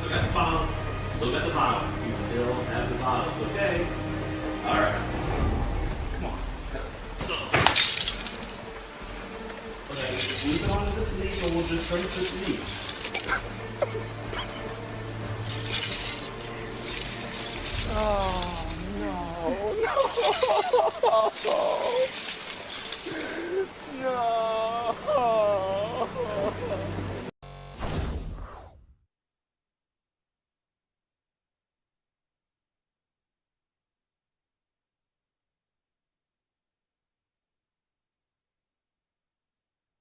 still got the bottle. Still got the bottle. You still have the bottle. Okay. All right. Come on. Okay, move it on to the sleeve, and we'll just start the sleeve. Oh, no.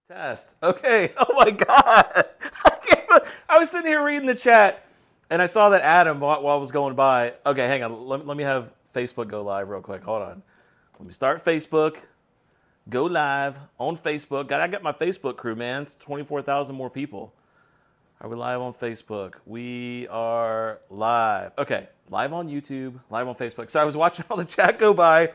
Test. Okay. Oh my God. I was sitting here reading the chat, and I saw that Adam while I was going by. Okay, hang on. Let me have Facebook go live real quick. Hold on. Let me start Facebook. Go live on Facebook. I got my Facebook crew, man. It's 24,000 more people. Are we live on Facebook? We are live. Okay, live on YouTube, live on Facebook. So I was watching all the chat go by,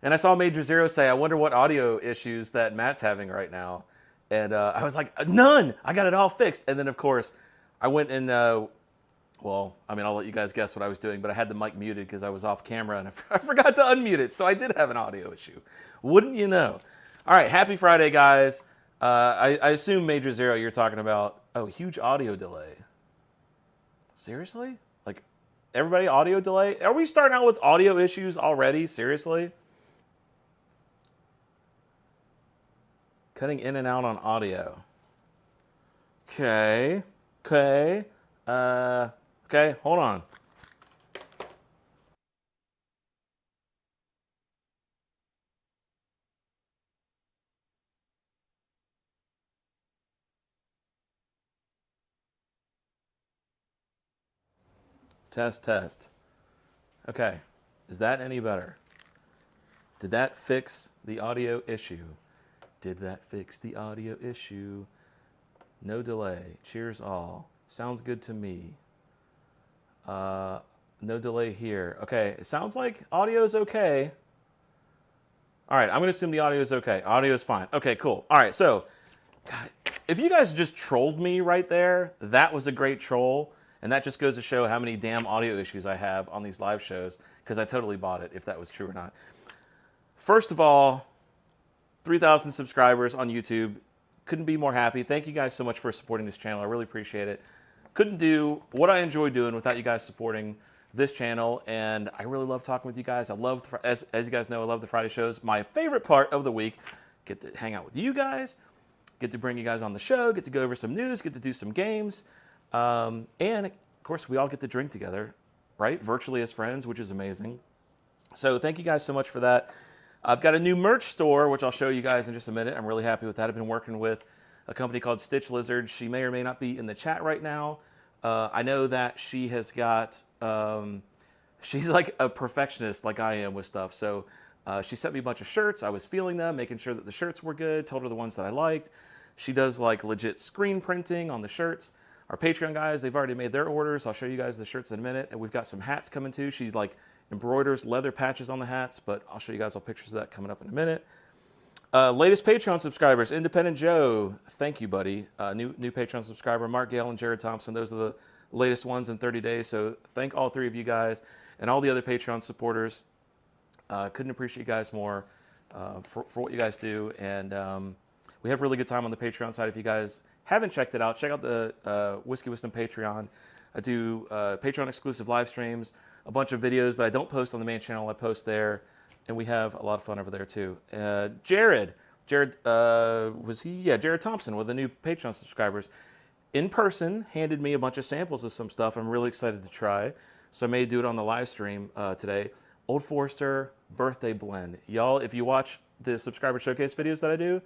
and I saw Major Zero say, I wonder what audio issues that Matt's having right now. And I was like, none. I got it all fixed. And then, of course, I went and, well, I mean, I'll let you guys guess what I was doing, but I had the mic muted because I was off camera, and I forgot to unmute it. So I did have an audio issue. Wouldn't you know? All right, happy Friday, guys. I assume, Major Zero, you're talking about, oh, huge audio delay. Seriously? Like, everybody audio delay? Are we starting out with audio issues already? Seriously? Cutting in and out on audio. Okay. Okay, hold on. Test, test. Okay, is that any better? Did that fix the audio issue? Did that fix the audio issue? No delay. Cheers all. Sounds good to me. No delay here. Okay, it sounds like audio is okay. All right, I'm going to assume the audio is okay. Audio is fine. Okay, cool. All right, so God, if you guys just trolled me right there, that was a great troll. And that just goes to show how many damn audio issues I have on these live shows, because I totally bought it, if that was true or not. First of all, 3,000 subscribers on YouTube. Couldn't be more happy. Thank you guys so much for supporting this channel. I really appreciate it. Couldn't do what I enjoy doing without you guys supporting this channel, and I really love talking with you guys. I love, as you guys know, I love the Friday shows. My favorite part of the week, get to hang out with you guys, get to bring you guys on the show, get to go over some news, get to do some games, and of course we all get to drink together, right? Virtually as friends, which is amazing. So thank you guys so much for that. I've got a new merch store, which I'll show you guys in just a minute. I'm really happy with that. I've been working with a company called Stitch Lizard. She may or may not be in the chat right now. I know that she has got, she's like a perfectionist like I am with stuff. So she sent me a bunch of shirts. I was feeling them, making sure that the shirts were good, told her the ones that I liked. She does like legit screen printing on the shirts. Our Patreon guys, they've already made their orders. I'll show you guys the shirts in a minute. And we've got some hats coming too. She like embroiders leather patches on the hats, but I'll show you guys all pictures of that coming up in a minute. Latest Patreon subscribers, Independent Joe, thank you, buddy. New Patreon subscriber, Mark Gale and Jared Thompson. Those are the latest ones in 30 days. So thank all three of you guys and all the other Patreon supporters. Couldn't appreciate you guys more for what you guys do. And we have a really good time on the Patreon side. If you guys haven't checked it out, check out the Whiskey Wisdom Patreon. I do Patreon exclusive live streams, a bunch of videos that I don't post on the main channel. I post there. And we have a lot of fun over there too. Jared was he? Yeah, Jared Thompson, one of the new Patreon subscribers, in person handed me a bunch of samples of some stuff I'm really excited to try. So I may do it on the live stream today. Old Forester birthday blend. Y'all, if you watch the subscriber showcase videos that I do,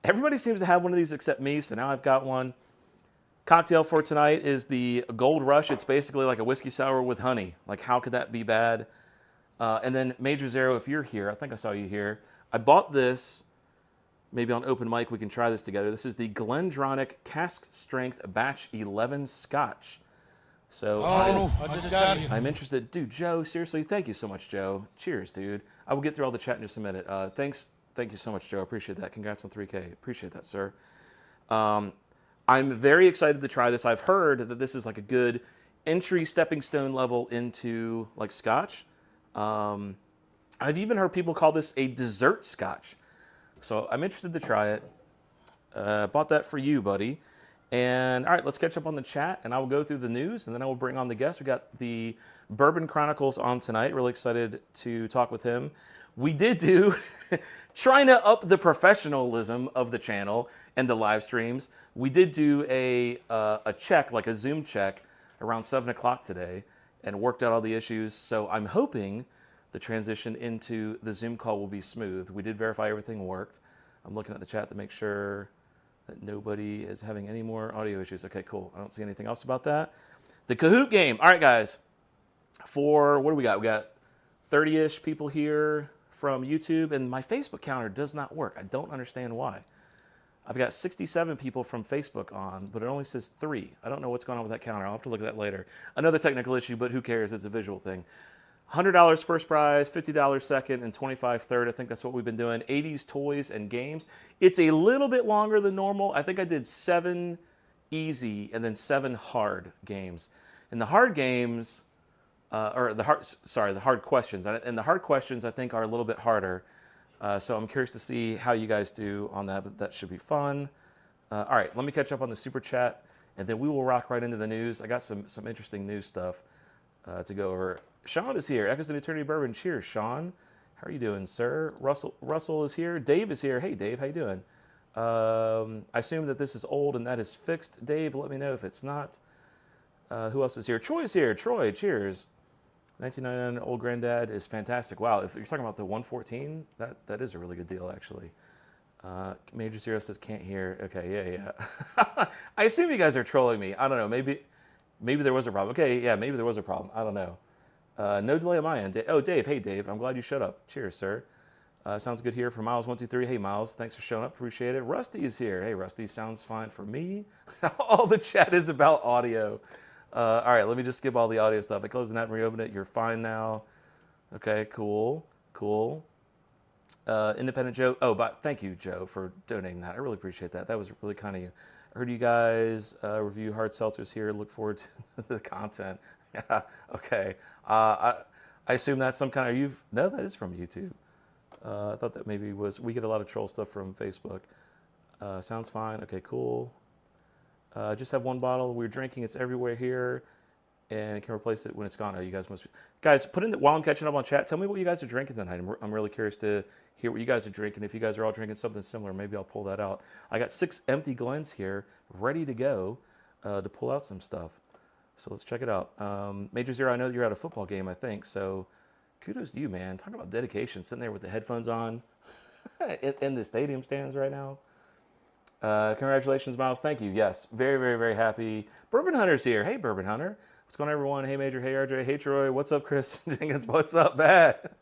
everybody seems to have one of these except me, so now I've got one. Cocktail for tonight is the Gold Rush. It's basically like a whiskey sour with honey. Like, how could that be bad? And then Major Zero, if you're here, I think I saw you here. I bought this, maybe on open mic we can try this together. This is the GlenDronach Cask Strength Batch 11 Scotch. So I'm interested. Dude, Joe, seriously, thank you so much, Joe. Cheers, dude. I will get through all the chat in just a minute. Thank you so much, Joe. I appreciate that. Congrats on 3K. Appreciate that, sir. I'm very excited to try this. I've heard that this is like a good entry stepping stone level into like Scotch. I've even heard people call this a dessert Scotch. So I'm interested to try it. Bought that for you, buddy. And all right, let's catch up on the chat, and I will go through the news, and then I will bring on the guest. We got the Bourbon Chronicles on tonight. Really excited to talk with him. We did do, trying to up the professionalism of the channel and the live streams. We did do a check, like a Zoom check, around 7 o'clock today, and worked out all the issues. So I'm hoping the transition into the Zoom call will be smooth. We did verify everything worked. I'm looking at the chat to make sure that nobody is having any more audio issues. Okay, cool. I don't see anything else about that. The Kahoot game. All right, guys. For what do we got? We got 30-ish people here from YouTube, and my Facebook counter does not work. I don't understand why. I've got 67 people from Facebook on, but it only says 3. I don't know what's going on with that counter. I'll have to look at that later. Another technical issue, but who cares? It's a visual thing. $100 first prize, $50 second, and $25 third. I think that's what we've been doing. 80s toys and games. It's a little bit longer than normal. I think I did 7 easy and then 7 hard games. And the hard games, the hard questions. And the hard questions I think are a little bit harder. So I'm curious to see how you guys do on that, but that should be fun. All right, let me catch up on the super chat, and then we will rock right into the news. I got some interesting news stuff to go over. Sean is here. Echoes of Eternity Bourbon. Cheers, Sean. How are you doing, sir? Russell is here. Dave is here. Hey, Dave. How you doing? I assume that this is old and that is fixed. Dave, let me know if it's not. Who else is here? Troy is here. Troy, cheers. 1999 Old Granddad is fantastic. Wow, if you're talking about the 114, that is a really good deal, actually. Major Zero says can't hear. Okay, yeah. I assume you guys are trolling me. I don't know. Maybe there was a problem. Okay, yeah, maybe there was a problem. I don't know. No delay on my end. Oh, Dave. Hey, Dave. I'm glad you showed up. Cheers, sir. Sounds good here for Miles123. Hey, Miles. Thanks for showing up. Appreciate it. Rusty is here. Hey, Rusty. Sounds fine for me. All the chat is about audio. All right, let me just skip all the audio stuff. I closed the net and reopened it. You're fine now. Okay, cool. Independent Joe. Oh, but thank you, Joe, for donating that. I really appreciate that. That was really kind of you. I heard you guys review hard seltzers here. Look forward to the content. Yeah, okay. I assume that's some kind of, no, that is from YouTube. I thought that maybe we get a lot of troll stuff from Facebook. Sounds fine. Okay, cool. Just have one bottle. We're drinking. It's everywhere here, and can replace it when it's gone. Oh, you guys must be. Guys, put in while I'm catching up on chat, tell me what you guys are drinking tonight. I'm really curious to hear what you guys are drinking. If you guys are all drinking something similar, maybe I'll pull that out. I got 6 empty Glens here, ready to go to pull out some stuff. So let's check it out. Major Zero, I know you're at a football game, I think. So kudos to you, man. Talk about dedication, sitting there with the headphones on in the stadium stands right now. Congratulations, Miles. Thank you. Yes, very, very, very happy. Bourbon Hunter's here. Hey, Bourbon Hunter. What's going on, everyone? Hey, Major. Hey, RJ. Hey, Troy. What's up, Chris Jenkins? What's up, Matt?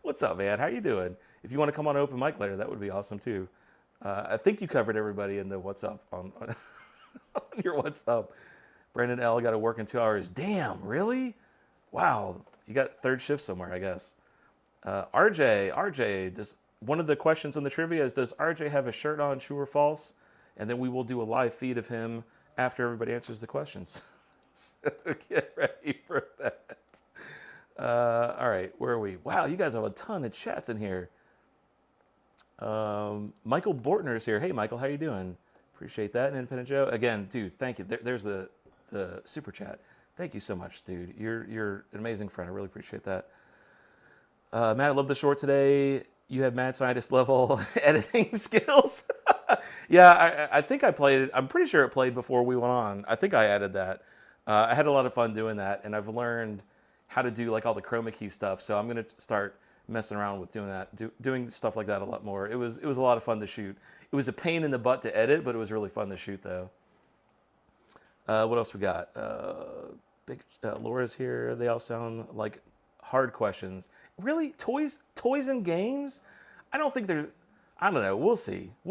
What's up, man? How you doing? If you want to come on open mic later, that would be awesome, too. I think you covered everybody in the What's Up on your What's Up. Brandon L. got to work in 2 hours. Damn, really? Wow. You got third shift somewhere, I guess. RJ, does one of the questions on the trivia is, does RJ have a shirt on, true or false? And then we will do a live feed of him after everybody answers the questions. So get ready for that. All right, where are we? Wow, you guys have a ton of chats in here. Michael Bortner is here. Hey, Michael, how you doing? Appreciate that. And Independent Joe, again, dude, thank you. There's the super chat. Thank you so much, dude. You're an amazing friend. I really appreciate that. Matt, I love the short today. You have mad scientist level editing skills. Yeah, I think I played it. I'm pretty sure it played before we went on. I think I added that. I had a lot of fun doing that, and I've learned how to do like all the chroma key stuff. So I'm gonna start messing around with doing that, doing stuff like that a lot more. It was a lot of fun to shoot. It was a pain in the butt to edit, but it was really fun to shoot though. What else we got? Laura's here. They all sound like hard questions. Really? Toys and games? I don't think they're, I don't know. We'll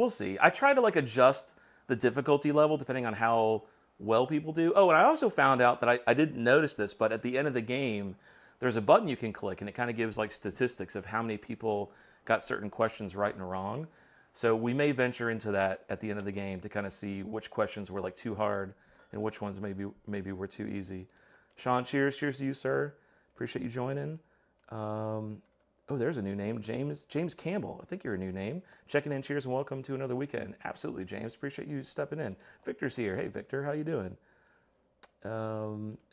see. I try to like adjust the difficulty level depending on how well people do. Oh, and I also found out that I didn't notice this, but at the end of the game, there's a button you can click and it kind of gives like statistics of how many people got certain questions right and wrong. So we may venture into that at the end of the game to kind of see which questions were like too hard and which ones maybe were too easy. Sean, cheers to you, sir. Appreciate you joining. Oh, there's a new name, James Campbell. I think you're a new name. Checking in, cheers, and welcome to another weekend. Absolutely, James. Appreciate you stepping in. Victor's here. Hey, Victor, how you doing?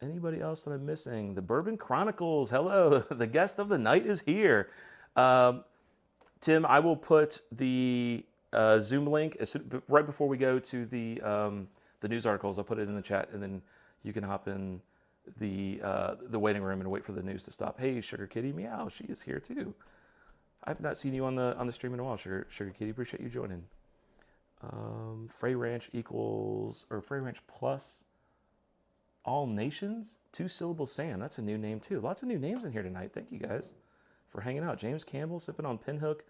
Anybody else that I'm missing? The Bourbon Chronicles. Hello, the guest of the night is here. Tim, I will put the Zoom link right before we go to the news articles. I'll put it in the chat, and then you can hop in the waiting room and wait for the news to stop. Hey, Sugar Kitty, meow, she is here too. I've not seen you on the stream in a while, Sugar Kitty. Appreciate you joining. Frey Ranch plus All Nations, 2 Syllable Sam. That's a new name too. Lots of new names in here tonight. Thank you guys for hanging out. James Campbell sipping on Pinhook,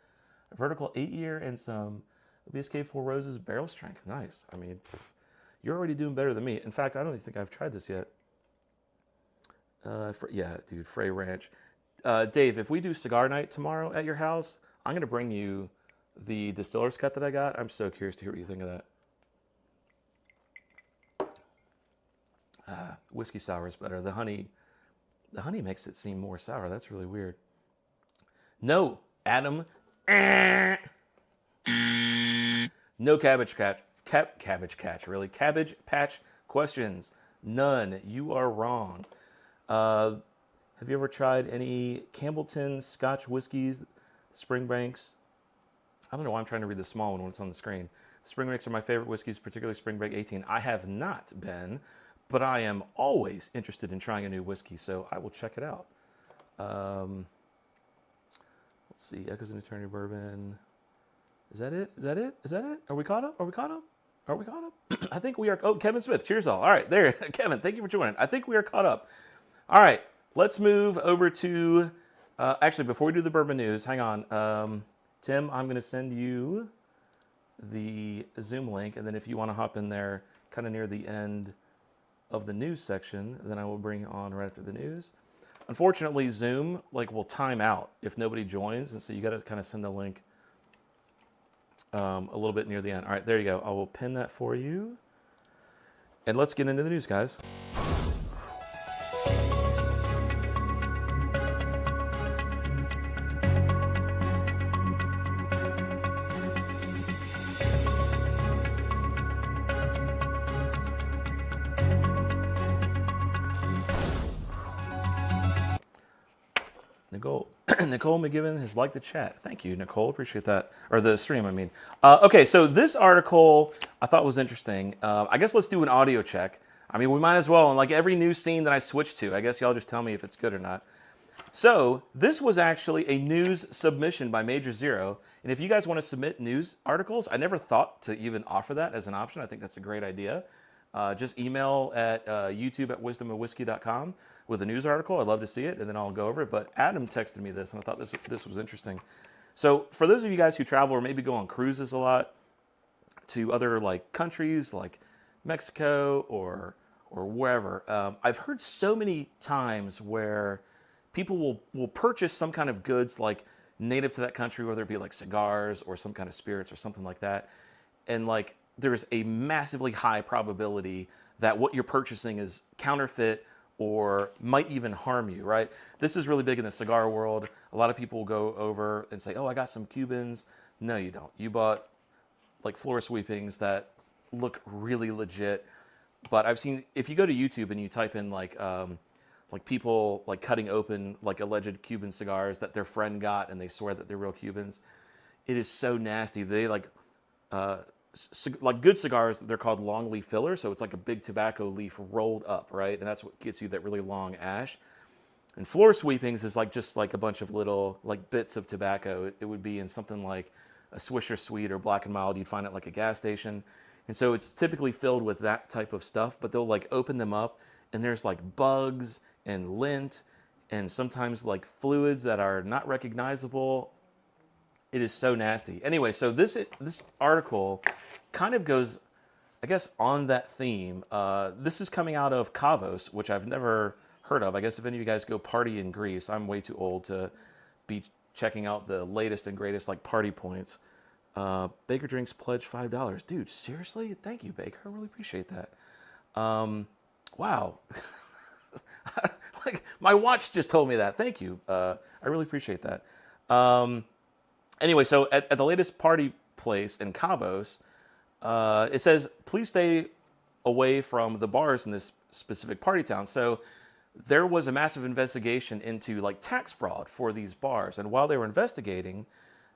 a vertical 8-year, and some BSK 4 Roses barrel strength. Nice. I mean, you're already doing better than me. In fact, I don't even think I've tried this yet. Yeah, dude, Frey Ranch. Dave, if we do cigar night tomorrow at your house, I'm going to bring you the distiller's cut that I got. I'm so curious to hear what you think of that. Whiskey sour is better. The honey makes it seem more sour. That's really weird. No, Adam. No Cabbage Patch, really. Cabbage Patch questions. None. You are wrong. Have you ever tried any Campbellton Scotch whiskeys, Springbanks? I don't know why I'm trying to read the small one when it's on the screen. Springbanks are my favorite whiskeys, particularly Springbank 18. I have not been, but I am always interested in trying a new whiskey, so I will check it out. Let's see, Echoes and Eternity Bourbon. Is that it? Are we caught up? I think we are. Oh, Kevin Smith, cheers all. All right, there. Kevin, thank you for joining. I think we are caught up. All right, let's move over to, actually, before we do the bourbon news, hang on. Tim, I'm going to send you the Zoom link, and then if you want to hop in there kind of near the end of the news section, then I will bring you on right after the news. Unfortunately, Zoom will time out if nobody joins, and so you got to kind of send the link a little bit near the end. All right, there you go. I will pin that for you. And let's get into the news, guys. Nicole McGibbon has liked the chat. Thank you, Nicole. Appreciate that. Or the stream, I mean. Okay, so this article I thought was interesting. I guess let's do an audio check. I mean, we might as well. And like every new scene that I switch to, I guess y'all just tell me if it's good or not. So this was actually a news submission by Major Zero. And if you guys want to submit news articles, I never thought to even offer that as an option. I think that's a great idea. Just email at youtube@wisdomofwhiskey.com with a news article. I'd love to see it, and then I'll go over it. But Adam texted me this, and I thought this was interesting. So for those of you guys who travel or maybe go on cruises a lot to other countries like Mexico or wherever, I've heard so many times where people will purchase some kind of goods native to that country, whether it be cigars or some kind of spirits or something like that, and there's a massively high probability that what you're purchasing is counterfeit or might even harm you, right? This is really big in the cigar world. A lot of people will go over and say, oh, I got some Cubans. No, you don't. You bought floor sweepings that look really legit. But I've seen, if you go to YouTube and you type in people cutting open alleged Cuban cigars that their friend got and they swear that they're real Cubans, it is so nasty. They good cigars, they're called long leaf fillers, so it's like a big tobacco leaf rolled up, right? And that's what gets you that really long ash. And floor sweepings is just a bunch of little bits of tobacco. It would be in something like a Swisher Sweet or Black and Mild. You'd find it a gas station. And so it's typically filled with that type of stuff, but they'll open them up and there's bugs and lint and sometimes fluids that are not recognizable. It is so nasty. Anyway, so this article kind of goes, I guess, on that theme. This is coming out of Kavos, which I've never heard of. I guess if any of you guys go party in Greece, I'm way too old to be checking out the latest and greatest party points. Baker Drinks pledge $5. Dude, seriously? Thank you, Baker. I really appreciate that. Wow. Like, my watch just told me that. Thank you. I really appreciate that. Anyway, so at the latest party place in Cabos, it says, please stay away from the bars in this specific party town. So there was a massive investigation into like tax fraud for these bars. And while they were investigating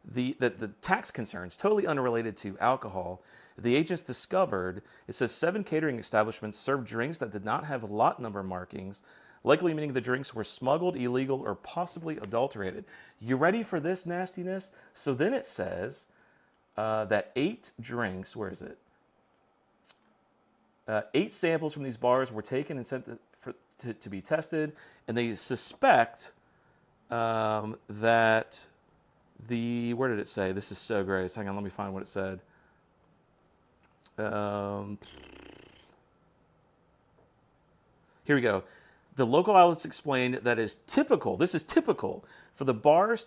the tax concerns, totally unrelated to alcohol, the agents discovered, it says 7 catering establishments served drinks that did not have lot number markings, likely meaning the drinks were smuggled, illegal, or possibly adulterated. You ready for this nastiness? So then it says that 8 drinks, where is it? 8 samples from these bars were taken and sent to be tested, and they suspect that where did it say? This is so gross. Hang on, let me find what it said. Here we go. The local outlets explained that this is typical for the bartenders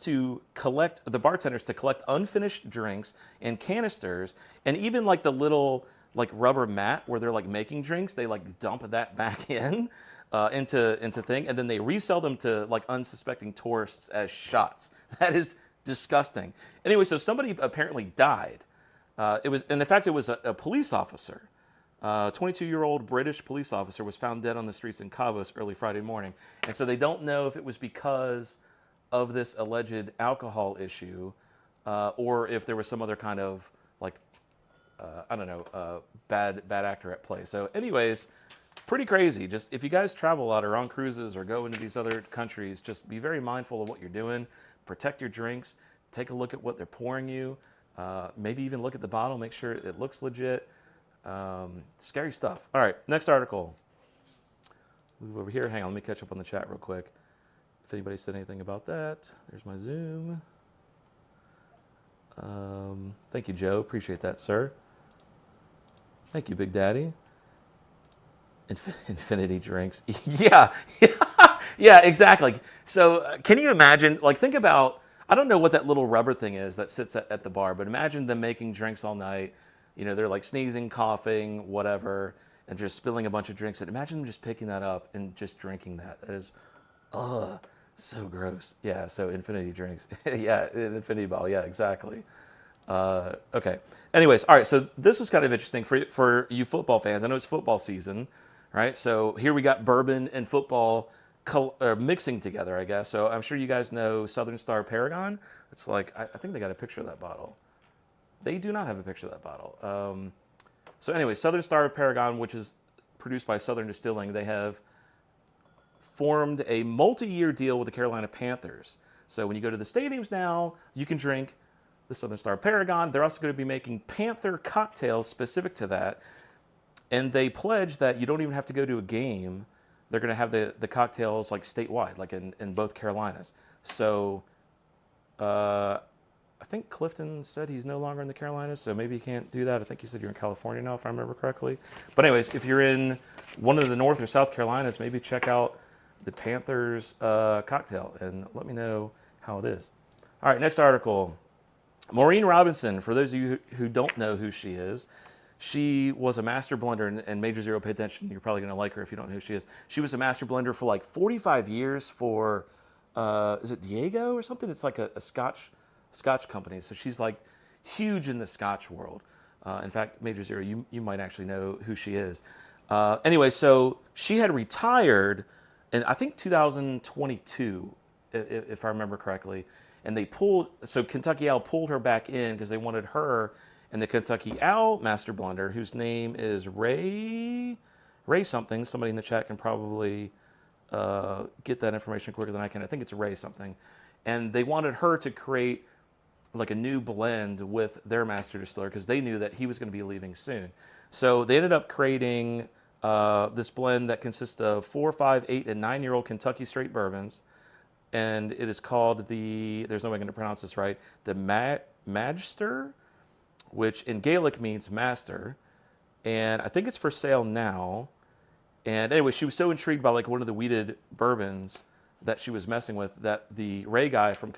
to collect unfinished drinks and canisters, and even like the little like rubber mat where they're like making drinks, they like dump that back in into thing, and then they resell them to like unsuspecting tourists as shots. That is disgusting. Anyway, so somebody apparently died. It was a police officer. 22-year-old British police officer was found dead on the streets in Cabos early Friday morning. And so they don't know if it was because of this alleged alcohol issue or if there was some other kind of like, bad actor at play. So anyways, pretty crazy. Just if you guys travel a lot or on cruises or go into these other countries, just be very mindful of what you're doing. Protect your drinks. Take a look at what they're pouring you. Maybe even look at the bottle, make sure it looks legit. Scary stuff. All right, next article. Move over here. Hang on, let me catch up on the chat real quick. If anybody said anything about that, there's my Zoom. Thank you, Joe. Appreciate that, sir. Thank you, Big Daddy. Infinity drinks. Yeah, yeah, exactly. So can you imagine, like think about, I don't know what that little rubber thing is that sits at the bar, but imagine them making drinks all night. You know, they're like sneezing, coughing, whatever, and just spilling a bunch of drinks. And imagine them just picking that up and just drinking that. That is, so gross. Yeah, so infinity drinks. Yeah, an infinity bottle. Yeah, exactly. Okay. Anyways, all right, so this was kind of interesting for you football fans. I know it's football season, right? So here we got bourbon and football mixing together, I guess. So I'm sure you guys know Southern Star Paragon. It's like, I think they got a picture of that bottle. They do not have a picture of that bottle. So anyway, Southern Star Paragon, which is produced by Southern Distilling, they have formed a multi-year deal with the Carolina Panthers. So when you go to the stadiums now, you can drink the Southern Star Paragon. They're also going to be making Panther cocktails specific to that. And they pledge that you don't even have to go to a game. They're going to have the cocktails like statewide, like in both Carolinas. So I think Clifton said he's no longer in the Carolinas, so maybe he can't do that. I think he said you're in California now, if I remember correctly. But anyways, if you're in one of the North or South Carolinas, maybe check out the Panthers cocktail and let me know how it is. All right, next article. Maureen Robinson, for those of you who don't know who she is, she was a master blender, and Major Zero, pay attention, you're probably going to like her if you don't know who she is. She was a master blender for like 45 years for, is it Diego or something? It's like a Scotch company. So she's like huge in the Scotch world. In fact, Major Zero, you might actually know who she is. Anyway, so she had retired in, I think, 2022, if I remember correctly. And Kentucky Owl pulled her back in because they wanted her and the Kentucky Owl Master Blender, whose name is Ray something. Somebody in the chat can probably get that information quicker than I can. I think it's Ray something. And they wanted her to create like a new blend with their master distiller because they knew that he was going to be leaving soon. So they ended up creating this blend that consists of 4, 5, 8, and 9-year-old Kentucky straight bourbons. And it is called there's no way I'm going to pronounce this right, the Magister, which in Gaelic means master. And I think it's for sale now. And anyway, she was so intrigued by like one of the wheated bourbons that she was messing with that the Ray guy from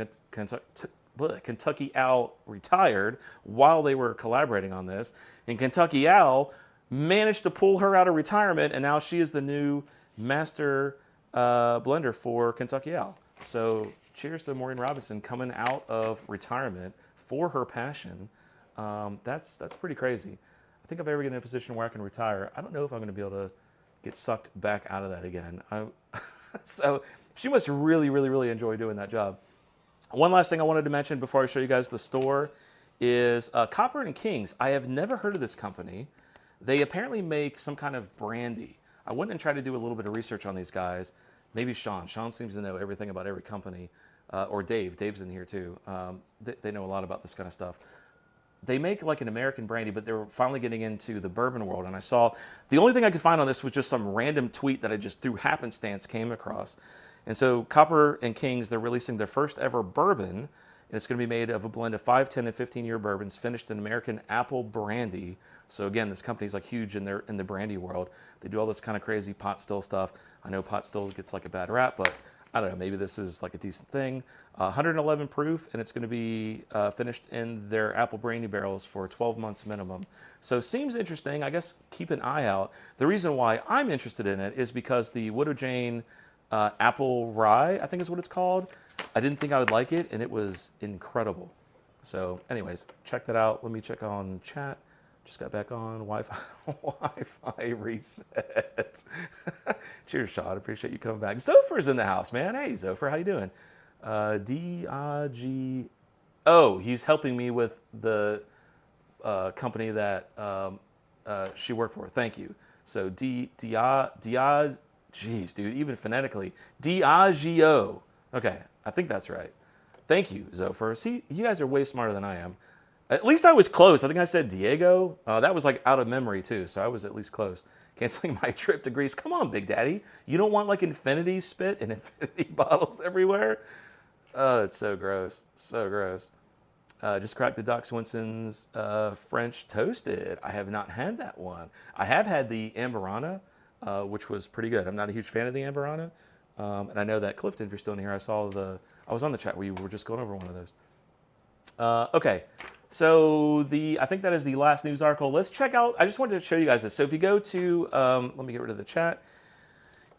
Kentucky Owl retired while they were collaborating on this. And Kentucky Owl managed to pull her out of retirement, and now she is the new master blender for Kentucky Owl. So cheers to Maureen Robinson coming out of retirement for her passion. That's pretty crazy. I think if I ever get in a position where I can retire, I don't know if I'm going to be able to get sucked back out of that again. So she must really, really, really enjoy doing that job. One last thing I wanted to mention before I show you guys the store is Copper and Kings. I have never heard of this company. They apparently make some kind of brandy. I went and tried to do a little bit of research on these guys. Maybe Sean. Sean seems to know everything about every company. Or Dave. Dave's in here too. They know a lot about this kind of stuff. They make like an American brandy, but they're finally getting into the bourbon world. And I saw, the only thing I could find on this was just some random tweet that I just through happenstance came across. And so Copper and Kings, they're releasing their first ever bourbon. And it's going to be made of a blend of 5, 10, and 15-year bourbons finished in American apple brandy. So again, this company's like huge in the brandy world. They do all this kind of crazy pot still stuff. I know pot still gets like a bad rap, but I don't know, maybe this is like a decent thing. 111 proof, and it's going to be finished in their apple brandy barrels for 12 months minimum. So seems interesting. I guess keep an eye out. The reason why I'm interested in it is because the Widow Jane apple rye, I think is what it's called. I didn't think I would like it, and it was incredible. So anyways, check that out. Let me check on chat. Just got back on Wi-Fi reset. Cheers, Sean. Appreciate you coming back. Zopher's in the house, man. Hey, Zopher, how you doing? D-I-G... Oh, he's helping me with the company that she worked for. Thank you. So Geez, dude, even phonetically. Diageo. Okay, I think that's right. Thank you, Zopher. See, you guys are way smarter than I am. At least I was close. I think I said Diego. That was like out of memory too, so I was at least close. Canceling my trip to Greece. Come on, Big Daddy. You don't want like infinity spit and infinity bottles everywhere? Oh, it's so gross. So gross. Just cracked the Doc Swinson's French toasted. I have not had that one. I have had the Amberana, which was pretty good. I'm not a huge fan of the Amberana. And I know that Clifton, if you're still in here, I was on the chat where you were just going over one of those. Okay. So I think that is the last news article. Let's check out, I just wanted to show you guys this. So if you go to, let me get rid of the chat.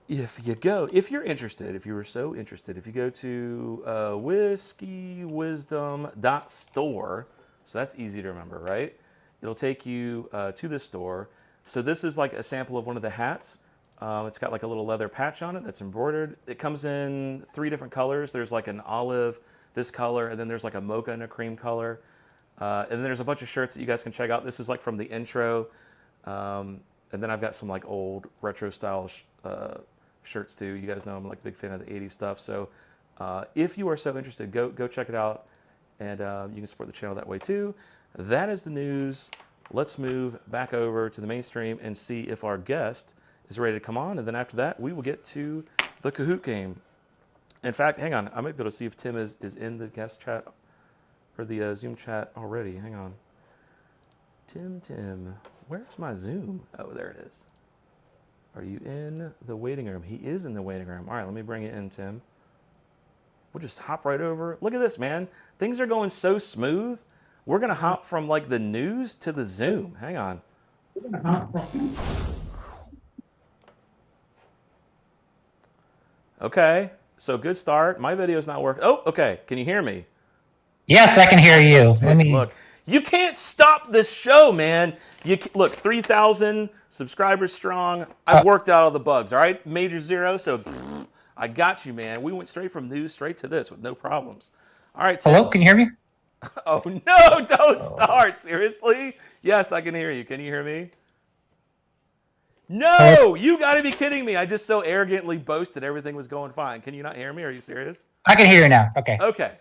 If you're interested, if you were so interested, if you go to WhiskeyWisdom.store, so that's easy to remember, right? It'll take you to this store. So this is like a sample of one of the hats. It's got like a little leather patch on it that's embroidered. It comes in 3 different colors. There's like an olive, this color, and then there's like a mocha and a cream color. And then there's a bunch of shirts that you guys can check out. This is like from the intro. And then I've got some like old retro style shirts too. You guys know I'm like a big fan of the 80s stuff. So if you are so interested, go check it out. And you can support the channel that way too. That is the news. Let's move back over to the mainstream and see if our guest is ready to come on. And then after that, we will get to the Kahoot game. In fact, hang on. I might be able to see if Tim is in the guest chat or the Zoom chat already. Hang on. Tim, where's my Zoom? Oh, there it is. Are you in the waiting room? He is in the waiting room. All right, let me bring it in, Tim. We'll just hop right over. Look at this, man. Things are going so smooth. We're going to hop from like the news to the Zoom. Hang on. Okay, so good start. My video's not working. Oh, okay. Can you hear me? Yes, I can hear you. Look, you can't stop this show, man. Look, 3,000 subscribers strong. I've worked out all the bugs, all right? Major zero, so I got you, man. We went straight from news straight to this with no problems. All right, Tim. Hello, can you hear me? Oh, no, don't start. Seriously? Yes, I can hear you. Can you hear me? No, you got to be kidding me. I just so arrogantly boasted everything was going fine. Can you not hear me? Are you serious? I can hear you now. Okay. Okay.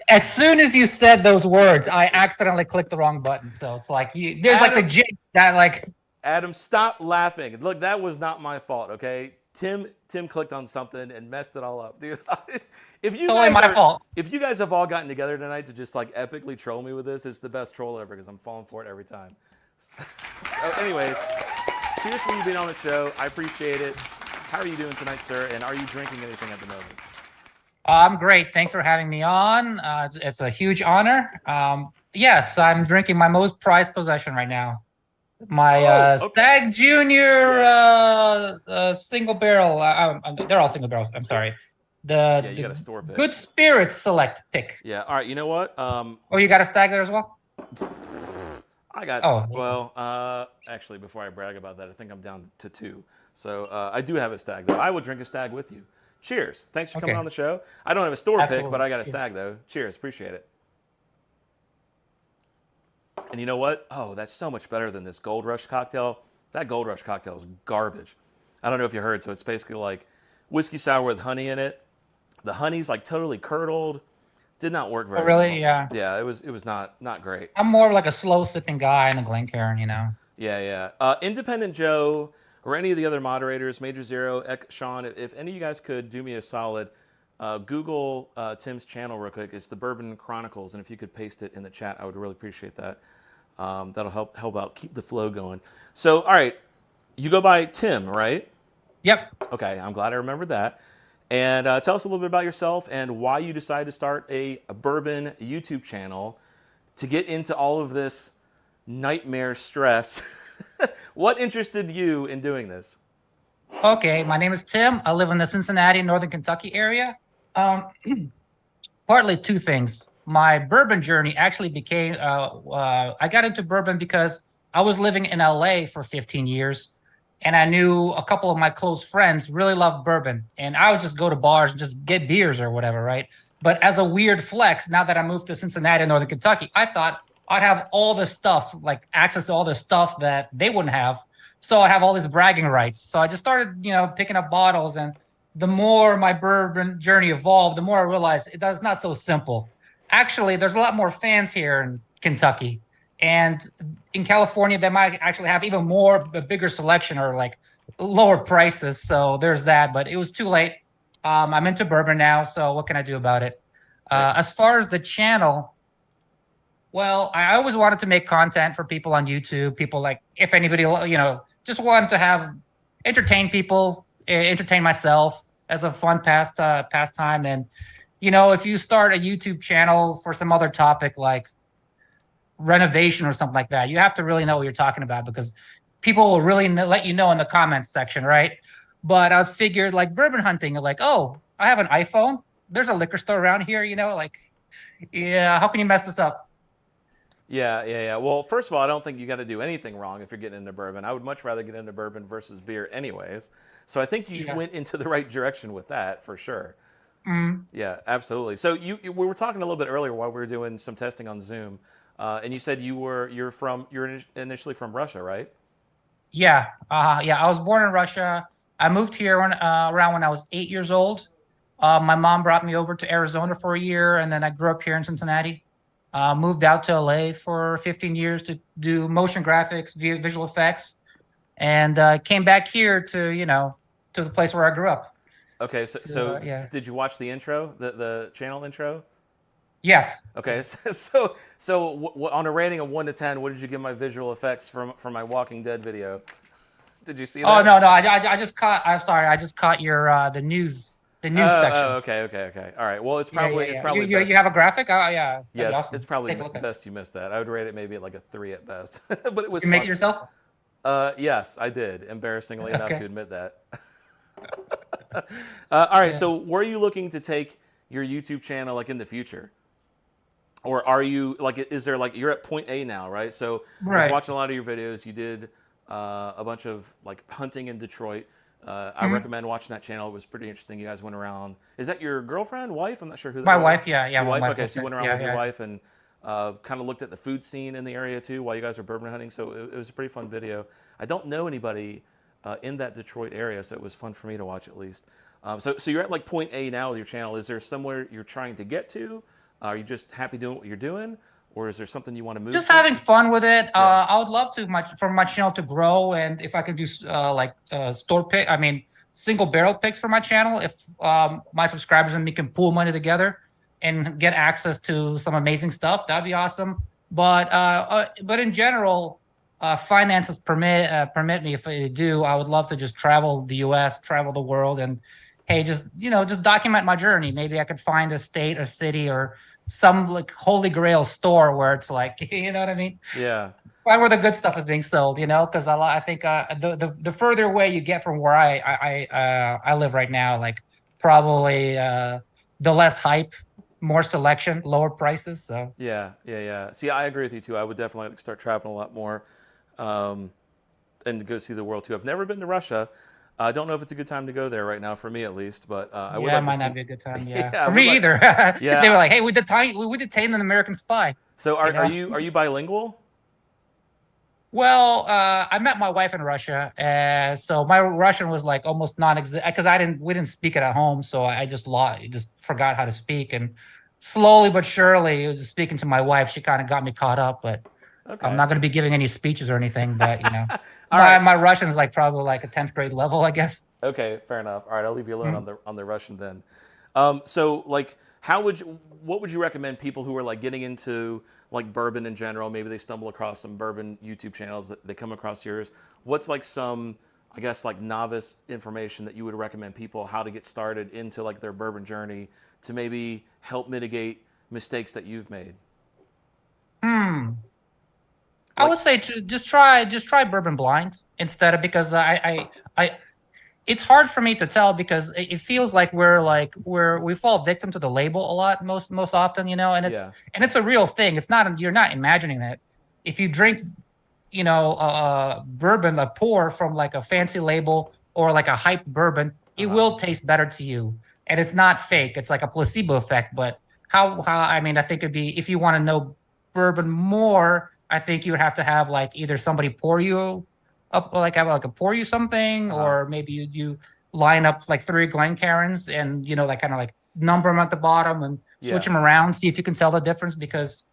As soon as you said those words, I accidentally clicked the wrong button. So it's like there's like a jinx that like. Adam, stop laughing. Look, that was not my fault. Okay, Tim clicked on something and messed it all up, dude. If you guys have all gotten together tonight to just like epically troll me with this, it's the best troll ever because I'm falling for it every time. So, anyways, cheers for you being on the show. I appreciate it. How are you doing tonight, sir? And are you drinking anything at the moment? I'm great. Thanks for having me on. It's a huge honor. Yes, I'm drinking my most prized possession right now. My okay. Stag Junior single barrel. They're all single barrels. I'm sorry. Yeah, you got a store pick. Good Spirits Select pick. Yeah. All right. You know what? Oh, you got a Stag there as well? I got Oh, actually, before I brag about that, I think I'm down to 2. So I do have a stag though. I will drink a stag with you. Cheers. Thanks for coming Okay. on the show. I don't have a store pick, Absolutely. but I got a Cheers. stag though. Cheers. Appreciate it. And you know what? Oh, that's so much better than this Gold Rush cocktail. That Gold Rush cocktail is garbage. I don't know if you heard. So it's basically like whiskey sour with honey in it. The honey's like totally curdled. Did not work very really? well. Yeah. Yeah, it was not great. I'm more of like a slow sipping guy in a Glencairn, you know. Yeah. Independent Joe or any of the other moderators, Major Zero, Sean, if any of you guys could do me a solid, Google Tim's channel real quick. It's the Bourbon Chronicles, and if you could paste it in the chat, I would really appreciate that. That'll help out keep the flow going. So, all right, you go by Tim, right? Yep. Okay, I'm glad I remembered that. And tell us a little bit about yourself and why you decided to start a bourbon YouTube channel to get into all of this nightmare stress. What interested you in doing this? Okay, my name is Tim. I live in the Cincinnati, Northern Kentucky area. Partly 2 things. My bourbon journey actually became, I got into bourbon because I was living in LA for 15 years. And I knew a couple of my close friends really loved bourbon. And I would just go to bars and just get beers or whatever, right? But as a weird flex, now that I moved to Cincinnati, Northern Kentucky, I thought I'd have all this stuff, like access to all this stuff that they wouldn't have. So I have all these bragging rights. So I just started, picking up bottles. And the more my bourbon journey evolved, the more I realized it's not so simple. Actually, there's a lot more fans here in Kentucky. And in California, they might actually have even a bigger selection or like lower prices. So there's that, but it was too late. I'm into bourbon now, so what can I do about it? As far as the channel, well, I always wanted to make content for people on YouTube. People like, if anybody, just wanted to entertain people, entertain myself as a fun pastime. And, if you start a YouTube channel for some other topic like renovation or something like that, you have to really know what you're talking about because people will really let you know in the comments section, right? But I was figured like bourbon hunting, like, oh, I have an iPhone. There's a liquor store around here, yeah, how can you mess this up? Yeah. Well, first of all, I don't think you got to do anything wrong if you're getting into bourbon. I would much rather get into bourbon versus beer anyways. So I think you went into the right direction with that for sure. Mm. Yeah, absolutely. So we were talking a little bit earlier while we were doing some testing on Zoom. And you said you're initially from Russia, right? Yeah. I was born in Russia. I moved here around when I was 8 years old. My mom brought me over to Arizona for a year, and then I grew up here in Cincinnati. Moved out to LA for 15 years to do motion graphics, visual effects, and came back here to the place where I grew up. Okay, so did you watch the intro, the channel intro? Yes. Okay, so on a rating of 1 to 10, what did you give my visual effects from my Walking Dead video? Did you see that? Oh no, I just caught. I'm sorry, I just caught your the news section. Oh, okay. All right. Well, it's probably you have a graphic. Oh yeah. Yeah, awesome. it's probably best you missed that. I would rate it maybe at like a 3 at best. But it was. You make it yourself? Yes, I did. Embarrassingly enough to admit that. All right. So, where are you looking to take your YouTube channel like in the future? Or are you like? Is there like you're at point A now, right? So I was watching a lot of your videos. You did a bunch of like hunting in Detroit. I recommend watching that channel. It was pretty interesting. You guys went around. Is that your girlfriend, wife? I'm not sure who. My wife, yeah. Your wife. Okay, so you went around with your wife and kind of looked at the food scene in the area too while you guys were bourbon hunting. So it was a pretty fun video. I don't know anybody in that Detroit area, so it was fun for me to watch at least. So you're at like point A now with your channel. Is there somewhere you're trying to get to? Are you just happy doing what you're doing, or is there something you want to move? Just having fun with it. I would love for my channel to grow, and if I could do single barrel picks for my channel. If my subscribers and me can pool money together and get access to some amazing stuff, that'd be awesome. But in general, finances permit me. If they do, I would love to just travel the U.S., travel the world, and hey, just document my journey. Maybe I could find a state, a city, or some like holy grail store where it's like, you know what I mean? Yeah. find where the good stuff is being sold, because I think the further away you get from where I live right now, like probably the less hype, more selection, lower prices. So Yeah. See, I agree with you too. I would definitely like to start traveling a lot more, and to go see the world too. I've never been to Russia. I don't know if it's a good time to go there right now, for me at least. But I would yeah, like it might to see. not be a good time. Yeah, Yeah, I for would me like- either. Yeah. They were like, "Hey, we detained an American spy." So You know? are you bilingual? Well, I met my wife in Russia, so my Russian was like almost non-existent because we didn't speak it at home, so I just forgot how to speak, and slowly but surely, just speaking to my wife, she kind of got me caught up. But Okay. I'm not going to be giving any speeches or anything. But All right. my Russian's like probably like a 10th grade level, I guess. Okay, fair enough. All right, I'll leave you alone Mhm. on the Russian then. So like, what would you recommend people who are like getting into like bourbon in general? Maybe they stumble across some bourbon YouTube channels that they come across yours. What's like some, I guess, like novice information that you would recommend people how to get started into like their bourbon journey to maybe help mitigate mistakes that you've made? I would say to just try bourbon blind instead of because I it's hard for me to tell because it feels like we fall victim to the label a lot most often, and Yeah. it's a real thing. It's not you're not imagining it. If you drink, bourbon, a pour from like a fancy label or like a hype bourbon, it will taste better to you, and it's not fake. It's like a placebo effect. But how I mean, I think it'd be if you want to know bourbon more, I think you would have to have like either somebody pour you up, like have like a pour you something, or maybe you line up like 3 Glencairns and like kind of like number them at the bottom and switch them around, see if you can tell the difference because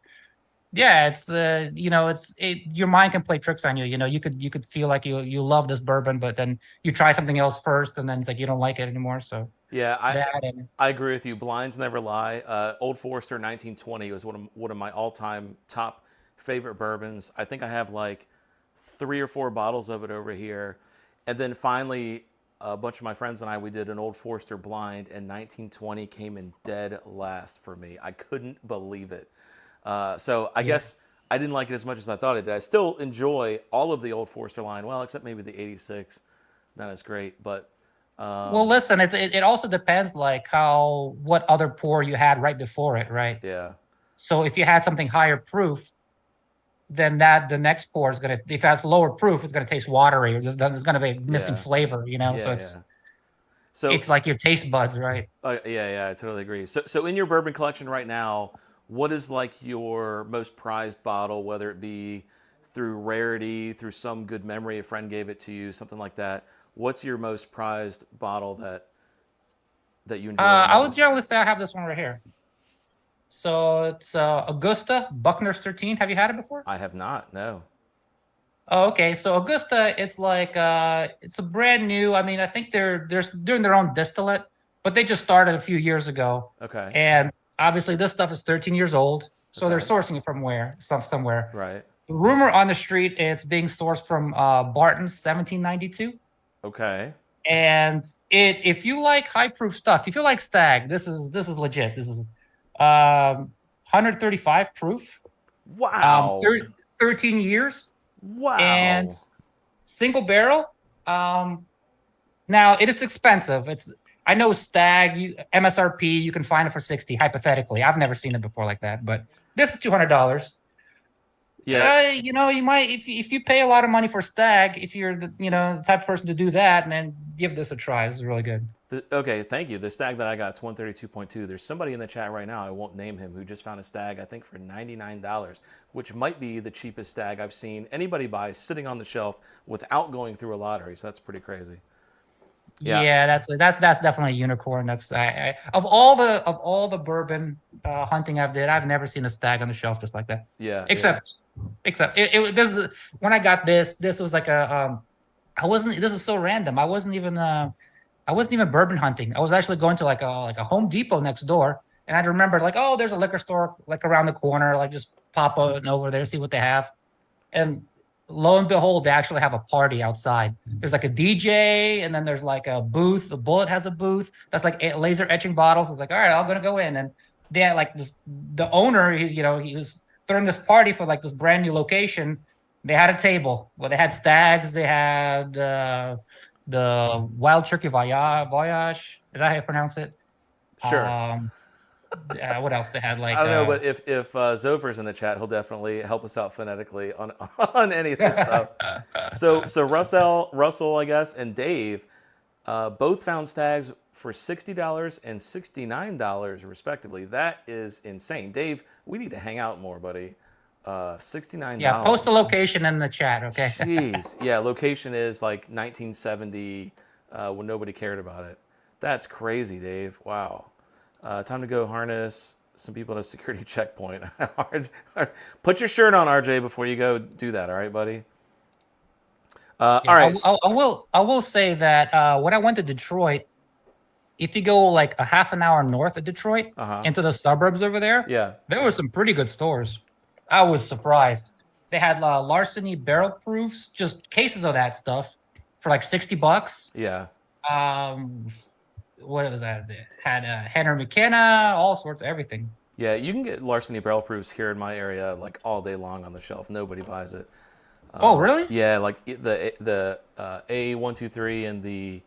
yeah, it's your mind can play tricks on you. You could feel like you love this bourbon, but then you try something else first, and then it's like you don't like it anymore. So Yeah, and I agree with you. Blinds never lie. Old Forester 1920 was one of my all-time top favorite bourbons. I think I have like 3 or 4 bottles of it over here. And then finally, a bunch of my friends and I, we did an Old Forester blind, and 1920 came in dead last for me. I couldn't believe it. So I guess I didn't like it as much as I thought it did. I still enjoy all of the Old Forester line, well, except maybe the 86. Not as great, but well, listen, it also depends like what other pour you had right before it, right? yeah. So if you had something higher proof, then the next pour is gonna, if it has lower proof, it's gonna taste watery or just it's gonna be missing flavor, so it's like your taste buds, right? Yeah, I totally agree. So in your bourbon collection right now, what is like your most prized bottle, whether it be through rarity, through some good memory, a friend gave it to you, something like that? What's your most prized bottle that you enjoy? I would generally say I have this one right here. So it's Augusta Buckner's 13. Have you had it before? I have not. No. Oh, okay. So Augusta, it's like it's a brand new. I mean, I think they're doing their own distillate, but they just started a few years ago. Okay. And obviously, this stuff is 13 years old, so they're sourcing it from somewhere. Right. The rumor on the street, it's being sourced from Barton's 1792. Okay. And if you like high proof stuff, if you like Stag, this is legit. This is 135 proof. Wow. 13 years. Wow. And single barrel. Now it's expensive. I know Stag MSRP you can find it for 60 hypothetically. I've never seen it before like that, but this is $200. Yeah. You might if you pay a lot of money for Stag, if you're the type of person to do that, man, give this a try. This is really good. Okay, thank you. The Stag that I got is 132.2. There's somebody in the chat right now, I won't name him, who just found a Stag, I think for $99, which might be the cheapest Stag I've seen anybody buy sitting on the shelf without going through a lottery. So that's pretty crazy. Yeah, that's definitely a unicorn. That's of all the bourbon hunting I've did, I've never seen a Stag on the shelf just like that. Yeah. Except when I got this was like this is so random. I wasn't even bourbon hunting. I was actually going to like a Home Depot next door, and I remembered like, oh, there's a liquor store like around the corner. Like just pop over there, see what they have, and lo and behold, they actually have a party outside. There's like a DJ, and then there's like a booth. The Bullet has a booth that's like laser etching bottles. It's like, all right, I'm gonna go in, and they had like this. The owner, he was throwing this party for like this brand new location, They had a table. Well, they had stags. They had the wild turkey voyage. Is that how you pronounce it? Sure. What else they had? I Like don't know, but if Zofer's in the chat, he'll definitely help us out phonetically on on any of this stuff. So Russell, I guess, and Dave both found stags for $60 and $69 respectively. That is insane. Dave, we need to hang out more, buddy. $69. Yeah, post the location in the chat, okay? Jeez. Yeah, location is like 1970 when nobody cared about it. That's crazy, Dave. Wow. Time to go harness some people at a security checkpoint. Put your shirt on, RJ, before you go do that. All right, buddy? Yeah, all right. I will say that when I went to Detroit, if you go like a half an hour north of Detroit into the suburbs over there, there were some pretty good stores. I was surprised. They had larceny barrel proofs, just cases of that stuff for like $60. Yeah. What was that? They had Henry McKenna, all sorts of everything. Yeah, you can get larceny barrel proofs here in my area like all day long on the shelf. Nobody buys it. Oh, really? Yeah, like the A123 and the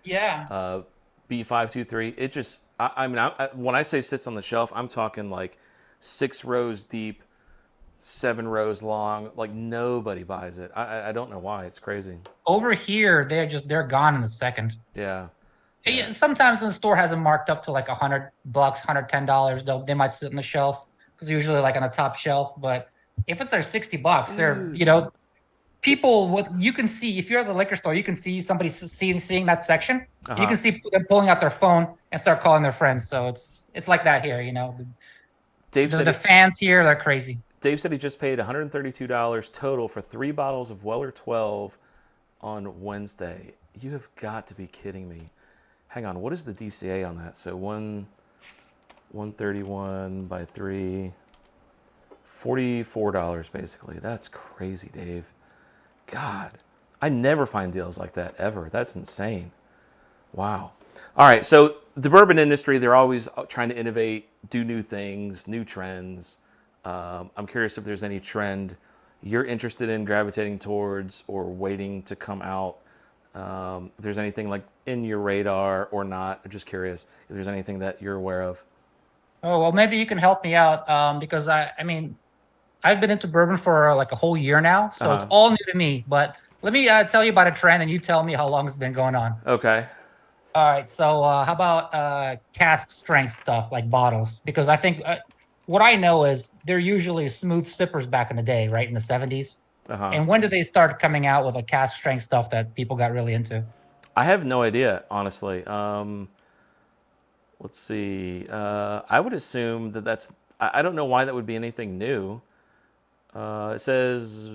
B523. It just, I mean, when I say sits on the shelf, I'm talking like 6 rows deep, 7 rows long. Like nobody buys it. I don't know why. It's crazy. Over here, they're gone in a second. Yeah. Yeah. Sometimes the store has them marked up to like $100, $110. They might sit on the shelf because usually like on a top shelf. But if it's their $60, they're people. What you can see if you're at the liquor store, you can see somebody seeing that section. You can see them pulling out their phone and start calling their friends. So it's like that here. Dave said the fans here, they're crazy. Dave said he just paid $132 total for 3 bottles of Weller 12 on Wednesday. You have got to be kidding me. Hang on, what is the DCA on that? So 131 by 3, $44 basically. That's crazy, Dave. God, I never find deals like that ever. That's insane. Wow. All right, so the bourbon industry, they're always trying to innovate, do new things, new trends. I'm curious if there's any trend you're interested in gravitating towards or waiting to come out. If there's anything like in your radar or not. I'm just curious if there's anything that you're aware of. Oh, well, maybe you can help me out because I mean, I've been into bourbon for like a whole year now, so it's all new to me. But let me tell you about a trend, and you tell me how long it's been going on. Okay. All right. So how about cask strength stuff like bottles? Because I think what I know is they're usually smooth sippers back in the day, right, in the 70s. And when did they start coming out with a cask strength stuff that people got really into? I have no idea, honestly. Let's see. I would assume that's. I don't know why that would be anything new. It says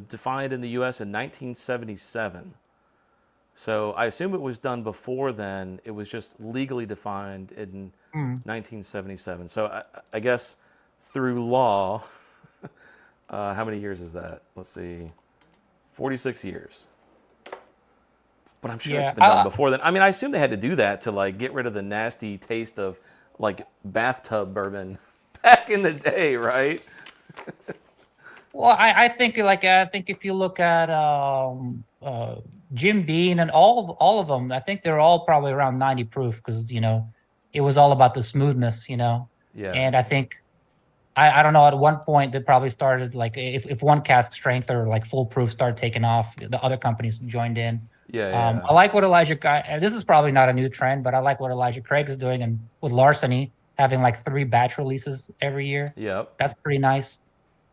defined in the U.S. in 1977. So I assume it was done before then. It was just legally defined in 1977. So I guess through law, how many years is that? Let's see, 46 years. But I'm sure it's been done before then. I mean, I assume they had to do that to like get rid of the nasty taste of like bathtub bourbon back in the day, right? Well, I think if you look at Jim Beam and all of them, I think they're all probably around 90 proof because it was all about the smoothness, Yeah. And I think I don't know, at one point they probably started like if one cask strength or like full proof started taking off, the other companies joined in. Yeah. I like what this is probably not a new trend, but I like what Elijah Craig is doing, and with Larceny having like 3 batch releases every year. Yep. That's pretty nice.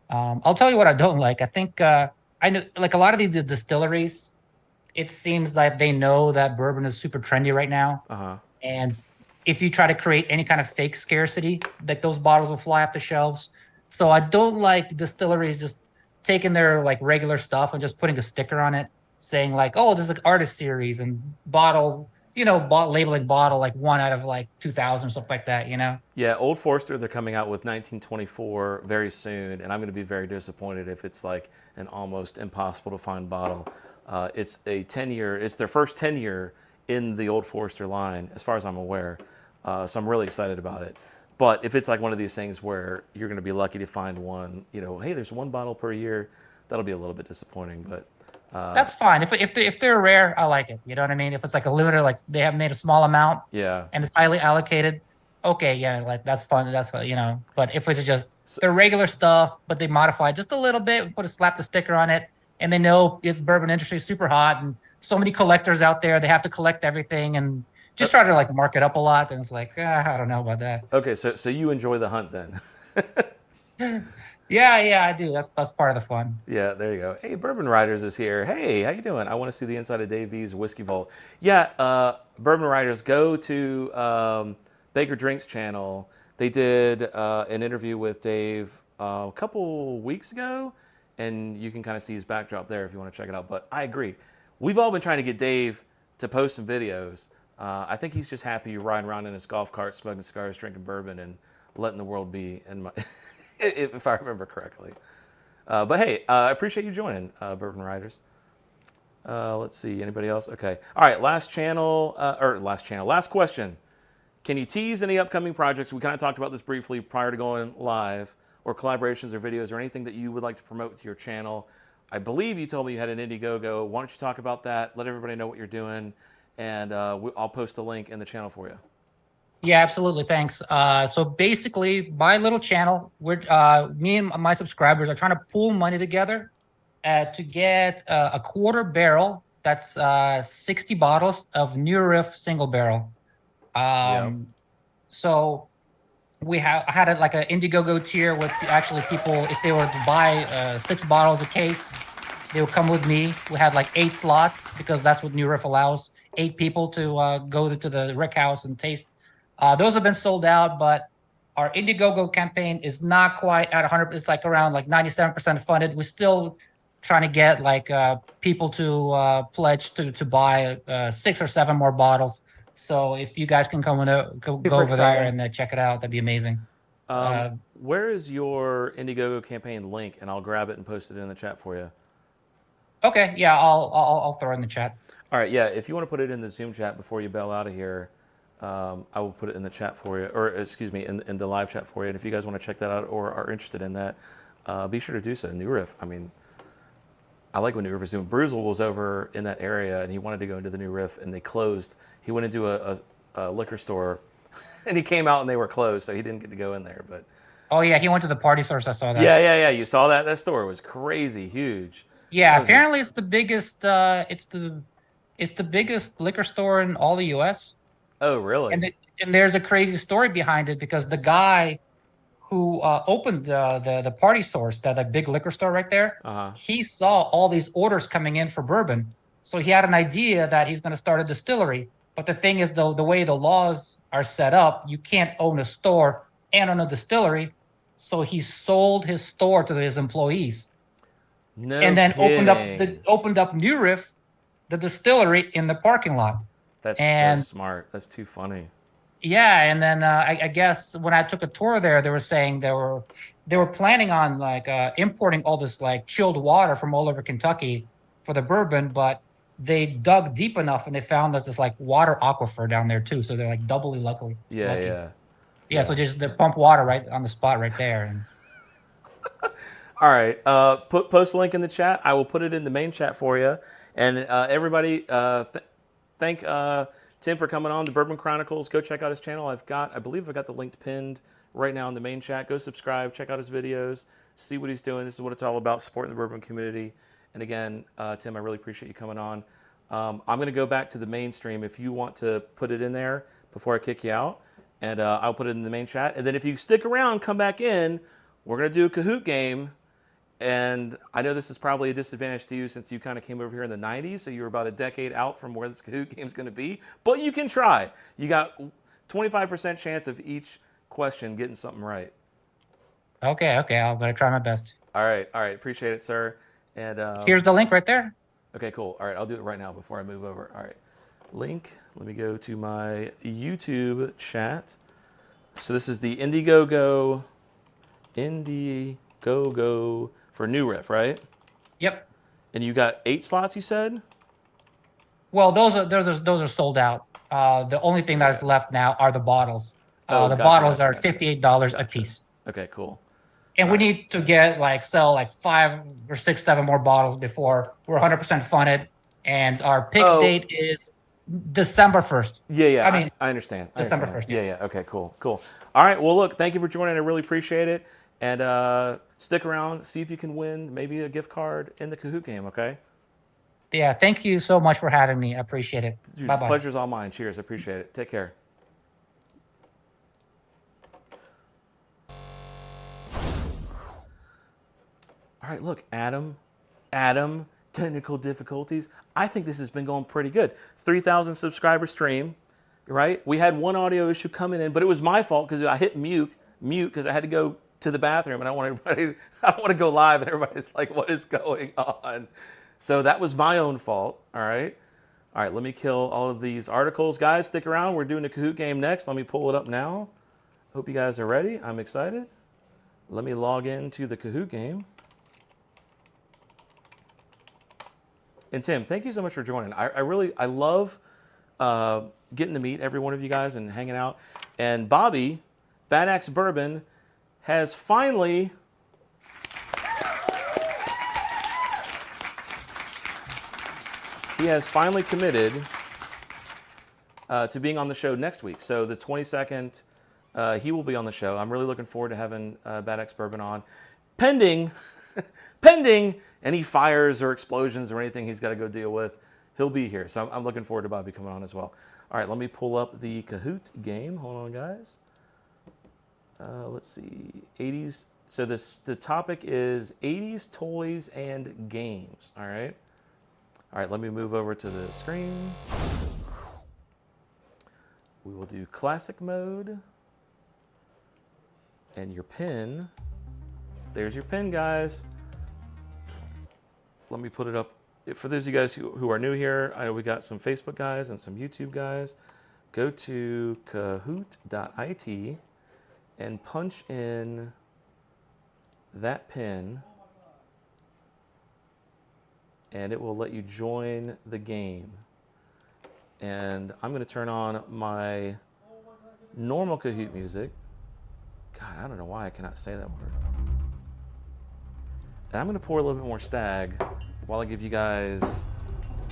I'll tell you what I don't like. I think I know like a lot of the distilleries, it seems like they know that bourbon is super trendy right now. And if you try to create any kind of fake scarcity, like those bottles will fly off the shelves. So I don't like distilleries just taking their like regular stuff and just putting a sticker on it saying like, oh, this is an artist series and bottle, labeling bottle like 1 out of like 2,000 or something like that, Yeah, Old Forester, they're coming out with 1924 very soon, and I'm going to be very disappointed if it's like an almost impossible to find bottle. It's a 10-year, it's their first 10-year in the Old Forester line, as far as I'm aware. So I'm really excited about it. But if it's like one of these things where you're going to be lucky to find one, hey, there's 1 bottle per year, that'll be a little bit disappointing, but That's fine. If they're rare, I like it. You know what I mean? If it's like a limited, like they have made a small amount yeah. and it's highly allocated, okay, yeah, like that's fun. That's you know. But if it's just the regular stuff, but they modify it just a little bit, slap the sticker on it, and they know it's bourbon industry is super hot and so many collectors out there, they have to collect everything and just try to like mark it up a lot. And it's like, I don't know about that. Okay, so you enjoy the hunt then? Yeah, I do. That's part of the fun. Yeah, there you go. Hey, Bourbon Riders is here. Hey, how you doing? I want to see the inside of Dave V's Whiskey Vault. Yeah, Bourbon Riders, go to Baker Drinks channel. They did an interview with Dave a couple weeks ago, and you can kind of see his backdrop there if you want to check it out. But I agree. We've all been trying to get Dave to post some videos. I think he's just happy you're riding around in his golf cart, smoking cigars, drinking bourbon, and letting the world be. If I remember correctly. But hey, I appreciate you joining, Bourbon Riders. Let's see, anybody else? Okay. All right, last question. Can you tease any upcoming projects? We kind of talked about this briefly prior to going live, or collaborations or videos or anything that you would like to promote to your channel. I believe you told me you had an Indiegogo. Why don't you talk about that? Let everybody know what you're doing, and I'll post the link in the channel for you. Yeah, absolutely. Thanks. So basically, my little channel, me and my subscribers are trying to pool money together to get a quarter barrel. That's 60 bottles of New Riff single barrel. So we had like an Indiegogo tier with actually people, if they were to buy 6 bottles a case, they would come with me. We had like 8 slots because that's what New Riff allows 8 people to go to the Rick House and taste. Those have been sold out, but our Indiegogo campaign is not quite at 100. It's like around like 97% funded. We're still trying to get like people to pledge to buy 6 or 7 more bottles. So if you guys can go over there and check it out, that'd be amazing. Where is your Indiegogo campaign link? And I'll grab it and post it in the chat for you. Okay, yeah, I'll throw it in the chat. All right, yeah. If you want to put it in the Zoom chat before you bail out of here. I will put it in the chat for you, or excuse me, in the live chat for you. And if you guys want to check that out or are interested in that, be sure to do so. New Riff. I mean, I like when New Riff is doing. Bruzel was over in that area, and he wanted to go into the New Riff, and they closed. He went into a liquor store, and he came out, and they were closed, so he didn't get to go in there. But oh yeah, he went to the party source. I saw that. Yeah. You saw that? That store was crazy, huge. Yeah, apparently it's the biggest. It's the biggest liquor store in all the U.S. Oh, really? And there's a crazy story behind it because the guy who opened the party source, that big liquor store right there, he saw all these orders coming in for bourbon. So he had an idea that he's going to start a distillery. But the thing is, the way the laws are set up, you can't own a store and own a distillery. So he sold his store to his employees. No and then kidding. opened up New Riff, the distillery, in the parking lot. That's so smart. That's too funny. Yeah, and then I guess when I took a tour there, they were saying they were planning on like importing all this like chilled water from all over Kentucky for the bourbon, but they dug deep enough and they found that there's like water aquifer down there too, so they're like doubly lucky. Yeah. So just they pump water right on the spot right there. And... All right, post a link in the chat. I will put it in the main chat for you, and everybody. Thank Tim for coming on the Bourbon Chronicles. Go check out his channel. I believe I've got the link pinned right now in the main chat. Go subscribe, check out his videos, see what he's doing. This is what it's all about, supporting the bourbon community. And again, Tim, I really appreciate you coming on. I'm going to go back to the mainstream if you want to put it in there before I kick you out. And I'll put it in the main chat. And then if you stick around, come back in, we're going to do a Kahoot game. And I know this is probably a disadvantage to you since you kind of came over here in the 90s, so you were about a decade out from where this Kahoot game is going to be. But you can try. You got 25% chance of each question getting something right. Okay. I'm going to try my best. All right. Appreciate it, sir. And here's the link right there. Okay, cool. All right, I'll do it right now before I move over. All right. Link. Let me go to my YouTube chat. So this is the Indiegogo for New Riff, right? Yep. And you got 8 slots, you said? Well, those are sold out. The only thing that is left now are the bottles. The bottles are $58 a piece. Okay, cool. And we need to sell like 5 or 6, 7 more bottles before we're 100% funded. And our pick date is December 1st. Yeah, I understand. December 1st. Yeah. Okay, cool. All right, well, look, thank you for joining. I really appreciate it. And stick around, see if you can win maybe a gift card in the Kahoot game, okay? Yeah, thank you so much for having me. I appreciate it. Dude, Bye-bye. the pleasure's all mine. Cheers. I appreciate it. Take care. All right, look, Adam, technical difficulties. I think this has been going pretty good. 3,000 subscriber stream, right? We had one audio issue coming in, but it was my fault because I hit mute because I had to go to the bathroom and I don't want to go live and everybody's like, what is going on? So that was my own fault, all right? All right, let me kill all of these articles. Guys, stick around. We're doing a Kahoot game next. Let me pull it up now. Hope you guys are ready. I'm excited. Let me log into the Kahoot game. And Tim, thank you so much for joining. I love getting to meet every one of you guys and hanging out. And Bobby, Bad Axe Bourbon, has finally committed to being on the show next week. So the 22nd, he will be on the show. I'm really looking forward to having Bad Axe Bourbon on, pending any fires or explosions or anything he's got to go deal with. He'll be here. So I'm looking forward to Bobby coming on as well. All right, let me pull up the Kahoot game. Hold on, guys. Let's see, 80s. So the topic is 80s toys and games. All right. All right, let me move over to the screen. We will do classic mode. And your pin. There's your pin, guys. Let me put it up. For those of you guys who are new here, I know we got some Facebook guys and some YouTube guys. Go to kahoot.it and punch in that pin, and it will let you join the game. And I'm going to turn on my normal Kahoot music. God, I don't know why I cannot say that word. And I'm going to pour a little bit more stag while I give you guys,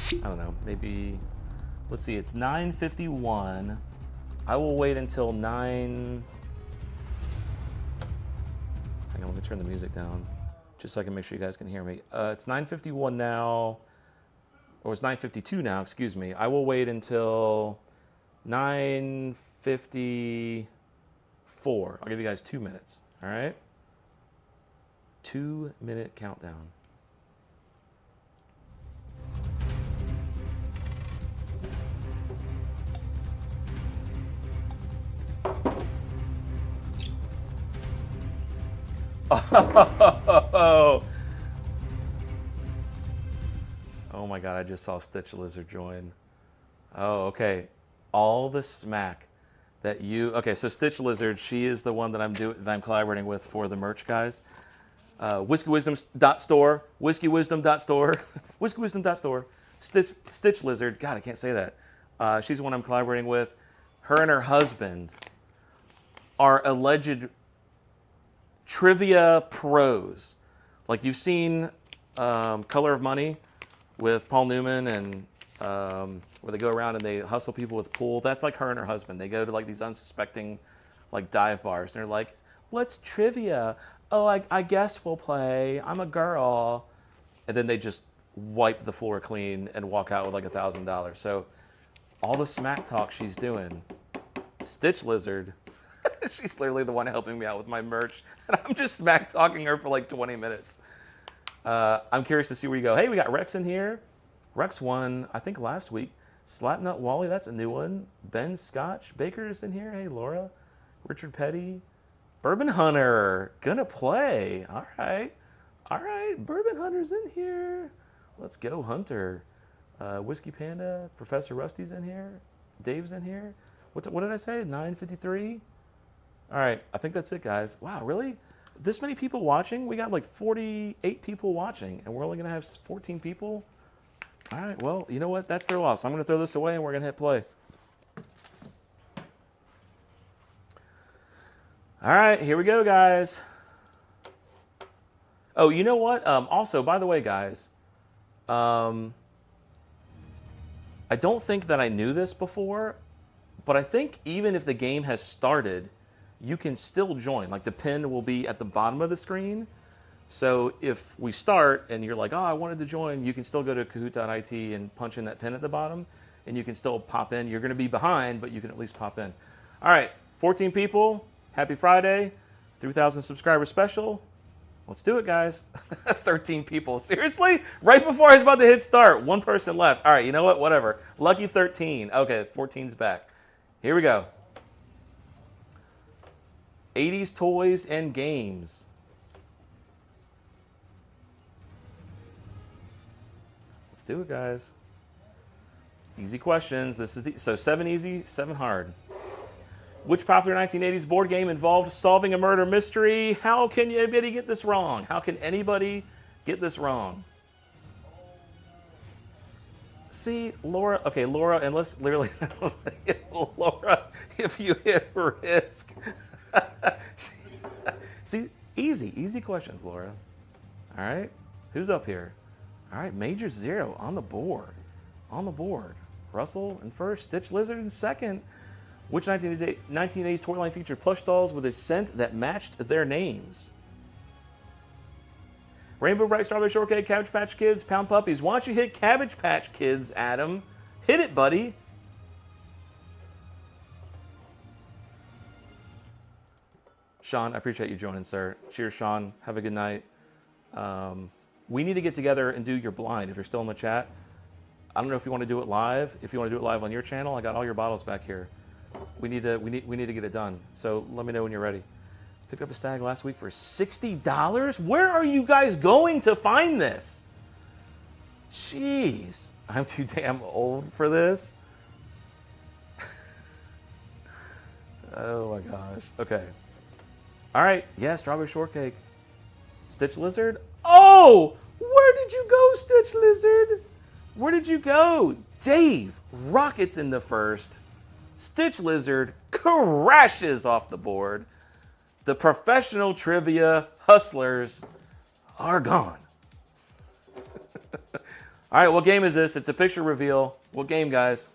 I don't know, maybe, let's see, it's 9:51. I will wait until 9. Hang on, let me turn the music down just so I can make sure you guys can hear me. It's 9:51 now, or it's 9:52 now, excuse me. I will wait until 9:54. I'll give you guys 2 minutes, all right? 2-minute countdown. Oh my God, I just saw Stitch Lizard join. Oh, okay. All the smack that you, okay, so Stitch Lizard, she is the one that I'm collaborating with for the merch, guys. WhiskeyWisdom.store, WhiskeyWisdom.store, WhiskeyWisdom.store, Stitch Lizard, God, I can't say that. She's the one I'm collaborating with. Her and her husband are alleged trivia pros. Like you've seen Color of Money with Paul Newman and where they go around and they hustle people with pool. That's like her and her husband. They go to like these unsuspecting like dive bars and they're like, what's trivia? Oh, I guess we'll play. I'm a girl. And then they just wipe the floor clean and walk out with like $1,000. So all the smack talk she's doing, Stitch Lizard, she's literally the one helping me out with my merch. And I'm just smack talking her for like 20 minutes. I'm curious to see where you go. Hey, we got Rex in here. Rex won, I think, last week. Slapnut Wally, that's a new one. Ben Scotch Baker is in here. Hey, Laura. Richard Petty. Bourbon Hunter, gonna play. All right. Bourbon Hunter's in here. Let's go, Hunter. Whiskey Panda, Professor Rusty's in here. Dave's in here. What did I say? 9:53. All right, I think that's it, guys. Wow, really? This many people watching? We got like 48 people watching, and we're only gonna have 14 people. All right, well, you know what? That's their loss. I'm gonna throw this away, and we're gonna hit play. All right, here we go, guys. Oh, you know what? Also, by the way, guys, I don't think that I knew this before, but I think even if the game has started, you can still join. Like the pin will be at the bottom of the screen. So if we start and you're like, oh, I wanted to join, you can still go to kahoot.it and punch in that pin at the bottom, and you can still pop in. You're going to be behind, but you can at least pop in. All right, 14 people. Happy Friday. 3,000 subscriber special. Let's do it, guys. 13 people. Seriously? Right before I was about to hit start, one person left. All right, you know what? Whatever. Lucky 13. Okay, 14's back. Here we go. 80s toys and games. Let's do it, guys. Easy questions. This is so 7 easy, 7 hard. Which popular 1980s board game involved solving a murder mystery? How can anybody get this wrong? How can anybody get this wrong? See, Laura. Okay, Laura, and let's literally, Laura, if you hit risk. See, easy questions, Laura. All right, who's up here? All right, Major Zero on the board. On the board. Russell in first, Stitch Lizard in second. Which 1980s toy line featured plush dolls with a scent that matched their names? Rainbow Bright, Strawberry Shortcake, Cabbage Patch Kids, Pound Puppies. Why don't you hit Cabbage Patch Kids, Adam? Hit it, buddy. Sean, I appreciate you joining, sir. Cheers, Sean. Have a good night. We need to get together and do your blind if you're still in the chat. I don't know if you want to do it live. If you want to do it live on your channel, I got all your bottles back here. We need to get it done. So let me know when you're ready. Picked up a stag last week for $60. Where are you guys going to find this? Jeez, I'm too damn old for this. Oh my gosh. Okay. All right. Yeah, Strawberry Shortcake. Stitch Lizard. Oh, where did you go, Stitch Lizard? Where did you go? Dave, rockets in the first. Stitch Lizard crashes off the board. The professional trivia hustlers are gone. All right, what game is this? It's a picture reveal. What game, guys?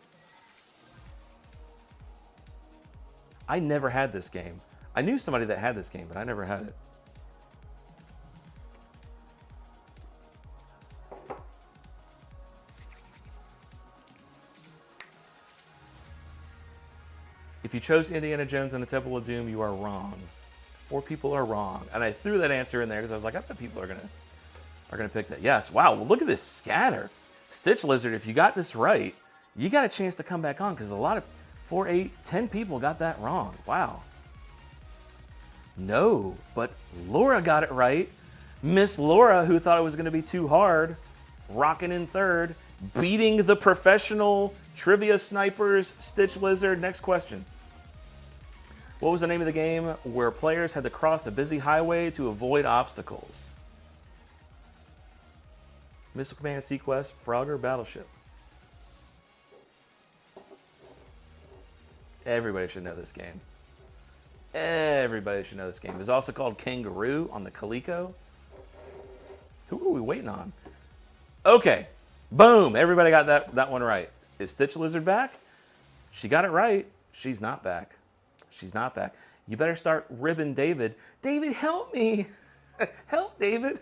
I never had this game. I knew somebody that had this game, but I never had it. If you chose Indiana Jones and the Temple of Doom, you are wrong. 4 people are wrong. And I threw that answer in there because I was like, I bet people are gonna pick that. Yes, wow, well, look at this scatter. Stitch Lizard, if you got this right, you got a chance to come back on because a lot of 4, 8, 10 people got that wrong. Wow. No, but Laura got it right. Miss Laura, who thought it was gonna be too hard, rocking in third, beating the professional trivia snipers, Stitch Lizard. Next question. What was the name of the game where players had to cross a busy highway to avoid obstacles? Missile Command, Sequest, Frogger, Battleship. Everybody should know this game. Everybody should know this game. It was also called Kangaroo on the Coleco. Who are we waiting on? Okay. Boom. Everybody got that one right. Is Stitch Lizard back? She got it right. She's not back. She's not back. You better start ribbing David. David, help me. Help, David.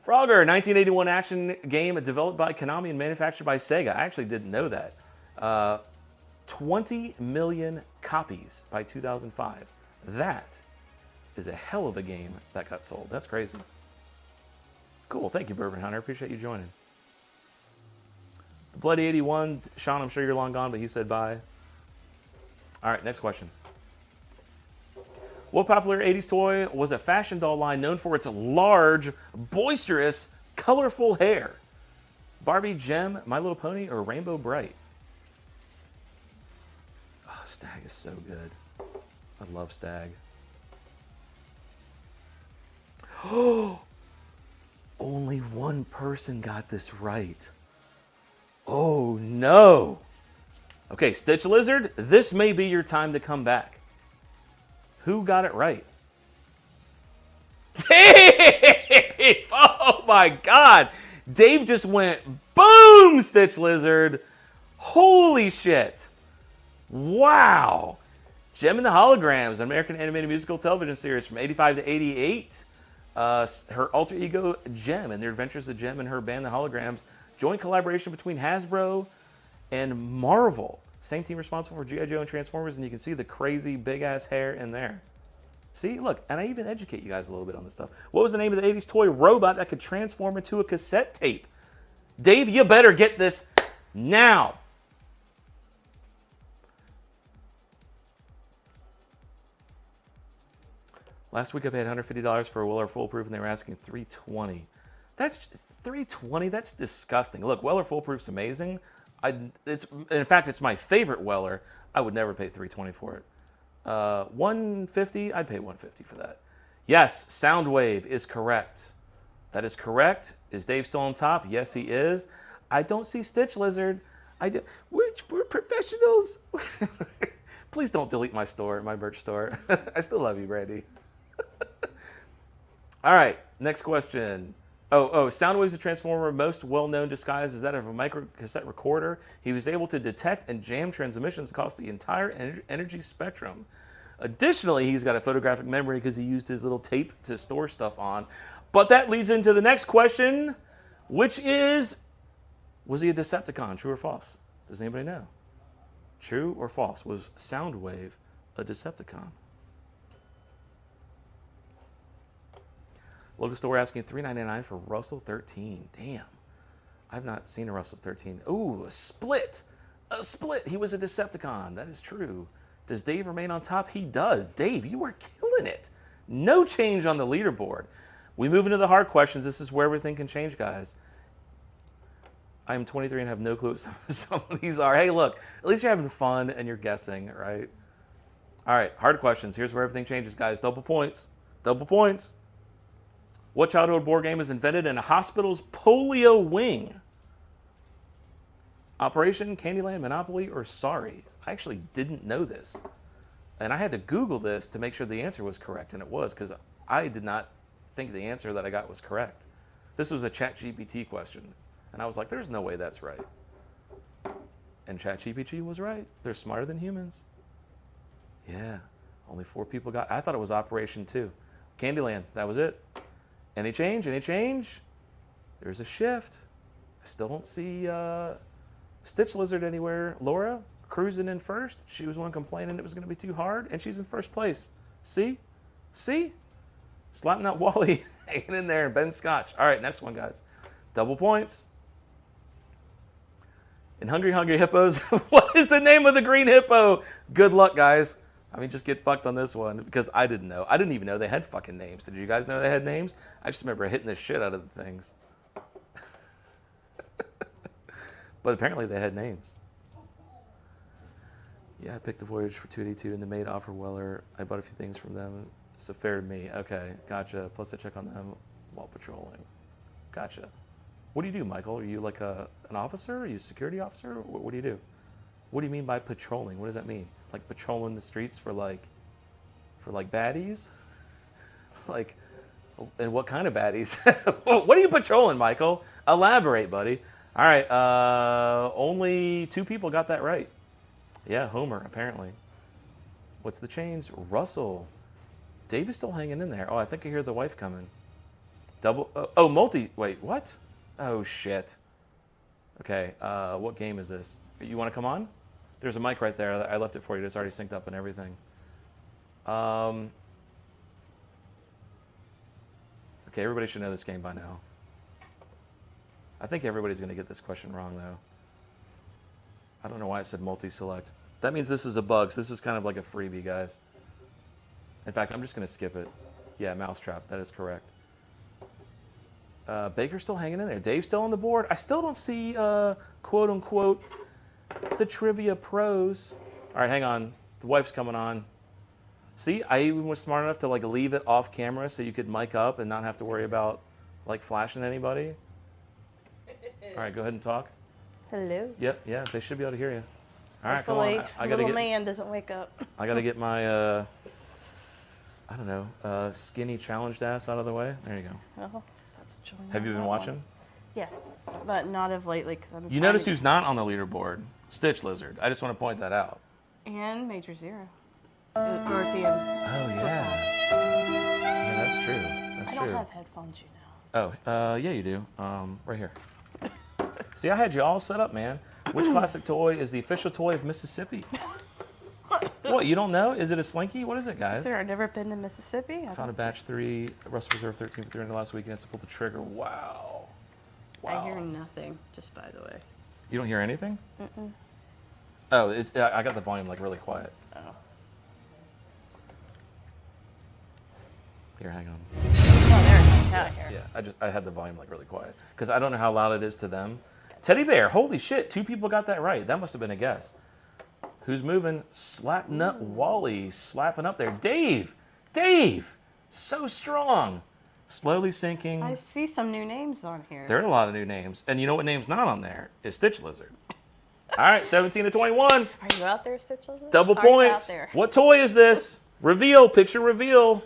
Frogger, 1981 action game developed by Konami and manufactured by Sega. I actually didn't know that. 20 million copies by 2005. That is a hell of a game that got sold. That's crazy. Cool. Thank you, Bourbon Hunter. Appreciate you joining. The Bloody 81. Sean, I'm sure you're long gone, but he said bye. All right, next question. What popular 80s toy was a fashion doll line known for its large, boisterous, colorful hair? Barbie, Gem, My Little Pony, or Rainbow Bright? Oh, Stag is so good. I love Stag. Oh, only one person got this right. Oh, no. Okay, Stitch Lizard, this may be your time to come back. Who got it right? Dave! Oh my God. Dave just went boom, Stitch Lizard. Holy shit. Wow. Gem and the Holograms, an American animated musical television series from 85 to 88. Her alter ego, Gem, and the adventures of Gem and her band, the Holograms. Joint collaboration between Hasbro and Marvel. Same team responsible for G.I. Joe and Transformers, and you can see the crazy big-ass hair in there. See, look, and I even educate you guys a little bit on this stuff. What was the name of the 80s toy robot that could transform into a cassette tape? Dave, you better get this now. Last week I paid $150 for a Weller Foolproof, and they were asking $320. That's just $320. That's disgusting. Look, Weller Foolproof's amazing. In fact, it's my favorite Weller. I would never pay $320 for it. $150. I'd pay $150 for that. Yes, Soundwave is correct. That is correct. Is Dave still on top? Yes, he is. I don't see Stitch Lizard. We're professionals. Please don't delete my store, my merch store. I still love you, Brandy. All right, next question. Soundwave's a Transformer most well-known disguise is that of a microcassette recorder. He was able to detect and jam transmissions across the entire energy spectrum. Additionally, he's got a photographic memory because he used his little tape to store stuff on. But that leads into the next question, which is, was he a Decepticon, true or false? Does anybody know? True or false? Was Soundwave a Decepticon? Local store asking $3.99 for Russell 13. Damn. I've not seen a Russell 13. Ooh, a split. A split. He was a Decepticon. That is true. Does Dave remain on top? He does. Dave, you are killing it. No change on the leaderboard. We move into the hard questions. This is where everything can change, guys. I am 23 and have no clue what some of these are. Hey, look, at least you're having fun and you're guessing, right? All right, hard questions. Here's where everything changes, guys. Double points. Double points. What childhood board game is invented in a hospital's polio wing? Operation, Candyland, Monopoly, or Sorry? I actually didn't know this. And I had to Google this to make sure the answer was correct, and it was, because I did not think the answer that I got was correct. This was a ChatGPT question, and I was like, there's no way that's right. And ChatGPT was right. They're smarter than humans. Yeah, only 4 people got. I thought it was Operation 2. Candyland, that was it. Any change? Any change? There's a shift. I still don't see Stitch Lizard anywhere. Laura, cruising in first. She was one complaining it was going to be too hard, and she's in first place. See? See? Slapping that Wally hanging in there, and Ben Scotch. All right, next one, guys. Double points. In Hungry Hungry Hippos, what is the name of the green hippo? Good luck, guys. I mean, just get fucked on this one because I didn't know. I didn't even know they had fucking names. Did you guys know they had names? I just remember hitting the shit out of the things. But apparently they had names. Yeah, I picked the Voyage for 282 and the maid offer Weller. I bought a few things from them. So fair to me. Okay, gotcha. Plus I check on them while patrolling. Gotcha. What do you do, Michael? Are you like an officer? Are you a security officer? What do you do? What do you mean by patrolling? What does that mean? Like patrolling the streets for baddies? Like, and what kind of baddies? What are you patrolling, Michael? Elaborate, buddy. All right, only 2 people got that right. Yeah, Homer, apparently. What's the change? Russell. Dave is still hanging in there. Oh, I think I hear the wife coming. Wait, what? Oh, shit. Okay, what game is this? You want to come on? There's a mic right there. I left it for you. It's already synced up and everything. Okay, everybody should know this game by now. I think everybody's going to get this question wrong, though. I don't know why it said multi-select. That means this is a bug, so this is kind of like a freebie, guys. In fact, I'm just going to skip it. Yeah, Mousetrap. That is correct. Baker's still hanging in there. Dave's still on the board. I still don't see, quote-unquote, the trivia pros. All right, hang on. The wife's coming on. See, I even was smart enough to like leave it off camera so you could mic up and not have to worry about like flashing anybody. All right, go ahead and talk. Hello. Yep, yeah, they should be able to hear you. All right, Hopefully, come on. little man doesn't wake up. I gotta get my I don't know, skinny challenged ass out of the way. There you go. Well, that's join Have you been that watching? one. Yes, but not of lately because I'm. You notice who's not on the leaderboard? Stitch Lizard. I just want to point that out. And Major Zero. Or is he in? Oh, yeah. Yeah, that's true. That's I true. don't have headphones, you know. Oh, yeah, you do. Right here. See, I had you all set up, man. Which classic toy is the official toy of Mississippi? What, you don't know? Is it a Slinky? What is it, guys? Sir, I've never been to Mississippi. I found a batch 3, Russell Reserve 13 for 300 last weekend. I pulled the trigger. Wow. Wow. I hear nothing, just by the way. You don't hear anything? Mm-mm. Oh, I got the volume like really quiet. Oh. Here, hang on. Oh, there it is. Now I hear. Yeah, I had the volume like really quiet because I don't know how loud it is to them. Teddy Bear, holy shit, 2 people got that right. That must have been a guess. Who's moving? Slapnut Wally slapping up there. Dave, so strong. Slowly sinking. I see some new names on here. There are a lot of new names, and you know what name's not on there? Is Stitch Lizard. All right, 17 to 21. Are you out there, Stitch Lizard? Double Are you points. out there? What toy is this? Reveal, picture reveal.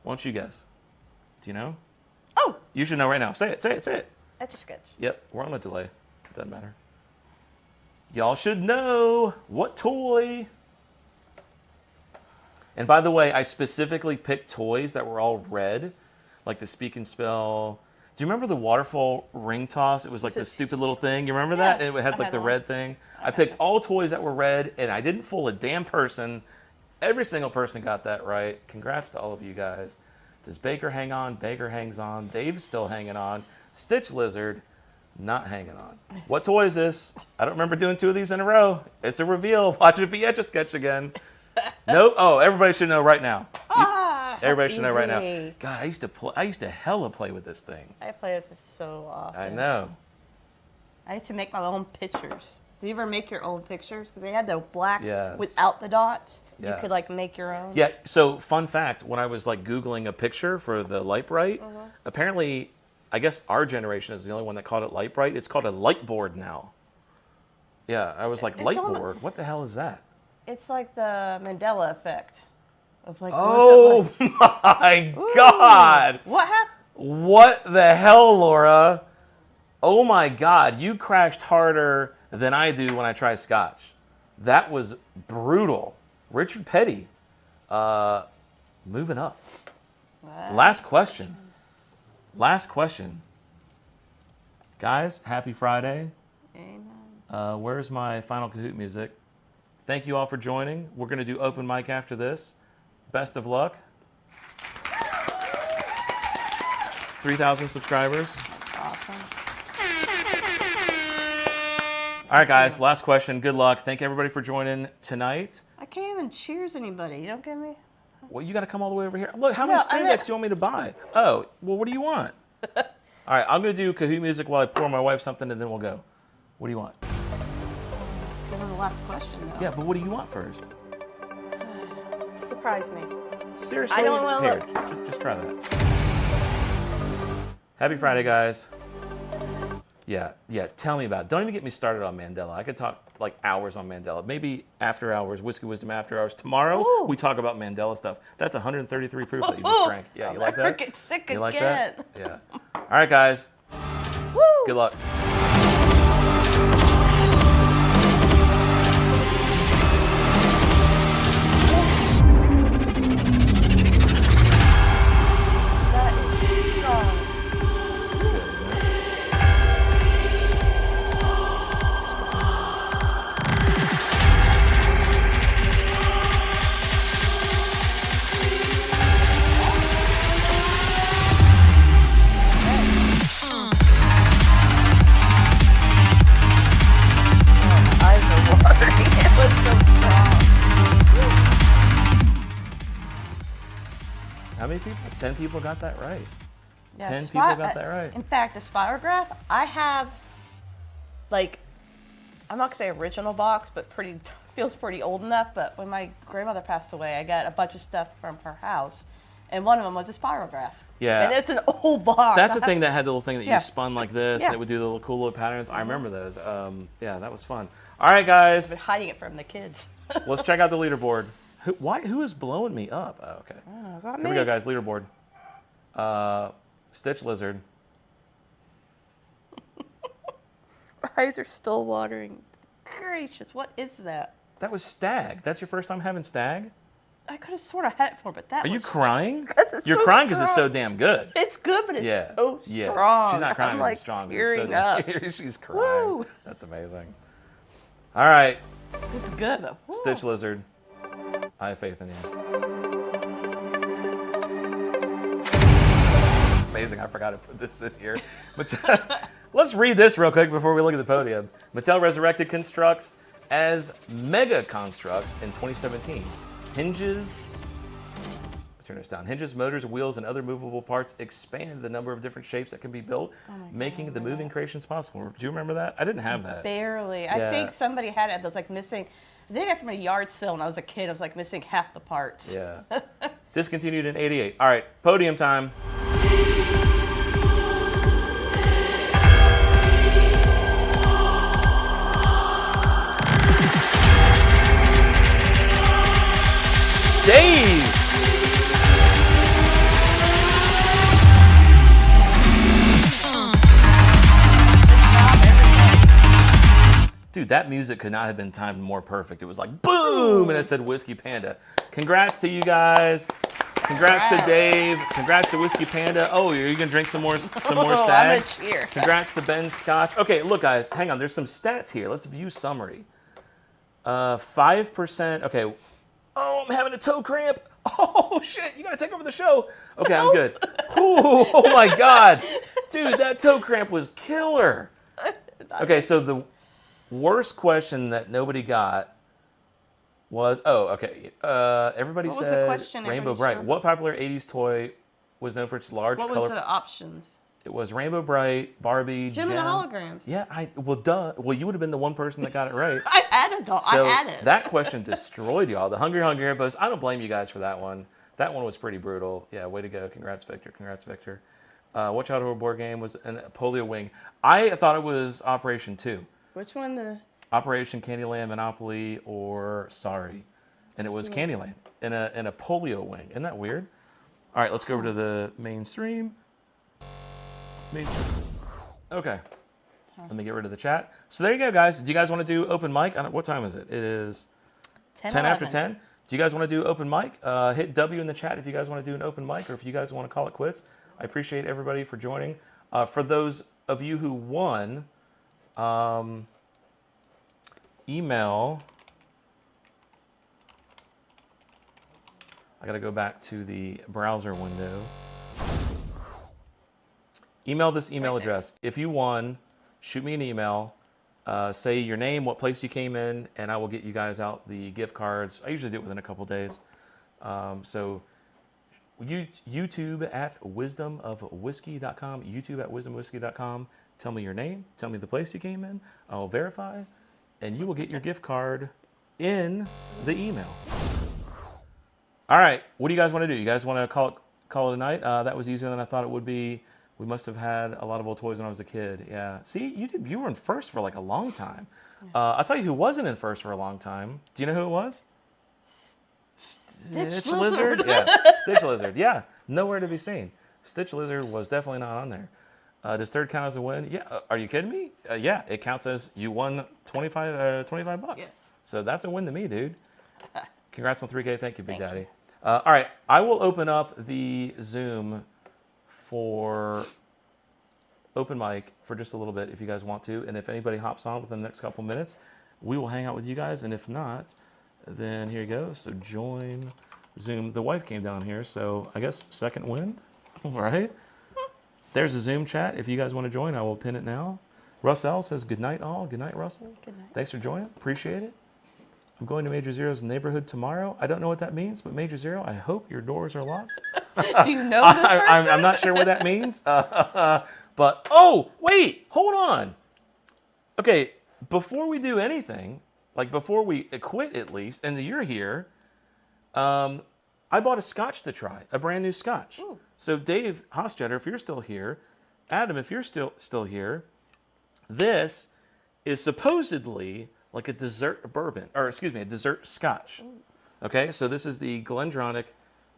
Why don't you guess? Do you know? Oh, You should know right now. Say it. Etch a Sketch. Yep, we're on a delay. It doesn't matter. Y'all should know what toy. And by the way, I specifically picked toys that were all red, like the Speak and Spell. Do you remember the waterfall ring toss? It was like the stupid little thing. You remember that? Yeah, And it had I like had the one. red thing. I picked all toys that were red, and I didn't fool a damn person. Every single person got that right. Congrats to all of you guys. Does Baker hang on? Baker hangs on. Dave's still hanging on. Stitch Lizard, not hanging on. What toy is this? I don't remember doing 2 of these in a row. It's a reveal. Watch it be Etch-a-Sketch again. Nope. Oh, everybody should know right now. Everybody should know right now. easy. God, I used to hella play with this thing. I play with this so often. I know. I used to make my own pictures. Do you ever make your own pictures? Because they had the black Yes. without the dots. You Yes. could like make your own. Yeah, so fun fact, when I was like Googling a picture for the Light Bright, apparently, I guess our generation is the only one that called it Light Bright. It's called a light board now. Yeah, I was like, It's light on the- board? What the hell is that? It's like the Mandela effect. Of like, Oh my God! What happened? What the hell, Laura? Oh my God, you crashed harder than I do when I try scotch. That was brutal. Richard Petty, moving up. Last question. Guys, happy Friday. Amen. Where's my final Kahoot music? Thank you all for joining. We're going to do open mic after this. Best of luck. 3,000 subscribers. Awesome. All right, guys, last question. Good luck. Thank everybody for joining tonight. I can't even cheers anybody. You don't get me? Well, you got to come all the way over here. Look, how many No, I stream meant- decks do you want me to buy? Oh, well, what do you want? All right, I'm going to do Kahoot music while I pour my wife something, and then we'll go. What do you want? Give them the last question, though. Yeah, but what do you want first? Surprise me. Seriously? I don't wanna Here, look. just try that. Happy Friday, guys. Yeah, tell me about it. Don't even get me started on Mandela. I could talk like hours on Mandela. Maybe after hours, Whiskey Wisdom after hours. Tomorrow, Ooh. we talk about Mandela stuff. That's 133 proof that you just drank. Yeah, you like Never that? get sick You again. like that? Yeah. All right, guys. Woo! Good luck. That is strong. Eyes are watering. It was so strong. How many people? 10 people got that right. Yeah, 10 people got that right. In fact, the spirograph, I have, like, I'm not gonna say original box, but feels pretty old enough. But when my grandmother passed away, I got a bunch of stuff from her house, and one of them was a spirograph. Yeah. And it's an old box. That's the thing that had the little thing that Yeah. you spun like this, Yeah. and it would do the little cool little patterns. I remember those. Yeah, that was fun. All right, guys. I've been hiding it from the kids. Let's check out the leaderboard. Who is blowing me up? Oh, okay. Oh, is that Here we go, guys. Leaderboard. Stitch Lizard. My eyes are still watering. Gracious, what is that? That was Stag. That's your first time having Stag? I could have sworn I had it for, but that Are you was crying? 'Cause it's You're so crying because it's so strong. damn good. It's good, but it's Yeah. so Yeah. strong. She's not crying I'm because like it's strong. But it's so tearing up. She's crying. Woo. That's amazing. All right. It's good, but whew. Stitch Lizard. I have faith in you. It's amazing. I forgot to put this in here. But let's read this real quick before we look at the podium. Mattel resurrected constructs as mega constructs in 2017. Hinges. Turn this down. Hinges, motors, wheels, and other movable parts expand the number of different shapes that can be built, making the moving creations possible. Do you remember that? I didn't have that. Barely. Yeah. I think somebody had it that was like missing. I think I got from a yard sale when I was a kid. I was like missing half the parts. Yeah. Discontinued in 88. All right, podium time. Dave! Dude, that music could not have been timed more perfect. It was like boom, and it said Whiskey Panda. Congrats to you guys. Congrats to Dave. Congrats to Whiskey Panda. Oh, are you gonna drink some more Stag? I'm gonna cheer. Congrats to Ben Scotch. Okay, look, guys, hang on. There's some stats here. Let's view summary. 5%. Okay. Oh, I'm having a toe cramp. Oh shit! You gotta take over the show. Okay, I'm good. Ooh, oh my god, dude, that toe cramp was killer. Okay, so the worst question that nobody got was, everybody What was said the question, Rainbow everybody Bright. sure? What popular 80s toy was known for its large What was colorful... the options? It was Rainbow Bright, Barbie, Jim and the holograms. Yeah, duh. Well, you would have been the one person that got it right. I had it. So I had it. that question destroyed y'all. The Hungry Hippos, I don't blame you guys for that one. That one was pretty brutal. Yeah, way to go. Congrats, Victor. Congrats, Victor. What childhood board game was a Polio Wing? I thought it was Operation 2. Which one? The Operation Candyland, Monopoly, or Sorry. And it was Candyland in a polio wing. Isn't that weird? All right, let's go over to the mainstream. Okay. Let me get rid of the chat. So there you go, guys. Do you guys want to do open mic? What time is it? It is 10 after 10. Do you guys want to do open mic? Hit W in the chat if you guys want to do an open mic or if you guys want to call it quits. I appreciate everybody for joining. For those of you who won, email. I got to go back to the browser window. Email this email address. If you won, shoot me an email. Say your name, what place you came in, and I will get you guys out the gift cards. I usually do it within a couple days. So YouTube at wisdomofwhiskey.com, YouTube at wisdomofwhiskey.com. Tell me your name, tell me the place you came in. I'll verify, and you will get your gift card in the email. All right, what do you guys want to do? You guys want to call it a night? That was easier than I thought it would be. We must have had a lot of old toys when I was a kid. Yeah. See, you were in first for like a long time. I'll tell you who wasn't in first for a long time. Do you know who it was? Stitch Lizard. Yeah, Stitch Lizard. Yeah, nowhere to be seen. Stitch Lizard was definitely not on there. Does third count as a win? Yeah. Are you kidding me? Yeah, it counts as you won 25 bucks. Yes. So that's a win to me, dude. Congrats on 3K. Thank you, Big Daddy. All right, I will open up the Zoom for open mic for just a little bit if you guys want to. And if anybody hops on within the next couple minutes, we will hang out with you guys. And if not, then here you go. So join Zoom. The wife came down here, so I guess second win. All right. There's a Zoom chat. If you guys want to join, I will pin it now. Russell says good night all. Good night, Russell. Good night. Thanks for joining. Appreciate it. I'm going to Major Zero's neighborhood tomorrow. I don't know what that means, but Major Zero, I hope your doors are locked. Do you know this person? I'm not sure what that means. But, oh, wait, hold on. Okay, before we do anything, like before we quit at least, and you're here, I bought a scotch to try, a brand new scotch. Ooh. So Dave Hosjetter, if you're still here, Adam, if you're still here, this is supposedly like a dessert bourbon, or excuse me, a dessert scotch. Okay, so this is the Glendronach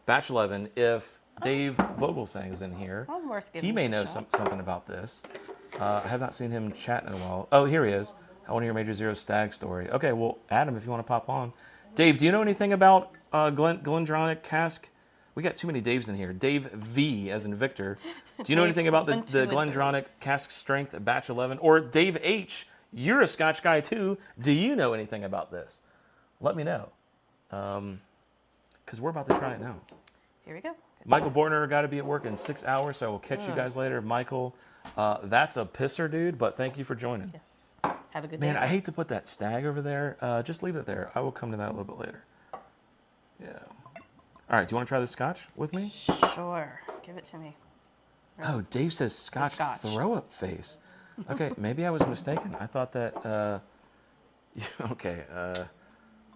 Batch 11. If Dave Vogelsang is in here, Well, worth he giving may it a know shot. something about this. I have not seen him chat in a while. Oh, here he is. I want to hear Major Zero's stag story. Okay, well, Adam, if you want to pop on. Dave, do you know anything about Glendronach cask? We got too many Daves in here. Dave V, as in Victor. Do you know Dave anything about the 1, 2, and 3. Glendronach cask strength batch 11? Or Dave H, you're a Scotch guy too. Do you know anything about this? Let me know. Because we're about to try it now. Here we go. Michael Bortner got to be at work in 6 hours, so I will catch you guys later. Michael, that's a pisser, dude, but thank you for joining. Yes. Have a good day. Man, I hate to put that stag over there. Just leave it there. I will come to that a little bit later. Yeah. All right, do you want to try this scotch with me? Sure. Give it to me. Oh, Dave says scotch, throw-up face. Okay, maybe I was mistaken. I thought that, okay,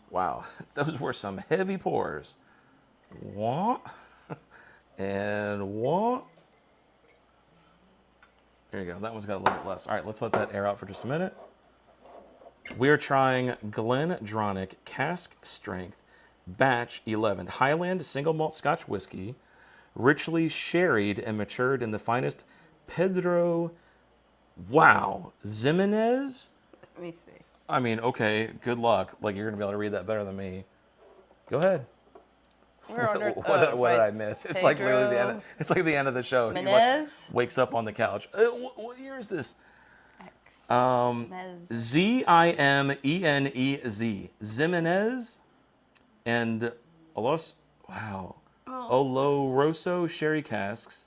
wow. Those were some heavy pours. What? And what? There you go. That one's got a little bit less. All right, let's let that air out for just a minute. We're trying Glendronach Cask Strength Batch 11 Highland Single Malt Scotch Whiskey, richly sherried and matured in the finest Pedro, Ximenez? Let me see. I mean, okay, good luck. Like, you're going to be able to read that better than me. Go ahead. We're under, What did I miss? It's like literally the end. It's like the end of the show. He like wakes up on the couch. What year is this? Zimenez. Ximenez and Oloroso sherry casks,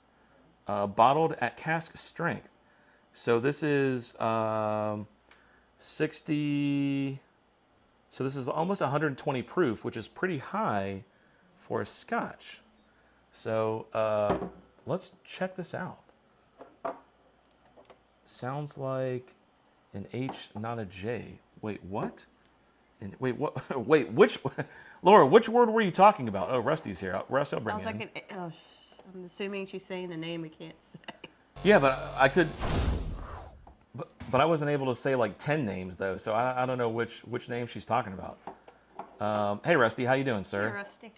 bottled at cask strength. So this is 60. So this is almost 120 proof, which is pretty high for a scotch. So let's check this out. Sounds like an H, not a J. Wait, what? Wait, what? Wait, which? Laura, which word were you talking about? Oh, Rusty's here. Rusty, I'll bring Sounds in. like I'm assuming she's saying the name we can't say. Yeah, but I could. But I wasn't able to say like 10 names though, so I don't know which name she's talking about. Hey, Rusty, how you doing, sir? Hey, Rusty.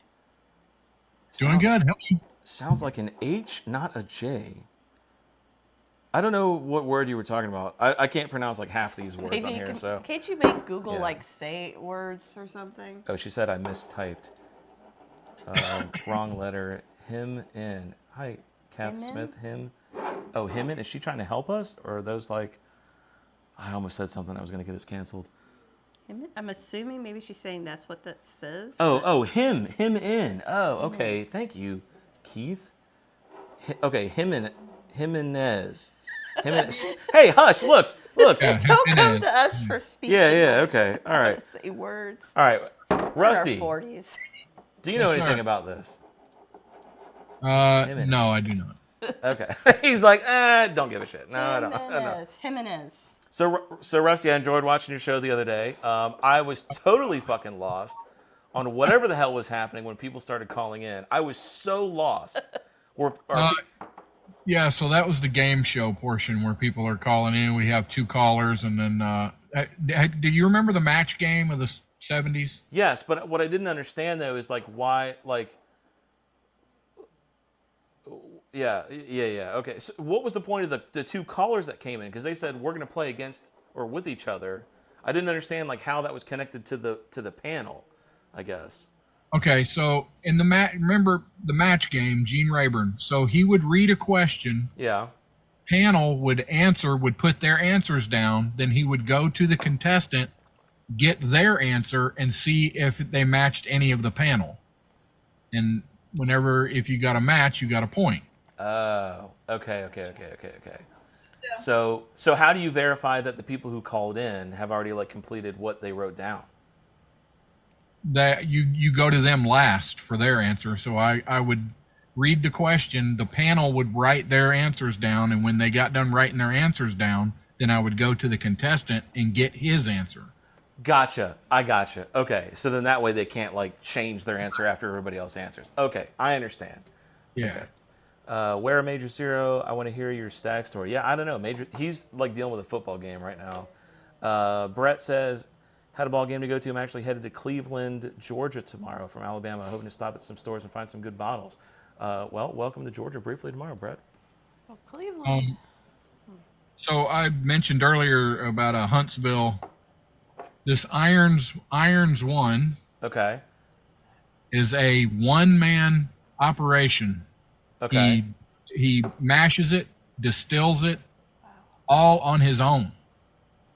Doing good. How are you? Sounds like an H, not a J. I don't know what word you were talking about. I can't pronounce like half these words on here, so. Can't you make Google Yeah. like say words or something? Oh, she said I mistyped. Wrong letter. Him in. Hi, Kath Smith. Him. Oh, him in. Is she trying to help us, or are those like? I almost said something that was going to get us canceled. I'm assuming maybe she's saying that's what that says. Him in. Oh, okay. Thank you, Keith. Okay, Jimenez. Hey, hush! Look. Yeah, Don't come Jimenez. to us for speech. Yeah. Okay. All right. Say words. All right. Rusty, In our 40s. do you know Yes, anything sir. about this? No, I do not. Okay. He's like, don't give a shit. No, I don't. No. Jimenez. So Rusty, I enjoyed watching your show the other day. I was totally fucking lost on whatever the hell was happening when people started calling in. I was so lost. Yeah, so that was the game show portion where people are calling in. We have 2 callers, and then do you remember the match game of the 70s? Yes, but what I didn't understand though is like why, like, yeah. Okay, so what was the point of the 2 callers that came in? Because they said we're going to play against or with each other. I didn't understand like how that was connected to the panel, I guess. Okay, so in the remember the match game, Gene Rayburn. So he would read a question. Yeah. Panel would put their answers down. Then he would go to the contestant, get their answer, and see if they matched any of the panel. And if you got a match, you got a point. Oh, okay. Yeah. So how do you verify that the people who called in have already like completed what they wrote down? That you go to them last for their answer. So I would read the question, the panel would write their answers down, and when they got done writing their answers down, then I would go to the contestant and get his answer. Gotcha. I gotcha. Okay. So then that way they can't like change their answer after everybody else answers. Okay. I understand. Yeah. Okay. Where Major Zero, I want to hear your stag story. Yeah, I don't know. He's like dealing with a football game right now. Brett says, Had a ball game to go to. I'm actually headed to Cleveland, Georgia tomorrow from Alabama, hoping to stop at some stores and find some good bottles. Well, welcome to Georgia briefly tomorrow, Brett. Oh, Cleveland. So I mentioned earlier about Huntsville. This Irons 1 Okay. is a one-man operation. Okay. He mashes it, distills it, all on his own.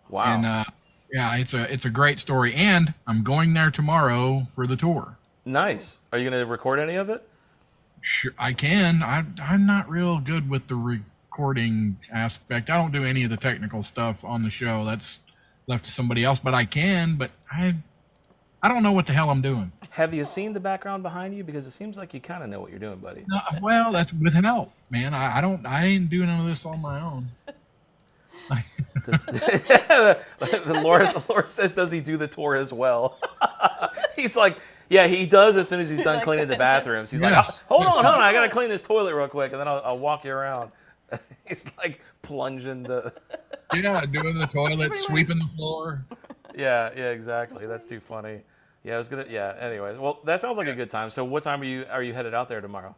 Wow. And yeah, it's a great story. And I'm going there tomorrow for the tour. Nice. Are you going to record any of it? Sure, I can. I'm not real good with the recording aspect. I don't do any of the technical stuff on the show. That's left to somebody else. But I can. But I don't know what the hell I'm doing. Have you seen the background behind you? Because it seems like you kind of know what you're doing, buddy. No, well, that's with help, man. I ain't doing none of this on my own. Laura says, does he do the tour as well? He's like, yeah, he does as soon as he's done cleaning the bathrooms. He's like, hold on, I got to clean this toilet real quick, and then I'll walk you around. He's like plunging the... Yeah, doing the toilet, sweeping the floor. Yeah, exactly. That's too funny. Yeah, I was gonna. Yeah. Anyways, well, that sounds like a good time. So, what time are you headed out there tomorrow?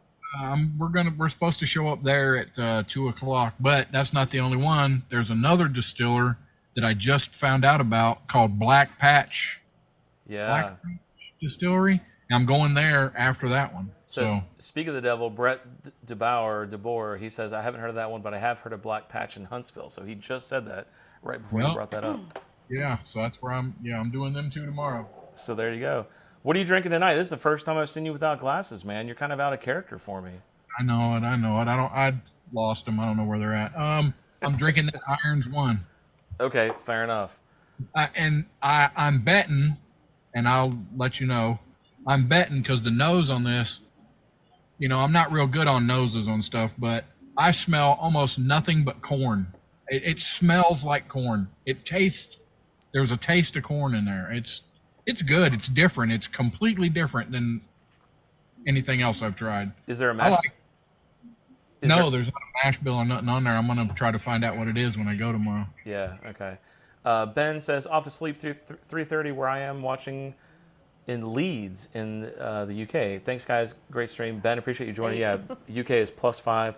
We're supposed to show up there at 2:00, but that's not the only one. There's another distiller that I just found out about called Black Patch. Yeah. Black Patch Distillery. And I'm going there after that one. So speak of the devil, Brett DeBoer, he says, I haven't heard of that one, but I have heard of Black Patch in Huntsville. So he just said that right before you brought that up. Yeah, so that's where I'm doing them 2 tomorrow. So there you go. What are you drinking tonight? This is the first time I've seen you without glasses, man. You're kind of out of character for me. I know it. I lost them. I don't know where they're at. I'm drinking that Irons 1. Okay, fair enough. I'm betting, and I'll let you know, I'm betting because the nose on this, I'm not real good on noses on stuff, but I smell almost nothing but corn. It smells like corn. There's a taste of corn in there. It's good. It's different. It's completely different than anything else I've tried. Is there a mash? No, there's not a mash bill or nothing on there. I'm going to try to find out what it is when I go tomorrow. Yeah, okay. Ben says, off to sleep through 3:30 where I am watching in Leeds in the UK. Thanks, guys. Great stream. Ben, appreciate you joining. Yeah, UK is +5.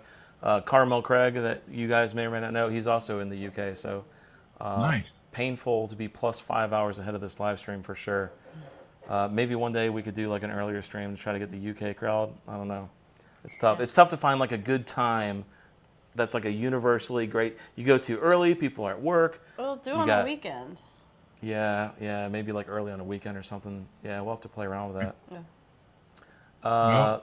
Carmel Craig, that you guys may or may not know, he's also in the UK. So nice. Painful to be +5 hours ahead of this live stream for sure. Maybe one day we could do like an earlier stream to try to get the UK crowd. I don't know. It's tough. It's tough to find like a good time that's like a universally great. You go to early, people are at work. We'll do it on the weekend. Yeah, maybe like early on a weekend or something. Yeah, we'll have to play around with that. Yeah.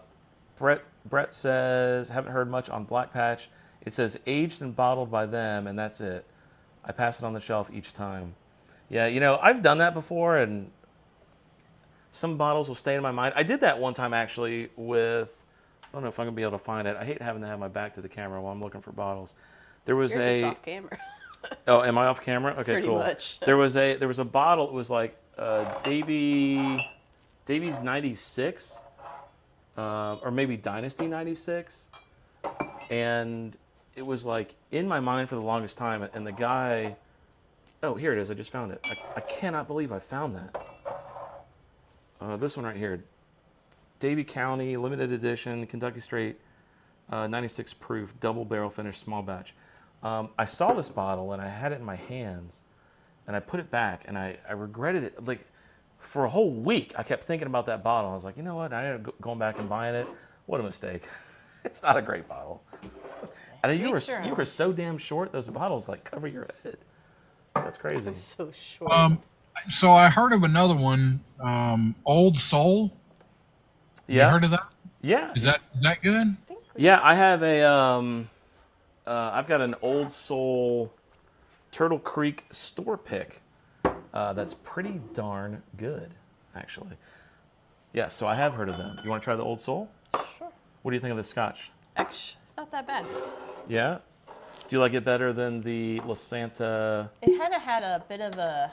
Brett says, haven't heard much on Black Patch. It says aged and bottled by them, and that's it. I pass it on the shelf each time. Yeah, I've done that before, and some bottles will stay in my mind. I did that one time actually with, I don't know if I'm going to be able to find it. I hate having to have my back to the camera while I'm looking for bottles. There was You're just off camera. Oh, am I off camera? Okay, Pretty cool. much. There was a bottle. It was like Davies 96, or maybe Dynasty 96, and it was like in my mind for the longest time. And the guy, oh, here it is. I just found it. I cannot believe I found that. This one right here, Davie County limited edition Kentucky Straight, 96 proof, double barrel finish, small batch. I saw this bottle and I had it in my hands, and I put it back, and I regretted it. Like for a whole week, I kept thinking about that bottle. I was like, you know what? I ended up going back and buying it. What a mistake! It's not a great bottle. And you were so damn short. Those bottles like cover your head. That's crazy. I'm so short. So I heard of another one, Old Soul. Yeah. You heard of that? Yeah. Is that good? Yeah, I have I've got an Old Soul Turtle Creek store pick that's pretty darn good, actually. Yeah, so I have heard of them. You want to try the Old Soul? Sure. What do you think of the Scotch? Actually, it's not that bad. Yeah? Do you like it better than the La Santa? It kind of had a bit of a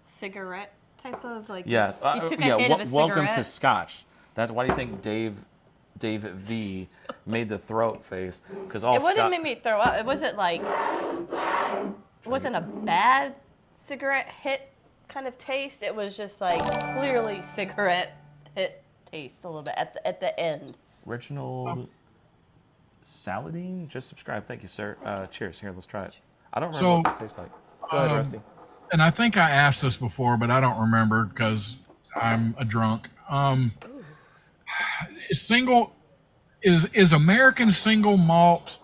cigarette type of like. Yeah. You took a hit of a cigarette. Welcome to Scotch. Why do you think Dave V made the throat face? Because all It wouldn't make me throw up. It wasn't like. It wasn't a bad cigarette hit kind of taste. It was just like clearly cigarette hit taste a little bit at the end. Reginald Saladine, just subscribe. Thank you, sir. Cheers. Here, let's try it. I don't remember what this tastes like. Go ahead, Rusty. And I think I asked this before, but I don't remember because I'm a drunk. Is American single malt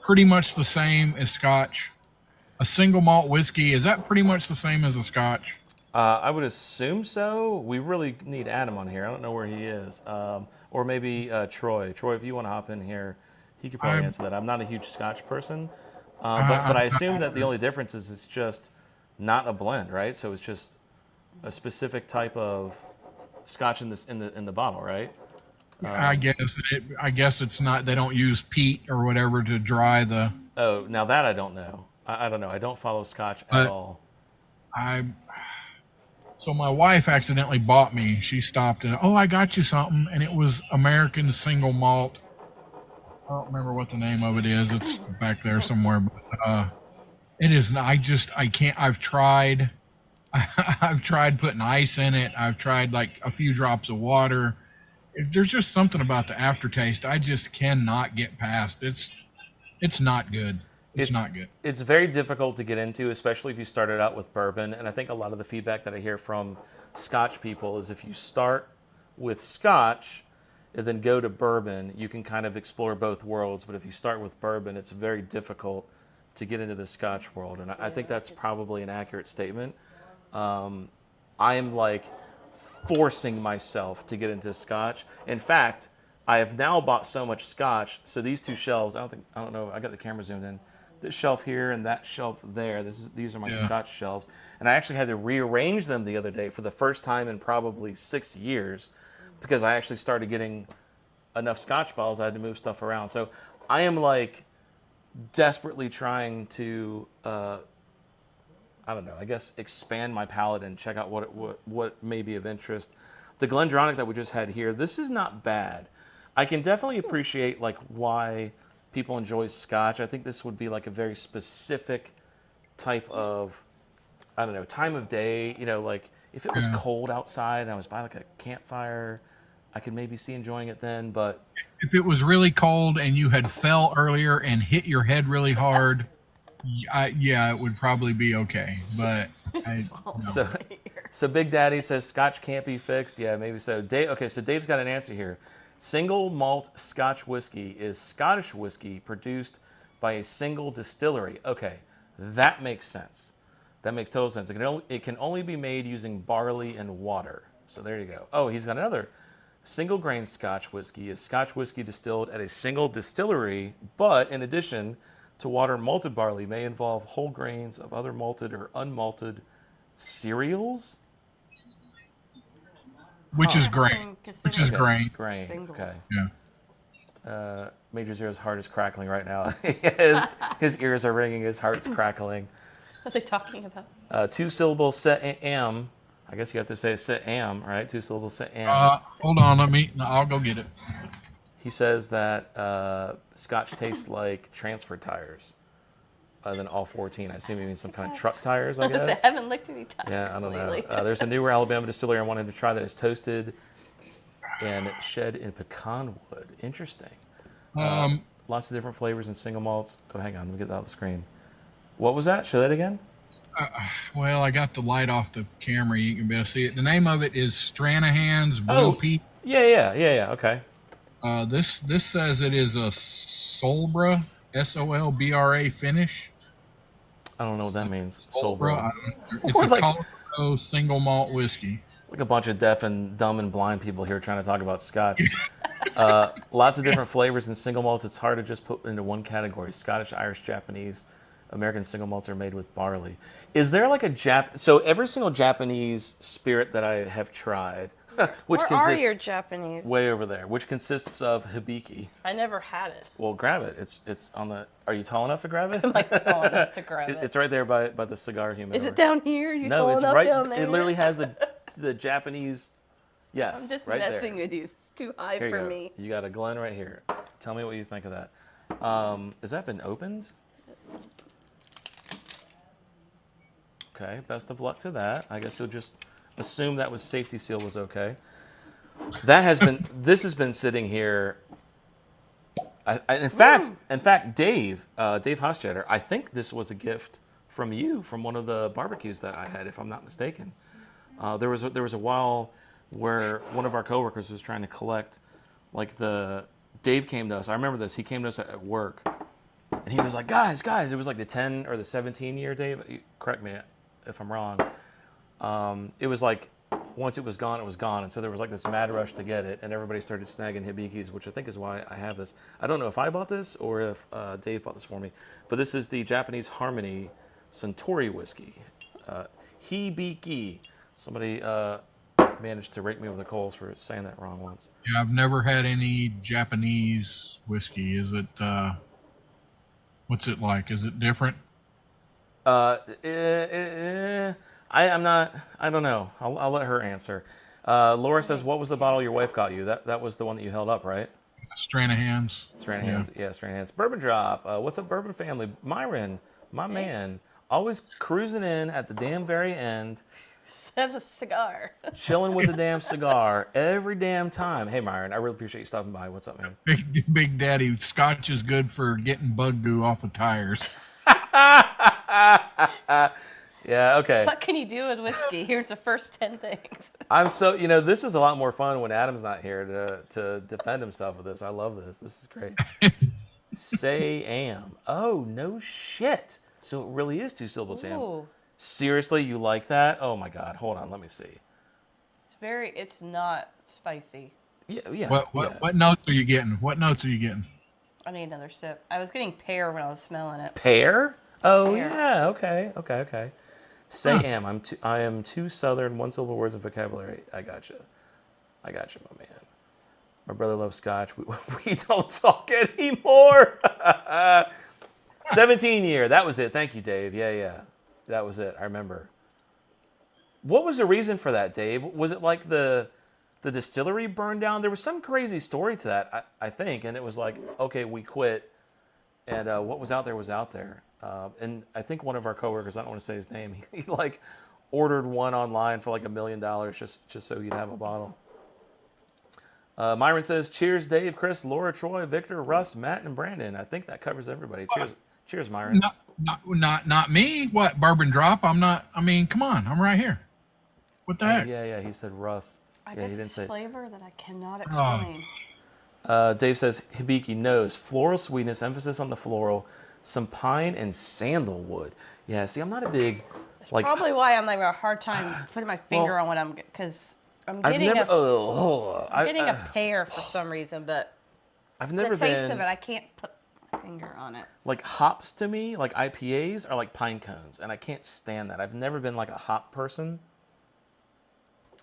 pretty much the same as Scotch? A single malt whiskey, is that pretty much the same as a Scotch? I would assume so. We really need Adam on here. I don't know where he is. Or maybe Troy. Troy, if you want to hop in here, he could probably answer that. I'm not a huge Scotch person. But I assume that the only difference is it's just not a blend, right? So it's just a specific type of Scotch in the bottle, right? I guess it's not. They don't use peat or whatever to dry the. Oh, now that I don't know. I don't know. I don't follow Scotch at all. So my wife accidentally bought me. She stopped and I got you something, and it was American single malt. I don't remember what the name of it is. It's back there somewhere, but it is. I can't. I've tried. I've tried putting ice in it. I've tried like a few drops of water. There's just something about the aftertaste I just cannot get past. It's not good. It's not good. It's very difficult to get into, especially if you started out with bourbon. And I think a lot of the feedback that I hear from Scotch people is if you start with Scotch and then go to bourbon, you can kind of explore both worlds. But if you start with bourbon, it's very difficult to get into the Scotch world. And I think that's probably an accurate statement. I am like forcing myself to get into Scotch. In fact, I have now bought so much Scotch. So these two shelves, I don't know, I got the camera zoomed in. This shelf here and that shelf there. These are my Scotch shelves. And I actually had to rearrange them the other day for the first time in probably 6 years because I actually started getting enough Scotch bottles. I had to move stuff around. So I am like desperately trying to, I don't know, I guess expand my palate and check out what may be of interest. The Glendronach that we just had here, this is not bad. I can definitely appreciate like why people enjoy Scotch. I think this would be like a very specific type of, I don't know, time of day. You know, like if it was cold outside and I was by like a campfire, I could maybe see enjoying it then. But if it was really cold and you had fell earlier and hit your head really hard, it would probably be okay. But so Big Daddy says Scotch can't be fixed. Yeah, maybe so. So Dave's got an answer here. Single malt Scotch whiskey is Scottish whiskey produced by a single distillery. Okay, that makes sense. That makes total sense. It can only be made using barley and water. So there you go. Oh, he's got another. Single grain Scotch whiskey is Scotch whiskey distilled at a single distillery, but in addition to water, malted barley may involve whole grains of other malted or unmalted cereals. Which is grain. Which is grain. Grain. Okay. Yeah. Major Zero's heart is crackling right now. his ears are ringing. His heart's crackling. What are they talking about? 2-syllable set-am. I guess you have to say set-am, right? 2-syllable set-am. Hold on. I'll go get it. He says that Scotch tastes like transfer tires. Than all 14. I assume he means some kind of truck tires, I guess. I haven't licked any tires Yeah, I don't lately. know. There's a newer Alabama distillery I wanted to try that is toasted and shed in pecan wood. Interesting. Lots of different flavors and single malts. Oh, hang on. Let me get that off the screen. What was that? Show that again. Well, I got the light off the camera. You can be able to see it. The name of it is Stranahan's Blue Peat. Yeah. Okay. This says it is a Solbra, Solbra finish. I don't know what that means. Solbra. It's Or a like- Colorado single malt whiskey. Like a bunch of deaf and dumb and blind people here trying to talk about Scotch. Lots of different flavors and single malts. It's hard to just put into one category. Scottish, Irish, Japanese, American single malts are made with barley. Is there like so every single Japanese spirit that I have tried, which Where consists are your Japanese? way over there, which consists of hibiki. I never had it. Well, grab it. It's on the. Are you tall enough to grab it? I'm like tall enough to grab it. It's right there by the cigar humidor. Is it down here? You No, tall it's enough right. down there? It literally has the Japanese. Yes, I'm just right messing there. with you. It's too high Here you for go. me. You got a Glen right here. Tell me what you think of that. Has that been opened? Okay, best of luck to that. I guess you'll just assume that was safety seal was okay. This has been sitting here. In fact, Dave Hosjetter, I think this was a gift from you from one of the barbecues that I had, if I'm not mistaken. There was a while where one of our coworkers was trying to collect, like Dave came to us. I remember this. He came to us at work, and he was like, guys, it was like the 10 or the 17 year, Dave. Correct me if I'm wrong. It was like once it was gone, and so there was like this mad rush to get it, and everybody started snagging hibikis, which I think is why I have this. I don't know if I bought this or if Dave bought this for me, but this is the Japanese Harmony Suntory whiskey. Hibiki. Somebody managed to rake me over the coals for saying that wrong once. Yeah, I've never had any Japanese whiskey. Is it, what's it like? Is it different? I don't know. I'll let her answer. Laura says, what was the bottle your wife got you? That was the one that you held up, right? Stranahan's. Stranahan's. Yeah, Stranahan's. Bourbon Drop. What's up, Bourbon family? Myron, my man, always cruising in at the damn very end. Has a cigar. Chilling with a damn cigar every damn time. Hey, Myron, I really appreciate you stopping by. What's up, man? Big Daddy, Scotch is good for getting bug goo off the tires. Yeah, okay. What can you do with whiskey? Here's the first 10 things. This is a lot more fun when Adam's not here to defend himself with this. I love this. This is great. Say am. Oh, no shit. So it really is 2 syllables, Sam. Ooh. Seriously, you like that? Oh my God. Hold on, let me see. It's not spicy. Yeah. What notes are you getting? I need another sip. I was getting pear when I was smelling it. Pear? Oh Pear. yeah. Okay. Say am. I am too southern. 1 syllable words of vocabulary. I gotcha, my man. My brother loves Scotch. We don't talk anymore. 17 year. That was it. Thank you, Dave. Yeah. That was it. I remember. What was the reason for that, Dave? Was it like the distillery burned down? There was some crazy story to that, I think, and it was like, okay, we quit, and what was out there was out there. And I think one of our coworkers, I don't want to say his name, he like ordered one online for like $1 million just so he'd have a bottle. Myron says, cheers, Dave, Chris, Laura, Troy, Victor, Russ, Matt, and Brandon. I think that covers everybody. Cheers, Myron. Not me. What, Bourbon Drop? I'm not. I mean, come on. I'm right here. What the heck? Yeah. He said Russ. I He get didn't this say. flavor that I cannot explain. Dave says Hibiki nose, floral sweetness, emphasis on the floral, some pine and sandalwood. Yeah. See, I'm not a big like. Probably why I'm having a hard time putting my finger on what I'm because I'm I've getting never. I'm getting a pear for some reason, but I've never the taste been. of it, I can't put my finger on it. Like hops to me, like IPAs are like pine cones, and I can't stand that. I've never been like a hop person.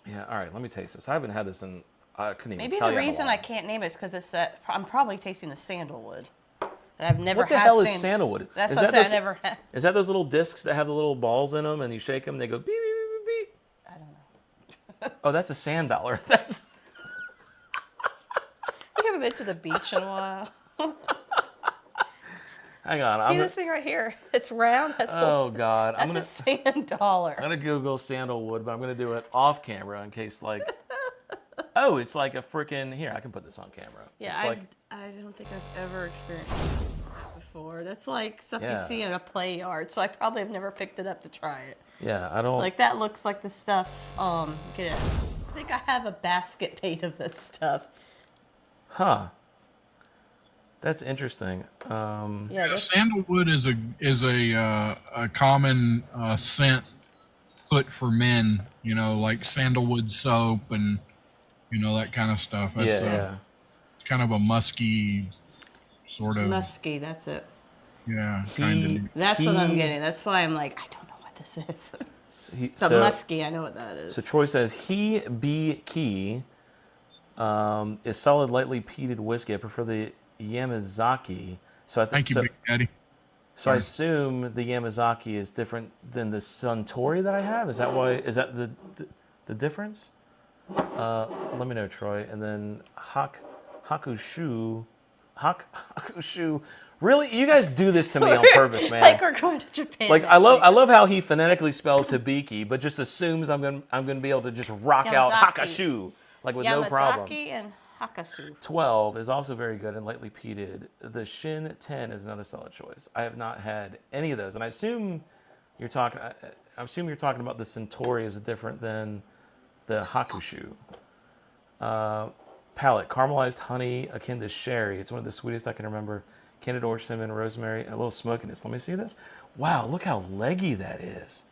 Yeah, all right, let me taste this. I haven't had this in, I couldn't even Maybe tell the you how reason long. I can't name it is because it's that I'm probably tasting the sandalwood. And I've never What the had hell is sandalwood? That's Is what I'm that saying. I never had. Is that those little discs that have the little balls in them, and you shake them, they go beep, beep, beep, beep, beep? I don't know. Oh, that's a sand dollar. That's. We haven't been to the beach in a while. Hang on. See this thing right here? It's round. That's Oh God, That's a sand dollar. I'm gonna Google sandalwood, but I'm gonna do it off camera in case like. Oh, it's like a freaking. Here, I can put this on camera. Yeah, It's I don't think I've ever experienced it before. That's like stuff you Yeah. see in a play yard, so I probably have never picked it up to try it. Yeah, I don't. Like that looks like the stuff. Get it? I think I have a basket made of this stuff. Huh. That's interesting. Yeah, this, Sandalwood is a common scent put for men. You know, like sandalwood soap and that kind of stuff. That's yeah. kind of a musky sort of. musky. That's it. Yeah, kind of. That's what I'm getting. That's why I'm like, I don't know what this is. So, Musky. I know what that is. So Troy says he be key is solid lightly peated whiskey. I prefer the Yamazaki. So I think Thank you, so. Big Daddy. So I assume the Yamazaki is different than the Suntory that I have. Is that why? Is that the difference? Let me know, Troy. And then Hakushu Hakushu. Really? You guys do this to me on purpose, man. Like we're going to Japan. Like next I week. love how he phonetically spells Hibiki, but just assumes I'm gonna be able to just rock out Yamazaki. Hakashu like with no problem. Yamazaki and Hakasu. 12 is also very good and lightly peated. The Shin 10 is another solid choice. I have not had any of those, and I assume you're talking. I assume you're talking about the Centauri is different than the Hakushu. Palate, caramelized honey akin to sherry. It's one of the sweetest I can remember. Candied orange, cinnamon, rosemary, and a little smokiness. Let me see this. Wow, look how leggy that is.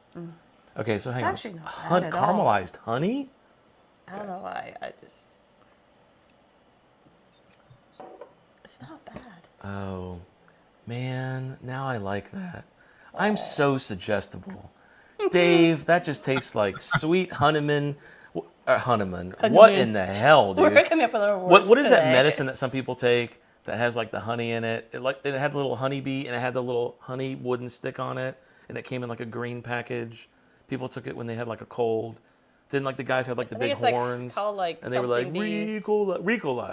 Okay, so hang on. actually not bad at all. Caramelized honey? I don't know why. It's not bad. Oh, man, now I like that. I'm so suggestible. Dave, that just tastes like sweet honeyman. Honeyman. What in the hell, dude? We're coming up with our words What is that today. medicine that some people take that has like the honey in it? It had the little honeybee and it had the little honey wooden stick on it, and it came in like a green package. People took it when they had like a cold. Didn't like the guys had like the I big think it's horns, called, like, and they were like something bees. Ricola. Ricola.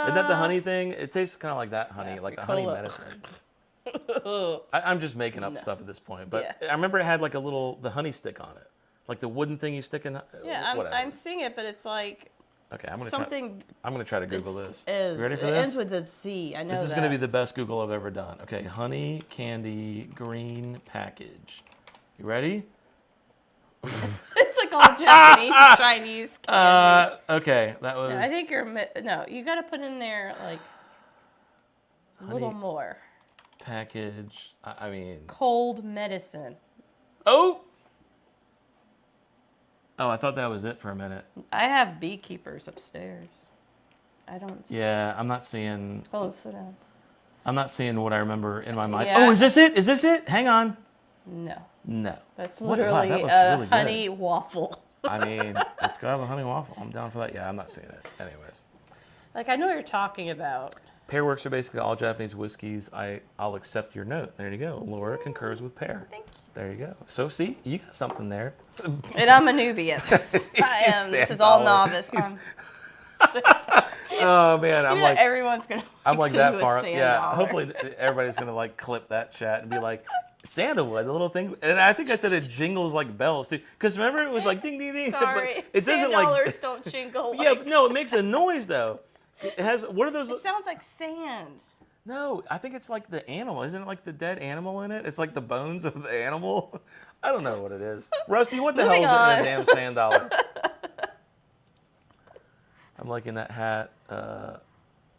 Isn't that the honey thing? It tastes kind of like that honey, Yeah, like a honey Ricola. medicine. I'm just making up stuff at this point, but Yeah. I remember it had like the honey stick on it, like the wooden thing you stick in. Yeah, whatever. I'm seeing it, but it's like Okay, I'm something. gonna try to Google It's- this. Is. You ready for it this? ends with a Z. I know This is that. gonna be the best Google I've ever done. Okay, honey candy green package. You ready? It's like all Japanese and Chinese. Candy. Okay, that was. I think you're no. You got to put in there like a little Honey. more. Package. I mean. Cold medicine. Oh. Oh, I thought that was it for a minute. I have beekeepers upstairs. I don't. Yeah, I'm not seeing. Oh, slow down. I'm not seeing what I remember in my mind. Yeah. Oh, is this it? Is this it? Hang on. No, No. that's What? Wow, literally that looks a really good. honey waffle. I mean, it's got a honey waffle. I'm down for that. Yeah, I'm not seeing it. Anyways. Like I know what you're talking about. Pear Works are basically all Japanese whiskeys. I'll accept your note. There you go. Laura concurs with Pear. Thank you. There you go. So see, you got something there. And I'm a newbie at this. I am. This is all novice. Oh man, I'm like everyone's gonna. I'm like send that you a far. Yeah. $100. Hopefully everybody's gonna like clip that chat and be like, sandalwood, the little thing. And I think I said it jingles like bells too. Because remember it was like ding ding ding. Sorry, But it doesn't $10 like. don't jingle. Yeah, Like, no, it makes a noise though. It has. What are those? it sounds like sand. No, I think it's like the animal. Isn't it like the dead animal in it? It's like the bones of the animal. I don't know what it is. Rusty, what the hell is Moving it in on. a damn sand dollar? I'm liking that hat.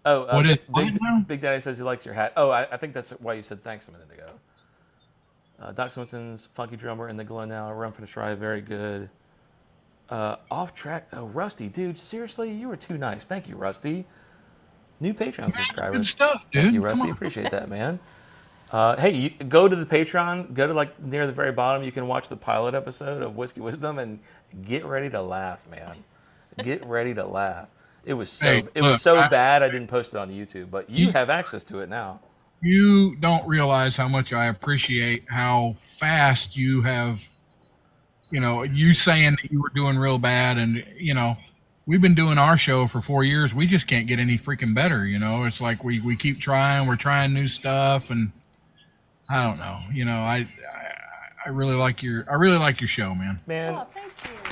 What is Big, it now? Big Daddy says he likes your hat. Oh, I think that's why you said thanks a minute ago. Doc Swenson's Funky Drummer in the Glen now. Run for the Try, very good. Off track. Oh, Rusty, dude, seriously, you were too nice. Thank you, Rusty. New Patreon subscriber. Good stuff, dude. Thank you, Come Rusty. on. Appreciate that, man. Hey, you go to the Patreon. Go to like near the very bottom. You can watch the pilot episode of Whiskey Wisdom and get ready to laugh, man. Get ready to laugh. It was so Hey, it was look, so bad I didn't post it on YouTube, but you have access to it now. You don't realize how much I appreciate how fast you have, you saying that you were doing real bad. And, we've been doing our show for 4 years. We just can't get any freaking better. It's like we keep trying. We're trying new stuff. And I don't know. I really like your show, man. Man, Oh, thank you.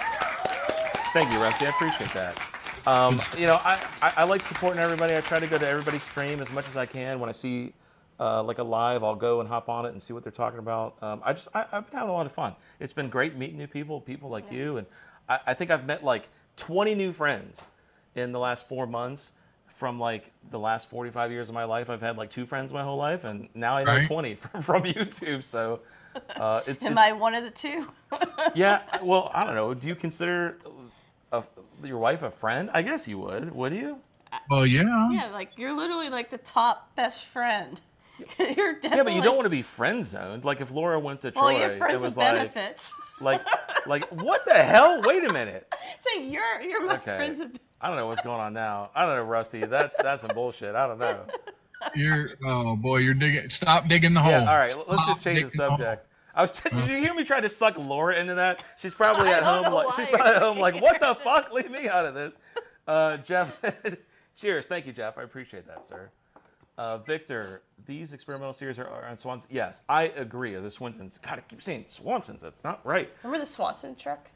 thank you, Rusty. I appreciate that. I like supporting everybody. I try to go to everybody's stream as much as I can. When I see like a live, I'll go and hop on it and see what they're talking about. I've been having a lot of fun. It's been great meeting new people like you, and I think I've met like 20 new friends in the last 4 months. From like the last 45 years of my life, I've had like 2 friends my whole life, and now I know Right. 20 from YouTube. So it's Am I one of the two? yeah. Well, I don't know. Do you consider your wife a friend? I guess you would. Would you? Well, yeah. Yeah, like you're literally like the top best friend. You're definitely. Yeah, but you don't want to be friend zoned. Like if Laura went to Troy, Well, you're friends it was with like, benefits. like what the hell? Wait a minute. So you're my Okay. friends with. I don't know what's going on now. I don't know, Rusty. That's some bullshit. I don't know. You're digging. Stop digging the hole. Yeah. All right. Let's just Stop change the digging hole. subject. Did you hear me try to suck Laura into that? She's probably I at don't home know like why she's you're probably at home like doing what the that. fuck? Leave me out of this. Jeff Cheers. Thank you, Jeff. I appreciate that, sir. Victor, these experimental series are on Swanson's. Yes, I agree. The Swanson's. God, I keep saying Swanson's. That's not right. Remember the Swanson truck?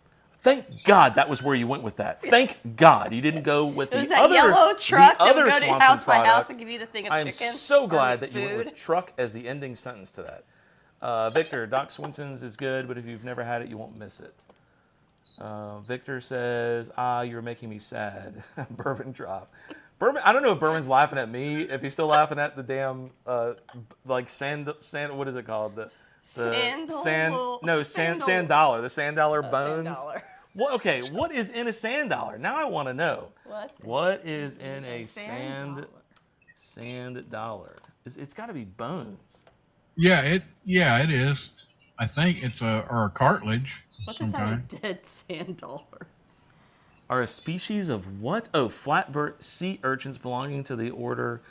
Thank God that was where you went with that. Thank God you didn't go with It was the that other yellow truck the that would other go to Swanson house by house product. and give you the thing of I am chicken. so or glad like that you went with food. truck as the ending sentence to that. Victor, Doc Swanson's is good, but if you've never had it, you won't miss it. Victor says, you're making me sad. Bourbon drop. Bourbon, I don't know if Bourbon's laughing at me, if he's still laughing at the damn, sand, what is it called? The sand dollar, the sand dollar bones. What is in a sand dollar? Now I want to know. What is in a sand dollar? It's got to be bones. Yeah, it is. I think it's a cartilage. What's this on a dead sand dollar? Are a species of what? Oh, flatbird sea urchins belonging to the order.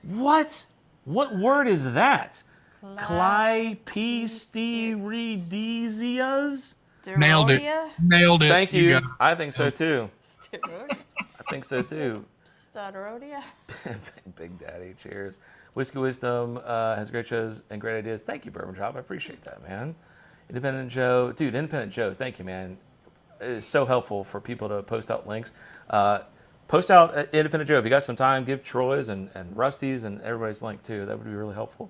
What? What word is that? Clypeasteridesias? Nailed it. Nailed it. Thank you. got it. I think so too. Sterodia? I think so too. Sterodia? Big Daddy, cheers. Whiskey Wisdom has great shows and great ideas. Thank you, Bourbon Drop. I appreciate that, man. Independent Joe. Dude, Independent Joe, thank you, man. It is so helpful for people to post out links. Post out Independent Joe. If you got some time, give Troy's and Rusty's and everybody's link too. That would be really helpful.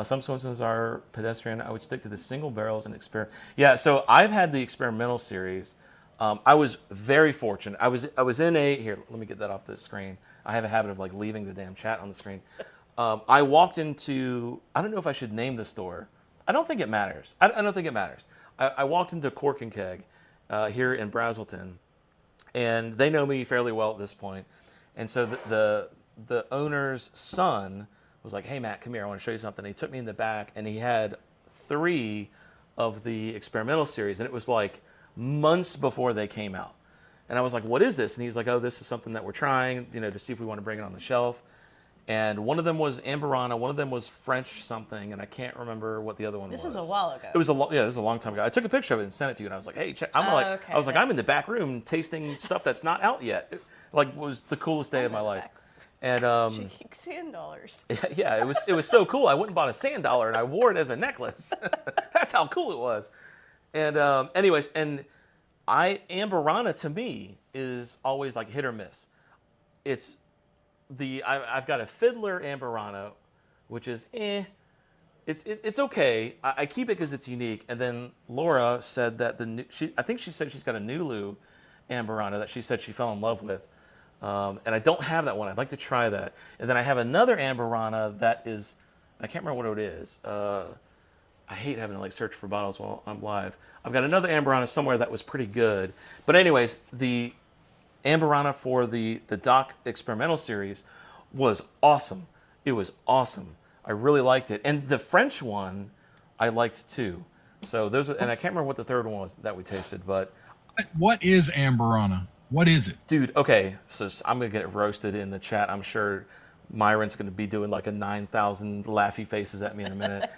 Some Swansons are pedestrian. I would stick to the single barrels and experiment. Yeah, so I've had the experimental series. I was very fortunate. I was in a, here, let me get that off the screen. I have a habit of like leaving the damn chat on the screen. I walked into, I don't know if I should name the store. I don't think it matters. I don't think it matters. I walked into Cork and Keg here in Brazelton, and they know me fairly well at this point. And so the owner's son was like, hey, Matt, come here. I want to show you something. And he took me in the back, and he had 3 of the experimental series, and it was like months before they came out. And I was like, what is this? And he's like, oh, this is something that we're trying, to see if we want to bring it on the shelf. And one of them was Amberana, one of them was French something, and I can't remember what the other one was. This was a while ago. It was this is a long time ago. I took a picture of it and sent it to you, and I was like, hey, check. I'm in the back room tasting stuff that's not out yet. It was the coolest day of my life. And Shaking sand dollars. yeah, it was so cool. I went and bought a sand dollar and I wore it as a necklace. That's how cool it was. And anyways, and Amberana to me is always like hit or miss. It's I've got a Fiddler Amberana, which is it's okay. I keep it because it's unique. And then Laura said that I think she said she's got a Nulu Amberana that she said she fell in love with. And I don't have that one. I'd like to try that. And then I have another Amberana that is, I can't remember what it is. I hate having to search for bottles while I'm live. I've got another Amberana somewhere that was pretty good. But anyways, the Amberana for the Doc Experimental series was awesome. It was awesome. I really liked it. And the French one I liked too. So those are, and I can't remember what the third one was that we tasted, but. What is Amberana? What is it? Dude, okay, so I'm going to get roasted in the chat. I'm sure Myron's going to be doing a 9,000 laughy faces at me in a minute.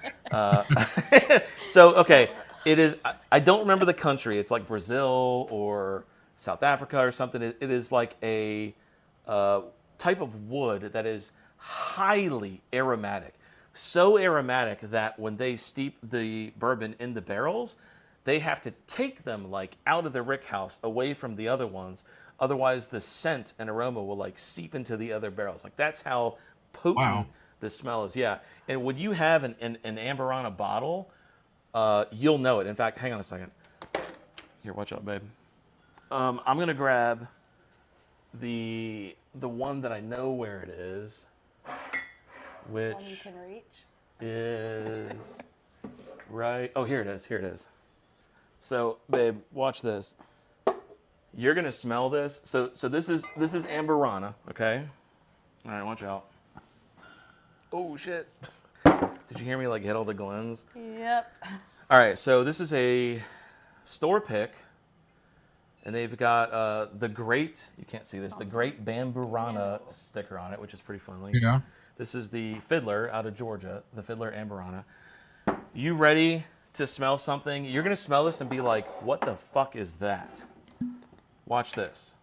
So, okay, it is, I don't remember the country. It's like Brazil or South Africa or something. It is like a type of wood that is highly aromatic. So aromatic that when they steep the bourbon in the barrels, they have to take them out of the rick house away from the other ones. Otherwise, the scent and aroma will seep into the other barrels. That's how potent the smell is. Yeah. And when you have an Amberana bottle, you'll know it. In fact, hang on a second. Here, watch out, babe. I'm going to grab the one that I know where it is, which One you can reach. is right. Oh, here it is. Here it is. So, babe, watch this. You're gonna smell this. So this is Amberana, okay? All right, watch out. Oh shit! Did you hear me hit all the glens? Yep. All right, so this is a store pick, and they've got the great. You can't see this. The great Bamburana sticker on it, which is pretty funny. Yeah. This is the Fiddler out of Georgia, the Fiddler Amberana. You ready to smell something? You're gonna smell this and be like, what the fuck is that? Watch this.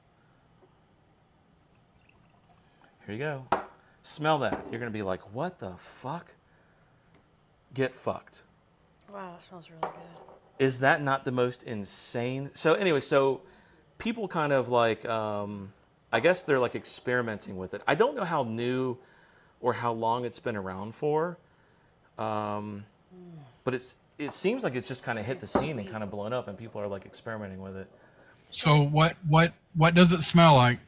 Here you go. Smell that. You're going to be like, what the fuck? Get fucked. Wow, it smells really good. Is that not the most insane? So anyway, so people kind of like, I guess they're like experimenting with it. I don't know how new or how long it's been around for, but it seems like it's just kind of hit the scene and kind of blown up, and people are like experimenting with it. So what does it smell like?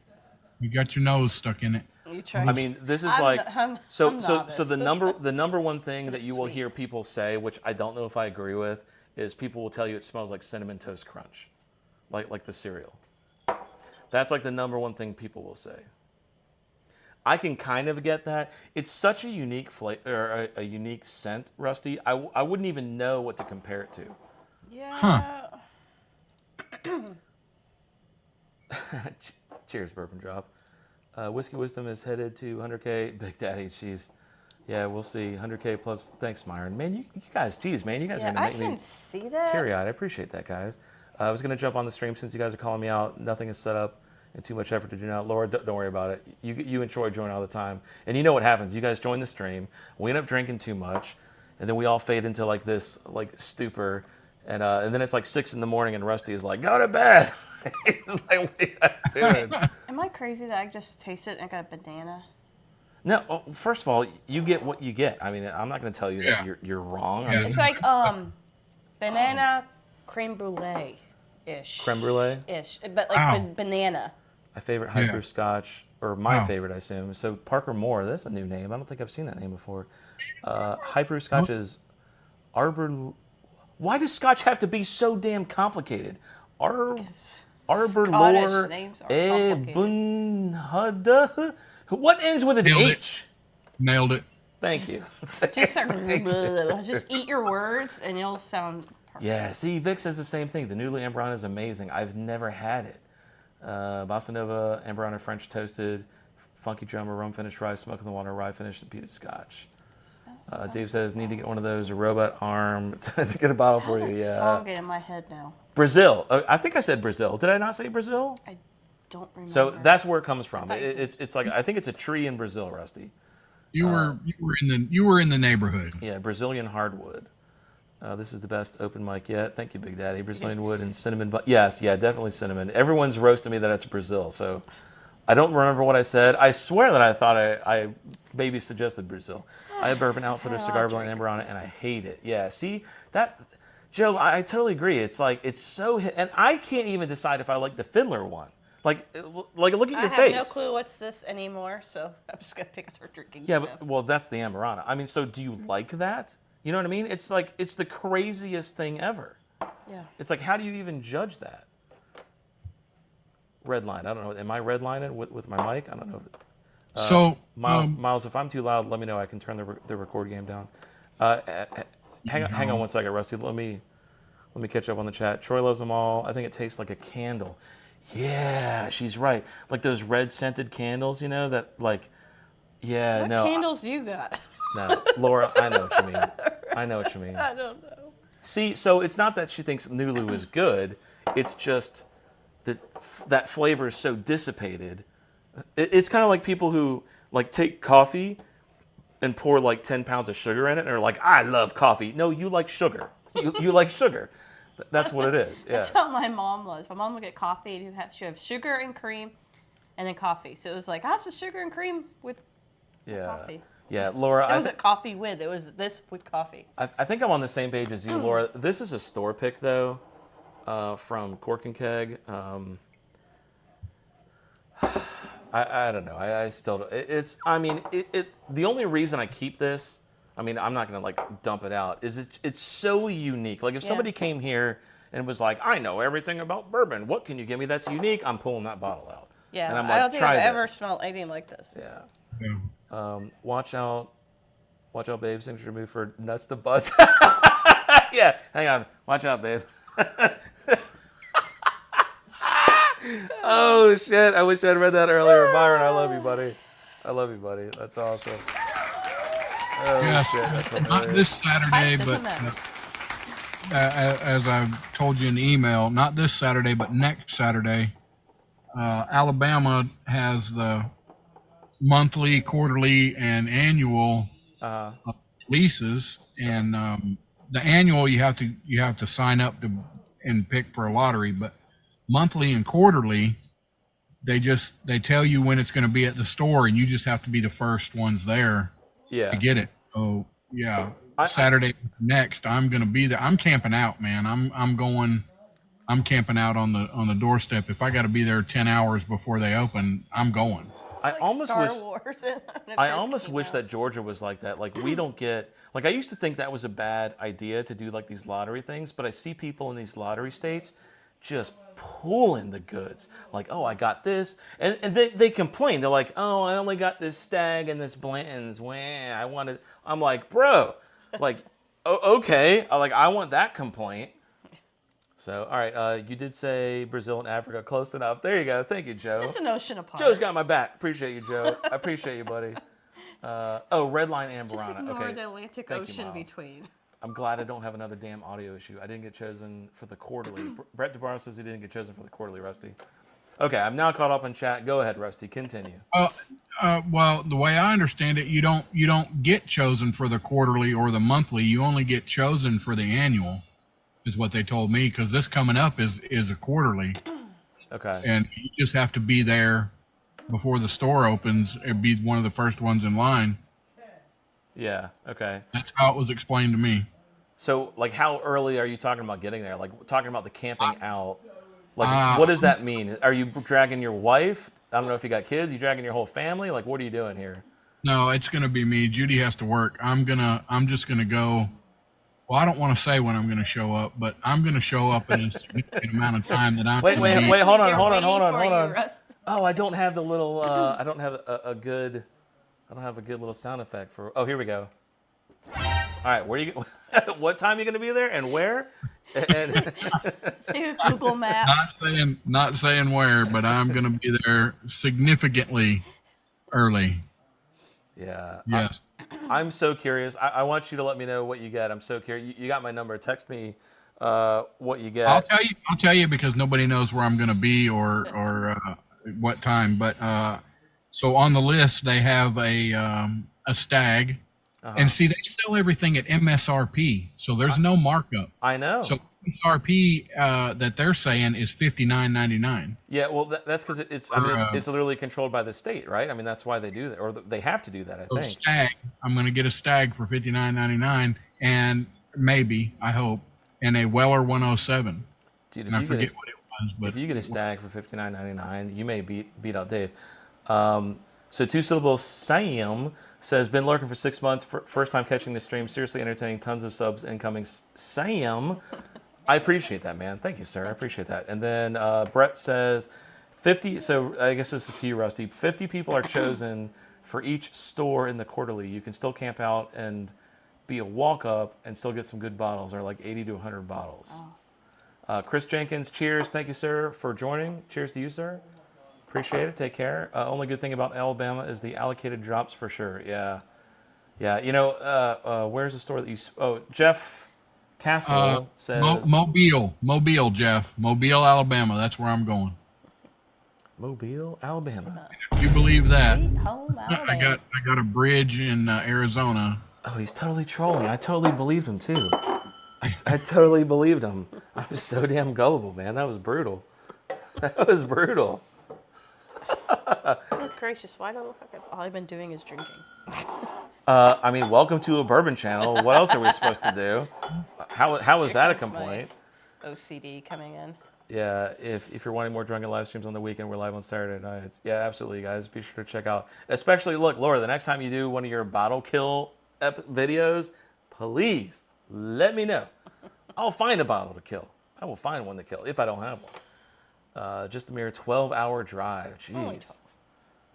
You got your nose stuck in it. You try. I mean, this is I'm like n- I'm so novice. the number one thing that you will Sweet. hear people say, which I don't know if I agree with, is people will tell you it smells like Cinnamon Toast Crunch, like the cereal. That's like the number one thing people will say. I can kind of get that. It's such a unique flavor or a unique scent, Rusty. I wouldn't even know what to compare it to. Yeah. Cheers, Bourbon Drop. Whiskey Wisdom is headed to 100K. Big Daddy, jeez. Yeah, we'll see. 100K plus. Thanks, Myron. Man, you guys, geez, man, you guys are Yeah, going I to make me can see that. teary-eyed. I appreciate that, guys. I was going to jump on the stream since you guys are calling me out. Nothing is set up and too much effort to do now. Laura, don't worry about it. You and Troy join all the time. And you know what happens. You guys join the stream. We end up drinking too much. And then we all fade into like this like stupor. And then it's like 6 a.m. and Rusty is like, go to bed. He's like, what are you guys doing? Am I crazy that I just tasted it and I got a banana? No, first of all, you get what you get. I mean, I'm not going to tell you Yeah. that you're wrong. Yeah. I mean, It's like banana creme brulee ish. creme brulee. Ish, but like Wow. banana. My favorite Yeah. hyper scotch, or my Wow. favorite, I assume. So Parker Moore, that's a new name. I don't think I've seen that name before. Hyper scotch is Arbor. Why does scotch have to be so damn complicated? Arbor Scottish Lore names are complicated. Ebunhada. What ends with an Nailed it. H? Nailed it. Thank you. Just start, just eat your words and you'll sound perfect. Yeah, see, Vic says the same thing. The Newly Ambrana is amazing. I've never had it. Bossa Nova, Ambrana French toasted, funky drummer, rum finished rye, smoke in the water, rye finished, and peated scotch. Dave says, need to get one of those, a robot arm to get a bottle for you. Yeah. Song get in my head now. Brazil. I think I said Brazil. Did I not say Brazil? I don't remember. So that's where it comes from. thought you said It's like, I think it's a tree in Brazil, Rusty. You were in the neighborhood. Yeah, Brazilian hardwood. This is the best open mic yet. Thank you, Big Daddy. Brazilian wood and cinnamon. Yes, yeah, definitely cinnamon. Everyone's roasting me that it's Brazil, so I don't remember what I said. I swear that I thought I maybe suggested Brazil. I have Bourbon Outfitter, Cigar Blend, Ambrana, and I hate it. Yeah, see that, Joe? I totally agree. It's like it's so hit, and I can't even decide if I like the Fiddler one. Like look at your I face. have no clue what's this anymore, so I'm just gonna pick a start drinking. Yeah, stuff. but, well, that's the Ambrana. I mean, so do you like that? You know what I mean? It's like, it's the craziest thing ever. Yeah. It's like, how do you even judge that? Red line. I don't know. Am I redlining with my mic? I don't know. So Miles, if I'm too loud, let me know. I can turn the record game down. Hang on one second, Rusty. Let me catch up on the chat. Troy loves them all. I think it tastes like a candle. Yeah, she's right. Like those red scented candles, you know, that like, yeah, What no. candles you got? No, Laura, I know what you mean. I know what you mean. I don't know. See, so it's not that she thinks Nulu is good. It's just that flavor is so dissipated. It's kind of like people who like take coffee and pour like 10 pounds of sugar in it and are like, I love coffee. No, you like sugar. You like sugar. That's what it is. Yeah. That's how my mom was. My mom would get coffee and she'd have sugar and cream and then coffee. So it was like, how's the sugar and cream with coffee? Yeah, Laura. It wasn't coffee with. It was this with coffee. I think I'm on the same page as you, Laura. This is a store pick though, from Cork and Keg. I don't know. I still. It's. I mean, the only reason I keep this. I mean, I'm not gonna like dump it out. Is it's so unique. Like if somebody came here and was like, I know everything about bourbon. What can you give me that's unique? I'm pulling that bottle out. Yeah, and I'm I like, don't think try I've this. ever smelled anything like this. Yeah. Yeah. Watch out, babe. Signature move for nuts to butts. Yeah, hang on. Watch out, babe. Oh shit! I wish I'd read that earlier. Byron, I love you, buddy. I love you, buddy. That's awesome. Oh Yeah, shit! That's not hilarious. this Saturday, Doesn't but matter. as I told you in the email, not this Saturday, but next Saturday, Alabama has the monthly, quarterly, and annual leases, and the annual you have to sign up to and pick for a lottery, but monthly and quarterly they tell you when it's going to be at the store, and you just have to be the first ones there to get it. So yeah, Saturday next I'm going to be there. I'm camping out, man. I'm camping out on the doorstep. If I got to be there 10 hours before they open, I'm going. I almost Star wish, Wars I almost wish that Georgia was like that. Like, we don't get, like, I used to think that was a bad idea to do like these lottery things, but I see people in these lottery states just pulling the goods. Like, oh, I got this. And they complain. They're like, oh, I only got this Stag and this Blanton's. I wanted, I'm like, bro, like, okay. Like, I want that complaint. So, all right, you did say Brazil and Africa, close enough. There you go. Thank you, Joe. just an ocean apart. Joe's got my back. Appreciate you, Joe. I appreciate you, buddy. Red Line and Just Barana. ignore Okay. the Atlantic Thank you, Ocean Miles. between. I'm glad I don't have another damn audio issue. I didn't get chosen for the quarterly. Brett DeBarro says he didn't get chosen for the quarterly, Rusty. Okay, I'm now caught up in chat. Go ahead, Rusty. Continue. Well, the way I understand it, you don't get chosen for the quarterly or the monthly. You only get chosen for the annual, is what they told me, because this coming up is a quarterly. Okay. And you just have to be there before the store opens. It'd be one of the first ones in line. Yeah, okay. That's how it was explained to me. So, like, how early are you talking about getting there? Like, talking about the camping out. Like, what does that mean? Are you dragging your wife? I don't know if you got kids. You dragging your whole family? Like, what are you doing here? No, it's going to be me. Judy has to work. I'm just going to go. Well, I don't want to say when I'm going to show up, but I'm going to show up in a significant amount of time that I'm. Wait, hold on. You, Oh, I don't have the little. I don't have a good little sound effect for. Oh, here we go. All right, where you? What time are you going to be there, and where? And Say Google Maps. Not saying where, but I'm going to be there significantly early. yeah. Yes. I'm so curious. I want you to let me know what you get. I'm so curious. You got my number. Text me what you get. I'll tell you because nobody knows where I'm going to be or what time. But so on the list they have a Stag, and see they sell everything at MSRP, so there's no markup. I know. So MSRP that they're saying is $59.99. Yeah, well, that's because it's literally controlled by the state, right? I mean, that's why they do that, or they have to do that. I think. Stag, I'm going to get a Stag for $59.99, and maybe I hope, and a Weller 107. Dude, and I forget what it was, but if you get a Stag for $59.99, you may beat out Dave. So 2 syllables. Sam says, been lurking for 6 months. First time catching the stream. Seriously entertaining. Tons of subs incoming. Sam, I appreciate that, man. Thank you, sir. I appreciate that. And then Brett says, 50. So I guess this is to you, Rusty. 50 people are chosen for each store in the quarterly. You can still camp out and be a walk-up and still get some good bottles, or like 80 to 100 bottles. Chris Jenkins, cheers. Thank you, sir, for joining. Cheers to you, sir. Appreciate it. Take care. Only good thing about Alabama is the allocated drops for sure. Yeah. You know, where's the store that you? Oh, Jeff Castle says Mobile, Jeff. Mobile, Alabama. That's where I'm going. Mobile, Alabama. If you believe that, Sweet home Alabama. I got a bridge in Arizona. Oh, he's totally trolling. I totally believed him too. I totally believed him. I was so damn gullible, man. That was brutal. That was brutal. Good gracious, why do I look like all I've been doing is drinking? I mean, welcome to a bourbon channel. What else are we supposed to do? How is that a complaint? OCD coming in. Yeah, if you're wanting more drunken live streams on the weekend, we're live on Saturday nights. Yeah, absolutely, guys. Be sure to check out. Especially, look, Laura, the next time you do one of your bottle kill videos, please let me know. I'll find a bottle to kill. I will find one to kill if I don't have one. Just a mere 12-hour drive. Jeez.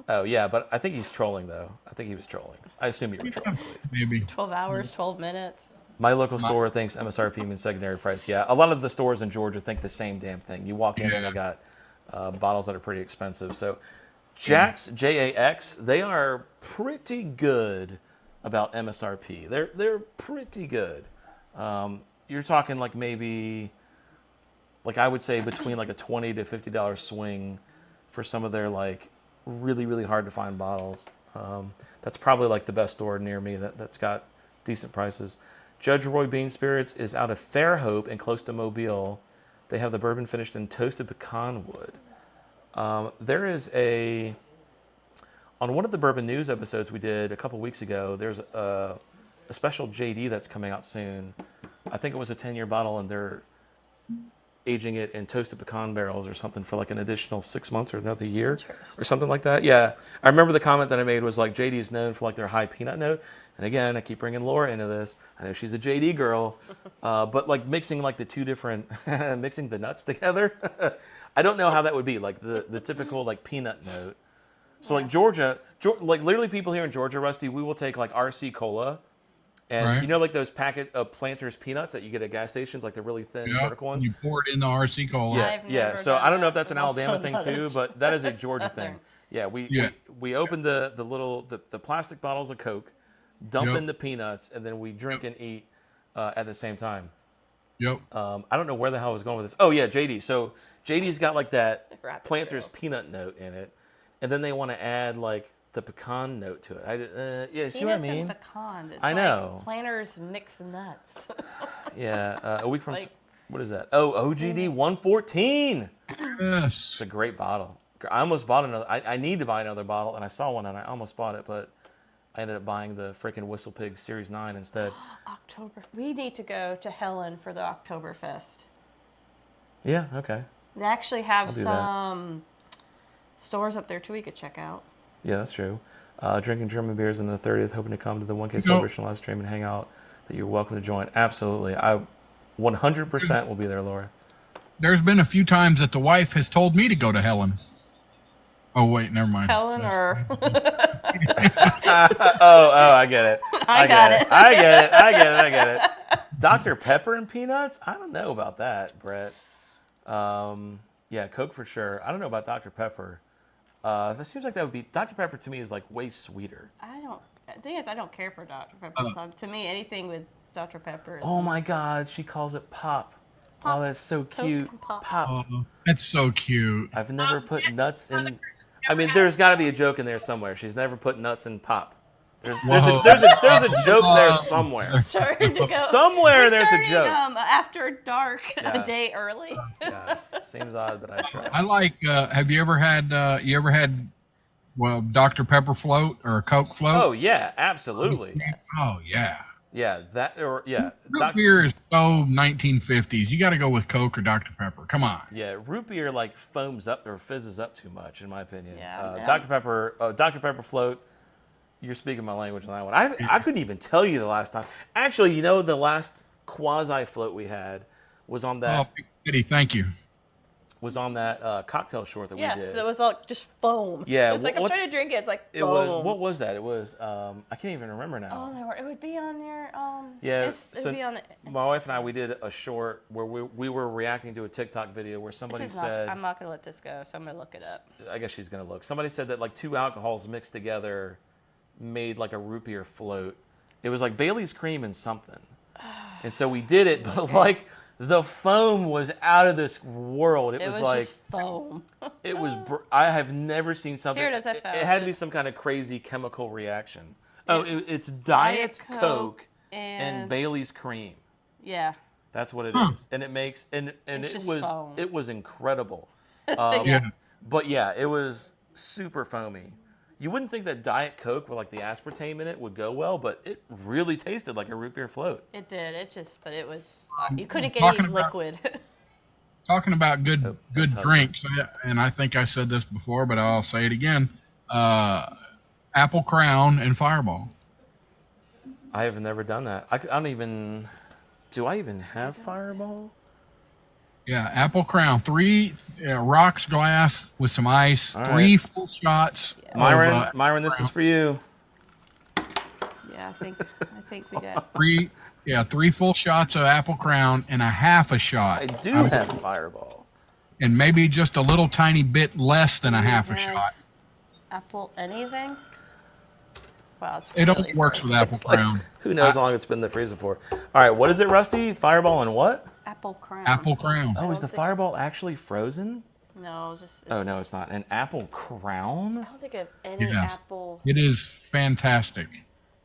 Oh, yeah, but I think he's trolling, though. I think he was trolling. I assume you were trolling, at least. Maybe 12 hours, 12 minutes. My local store thinks MSRP means secondary price. Yeah, a lot of the stores in Georgia think the same damn thing. You walk in and they got bottles that are pretty expensive. So Jax, J-A-X, they are pretty good about MSRP. They're pretty good. You're talking like maybe, like I would say between like a $20 to $50 swing for some of their like really, really hard to find bottles. That's probably like the best store near me that's got decent prices. Judge Roy Bean Spirits is out of Fairhope and close to Mobile. They have the bourbon finished in toasted pecan wood. There is on one of the Bourbon News episodes we did a couple weeks ago, there's a special JD that's coming out soon. I think it was a 10-year bottle, and they're aging it in toasted pecan barrels or something for like an additional 6 months or another year or something like that. Yeah, I remember the comment that I made was like JD is known for like their high peanut note. And again, I keep bringing Laura into this. I know she's a JD girl, but like mixing like the two different, mixing the nuts together. I don't know how that would be, like the typical like peanut note. So like Georgia, like literally people here in Georgia, Rusty, we will take like RC Cola. And Right. you know, like those packet of Planters peanuts that you get at gas stations, like the really thin vertical ones? You pour it in the RC Cola. Yeah, I've yeah. never So done I don't know that, if that's an but also Alabama thing too, knowledge. but that is a Georgia Southern. thing. Yeah, Yeah. we open the little the plastic bottles of Coke, dump Yep. in the peanuts, and then we drink and eat at the same time. Yep. I don't know where the hell I was going with this. Oh yeah, JD. So JD's got like that Rapid Planters Trail. peanut note in it, and then they want to add like the pecan note to it. Yeah, see what I Peanuts mean? and pecans. It's I know. Like Planters mixed nuts. Yeah, a week from like- what is that? Oh, OGD 114. Yes. It's a great bottle. I almost bought another. I need to buy another bottle, and I saw one, and I almost bought it, but I ended up buying the freaking Whistle Pig Series 9 instead. October. We need to go to Helen for the Oktoberfest. Yeah, okay. They actually have I'll do that. some stores up there too we could check out. Yeah, that's true. Drinking German beers on the 30th, hoping to come to the 1K Nope. celebration live stream and hang out. That you're welcome to join. Absolutely. I 100% will be there, Laura. There's been a few times that the wife has told me to go to Helen. Oh wait, never mind. Helen or I get it. I got it. I get it. Dr. Pepper and peanuts? I don't know about that, Brett. Yeah, Coke for sure. I don't know about Dr. Pepper. That seems like that would be Dr. Pepper to me is like way sweeter. the thing is I don't care for Dr. Pepper. So to me anything with Dr. Pepper is Oh my God, she calls it pop. Oh, that's so Coke cute. and pop. Oh, that's so cute. I've never put nuts in. I mean, there's got to be a joke in there somewhere. She's never put nuts in pop. There's Whoa. a joke there somewhere. Starting to go. Somewhere We're there's a starting, joke. After dark, Yes. a day early. Yes, seems odd, but I try. I like. Have you ever had? Well, Dr. Pepper float or a Coke float? Oh yeah, absolutely. Oh yeah. Yeah, that or yeah, Root beer is so 1950s. You got to go with Coke or Dr. Pepper. Come on. yeah, root beer like foams up or fizzes up too much, in my opinion. Yeah, yeah. Dr. Pepper float. You're speaking my language on that one. I couldn't even tell you the last time. Actually, you know, the last quasi float we had was on that Oh, Eddie, thank you. cocktail short that we Yes, did. it was like just foam. Yeah, It's like I'm what- trying to drink it. It's like It foam. was what was that? It was I can't even remember now. Oh my word! It would be on your Yeah, It so would be on the. My wife and I, we did a short where we were reacting to a TikTok video where somebody This is not, said, I'm not gonna let this go, so I'm gonna look it up. I guess she's gonna look. Somebody said that like two alcohols mixed together made like a root beer float. It was like Bailey's cream and something. And so we did it, but like the foam was out of this world. It It was was like just foam. it was. I have never seen something. Here it is, I it found had to it. be some kind of crazy chemical reaction. Oh, it's Diet Coke and Bailey's cream. Yeah. That's what it is, and it makes and It's it just was foam. it was incredible. Yeah. But yeah, it was super foamy. You wouldn't think that Diet Coke with like the aspartame in it would go well, but it really tasted like a root beer float. It did. It just, but it was. You couldn't get Talking any about- liquid. Talking about good that's Hudson. drinks, and I think I said this before, but I'll say it again. Apple Crown and Fireball. I have never done that. I don't even. Do I even have Fireball? Yeah, Apple Crown. 3 rocks glass with some ice. All 3 right. full shots. Myron, this is for you. Yeah, I think we got. 3 full shots of Apple Crown and a half a shot. I do have Fireball. And maybe just a little tiny bit less than a half a have shot. Apple anything? Wow, it's It really only works with frozen. Apple It's like, Crown. who knows how long it's been in the freezer for? All right, what is it, Rusty? Fireball and what? Apple Crown. Apple Crown. Oh, is the think- Fireball actually frozen? No, just. Oh no, it's not an apple crown. I don't think I have any Yes. apple. It is fantastic.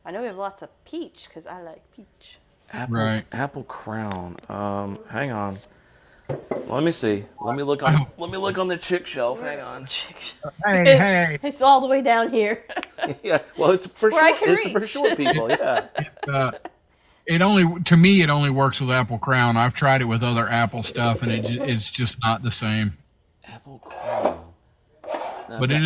I know we have lots of peach because I like peach. Apple crown. Hang on. Let me see. Let me look on the chick shelf. Hang on. Hey. It's all the way down here. Yeah. Well, it's for Where I short. can It's for reach. short people. Yeah. It only works with apple crown. I've tried it with other apple stuff, and it's just not the same. Apple crown. Now, But it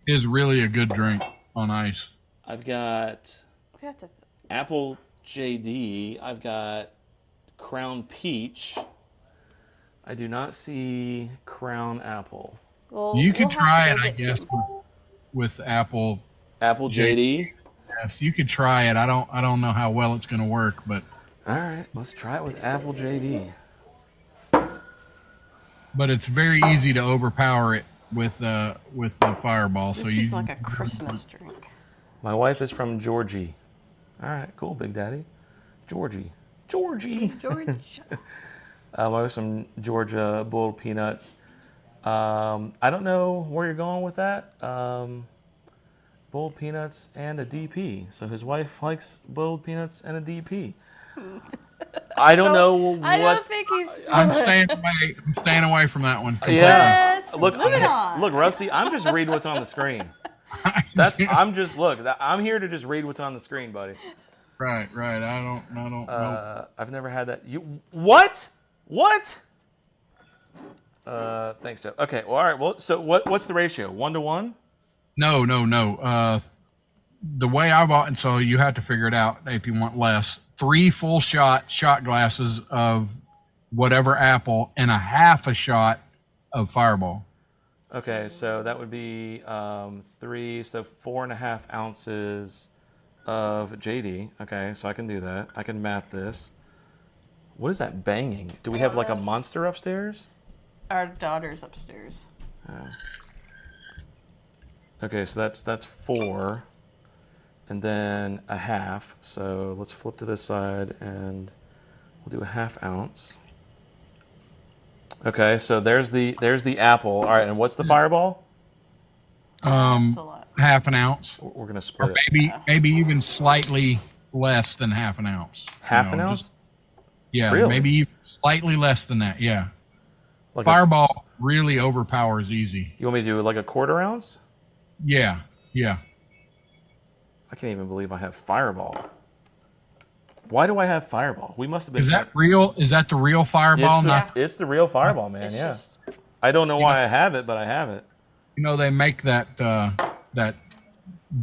is really a good drink on ice. I've got We have to. apple JD. I've got crown peach. I do not see crown apple. Well, You can we'll try have it, to I go guess, get some. with apple. Apple JD. Yes, you could try it. I don't know how well it's going to work, but All right, let's try it with apple JD. it's very easy to overpower it with the fireball. This So is like a Christmas drink. My wife is from Georgie. All right, cool, Big Daddy. Georgie. George. My wife's from Georgia, boiled peanuts. I don't know where you're going with that. Boiled peanuts and a DP. So his wife likes boiled peanuts and a DP. I don't know what. I don't think he's. I'm staying away from that one. Yeah. Let's Look, move it on. look, Rusty. I'm just reading what's on the screen. I'm here to just read what's on the screen, buddy. Right. I don't know. I've never had that. What? Thanks, Jeff. Okay. Well, all right. Well, so what's the ratio? 1 to 1? No. The way I bought, and so you have to figure it out if you want less. 3 full shot glasses of whatever apple and a half a shot of Fireball. Okay, so that would be 3, so 4.5 ounces of JD. Okay, so I can do that. I can math this. What is that banging? Do we have like a monster upstairs? Our daughter's upstairs. Okay, so that's 4, and then a half. So let's flip to this side, and we'll do a ½ ounce. Okay, so there's the apple. All right, and what's the Fireball? That's a lot. Half an ounce, We're gonna or split it. maybe even slightly less than half an ounce. Half an ounce? Yeah, Really? maybe even slightly less than that. Yeah, Like Fireball really overpowers easy. you want me to do like a 1/4 ounce? Yeah. I can't even believe I have Fireball. Why do I have Fireball? We must have been. Is that real? Is that the real Fireball? It's the real Fireball, man. It's Yeah. just- I don't know why I have it, but I have it. They make that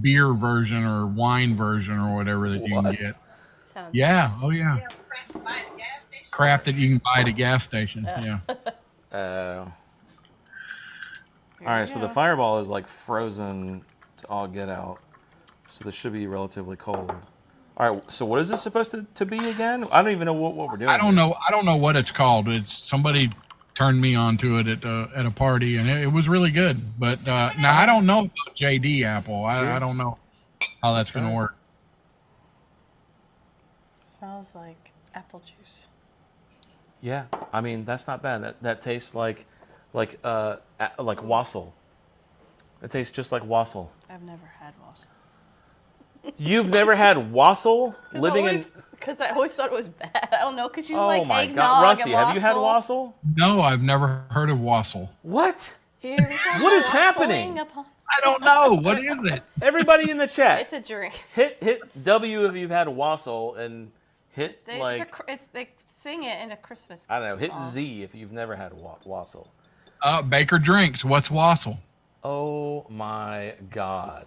beer version or wine version or whatever that you can What? get. sounds Yeah. gross. Oh yeah. Crap that you can buy at a gas station. Yeah. All Here right, we so the go. Fireball is like frozen to all get out. So this should be relatively cold. All right, so what is this supposed to be again? I don't even know what we're doing. I don't know what it's called. It's somebody turned me on to it at a party, and it was really good. But now I don't know about JD Apple. I don't know how that's going to work. Smells like apple juice. Yeah, I mean that's not bad. That tastes like wassail. It tastes just like wassail. I've never had wassail. You've never had wassail? Because I always thought it was bad. I don't know, because you Oh like my eggnog God, Rusty, and have you had wassail? No, I've never heard of wassail. What? Here we go. What is wassailing happening? upon- I don't know. What is it? Everybody in the chat, It's a drink. hit W if you've had wassail, and hit They sing it in a Christmas I don't know. Hit song. Z if you've never had wassail. Baker Drinks. What's wassail? Oh my God.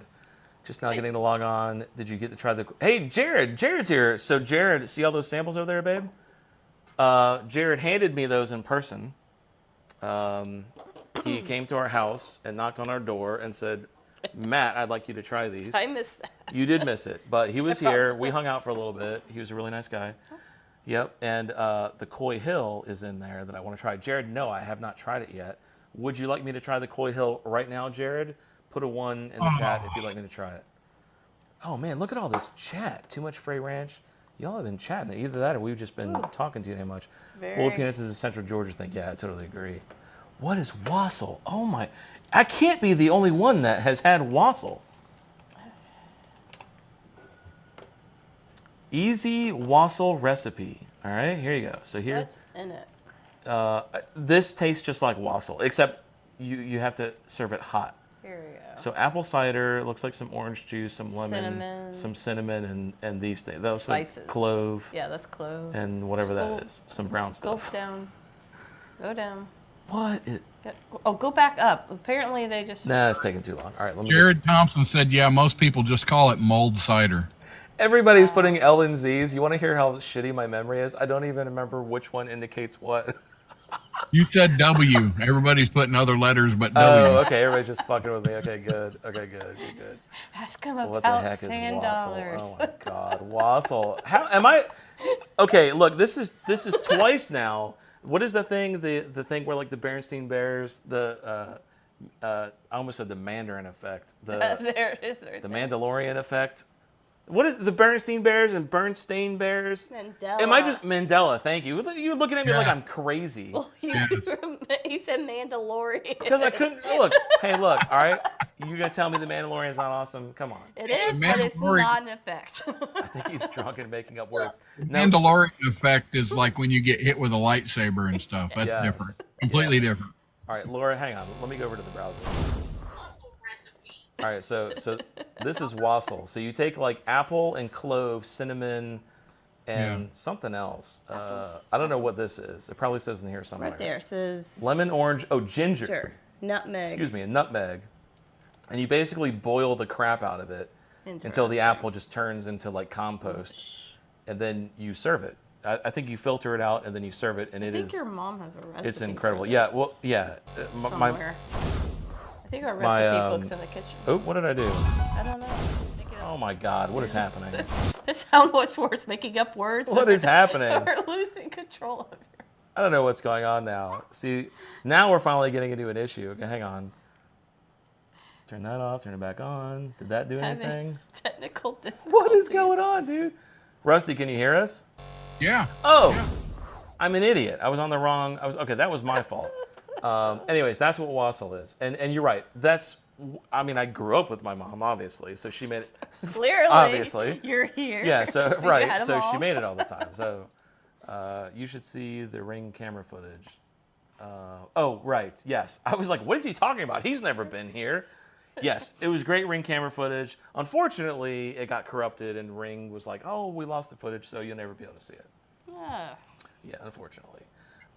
Just now getting to log on. Did you get to try the... Hey, Jared. Jared's here. So, Jared, see all those samples over there, babe? Jared handed me those in person. He came to our house and knocked on our door and said, Matt, I'd like you to try these. I missed that. You did miss it, but he was here. We hung out for a little bit. He was a really nice guy. Yep, and the Coy Hill is in there that I want to try. Jared, no, I have not tried it yet. Would you like me to try the Coy Hill right now, Jared? Put a 1 in the chat if you'd like me to try it. Oh, man, look at all this chat. Too much Frey Ranch. Y'all have been chatting. Either that or we've just been talking to you too much. very- Boiled peanuts is a Central Georgia thing. Yeah, I totally agree. What is wassail? Oh my! I can't be the only one that has had wassail. Easy wassail recipe. All right, here you go. So here, What's in it? this tastes just like wassail, except you have to serve it hot. Here we go. So apple cider, looks like some orange juice, some lemon, Cinnamon. some cinnamon, and these things. Those Spices. Clove. Yeah, that's clove. And whatever Sculpt. that is, some brown Gulp stuff. down. Go down. What? Go back up. Apparently they just. Nah, it's taking too long. All right, let me. Jared Thompson said, "Yeah, most people just call it mulled cider." Everybody's putting L and Z's. You want to hear how shitty my memory is? I don't even remember which one indicates what. You said W. Everybody's putting other letters but W. Oh, okay. Everybody's just fucking with me. Okay, good. Okay, good. Good. Ask him about What the heck is sand wassail? dollars. Oh my God, wassail. How am I? Okay, look. This is twice now. What is the thing? The thing where like the Berenstain Bears, I almost said the Mandarin effect. There it is. Right The there. Mandalorian effect. What is the Bernstein Bears and Bernstein Bears? Mandela. Am I just Mandela? Thank you. You're looking at me like I'm crazy. Well, he said Mandalorian. Because I couldn't look. Hey, look. All right, you're gonna tell me the Mandalorian is not awesome? Come on. It is, but it's Mandalorian. not an effect. I think he's drunk and making up words. The Mandalorian effect is like when you get hit with a lightsaber and stuff. That's Yes. different. Completely different. All right, Laura, hang on. Let me go over to the browser. All right, so this is wassail. So you take like apple and clove, cinnamon, and something else. I don't know what this is. It probably says in here somewhere. Right there. It says. Lemon, orange, ginger. Sure. Nutmeg. Excuse me, a nutmeg. And you basically boil the crap out of it until the apple just turns into like compost. And then you serve it. I think you filter it out and then you serve it, and I think your mom has a recipe. It's incredible. For Yeah, this well, yeah. somewhere. I think our recipe book's in the kitchen. Oh, what did I do? I don't know. Oh my God, what is happening? It sounds what's worse, making up words. What is happening? We're losing control of your. I don't know what's going on now. See, now we're finally getting into an issue. Okay, hang on. Turn that off, turn it back on. Did that do anything? Technical difficulties. What is going on, dude? Rusty, can you hear us? Yeah. Oh, I'm an idiot. I was on the wrong. Okay. That was my fault. Anyways, that's what wassail is, and you're right. I mean, I grew up with my mom, obviously, so she made it. Clearly, obviously, you're here. Yeah. So you right. had 'em So all. she made it all the time. So you should see the Ring camera footage. Oh, right. Yes. I was like, what is he talking about? He's never been here. Yes, it was great Ring camera footage. Unfortunately, it got corrupted, and Ring was like, "Oh, we lost the footage, so you'll never be able to see it." Yeah. Yeah, unfortunately.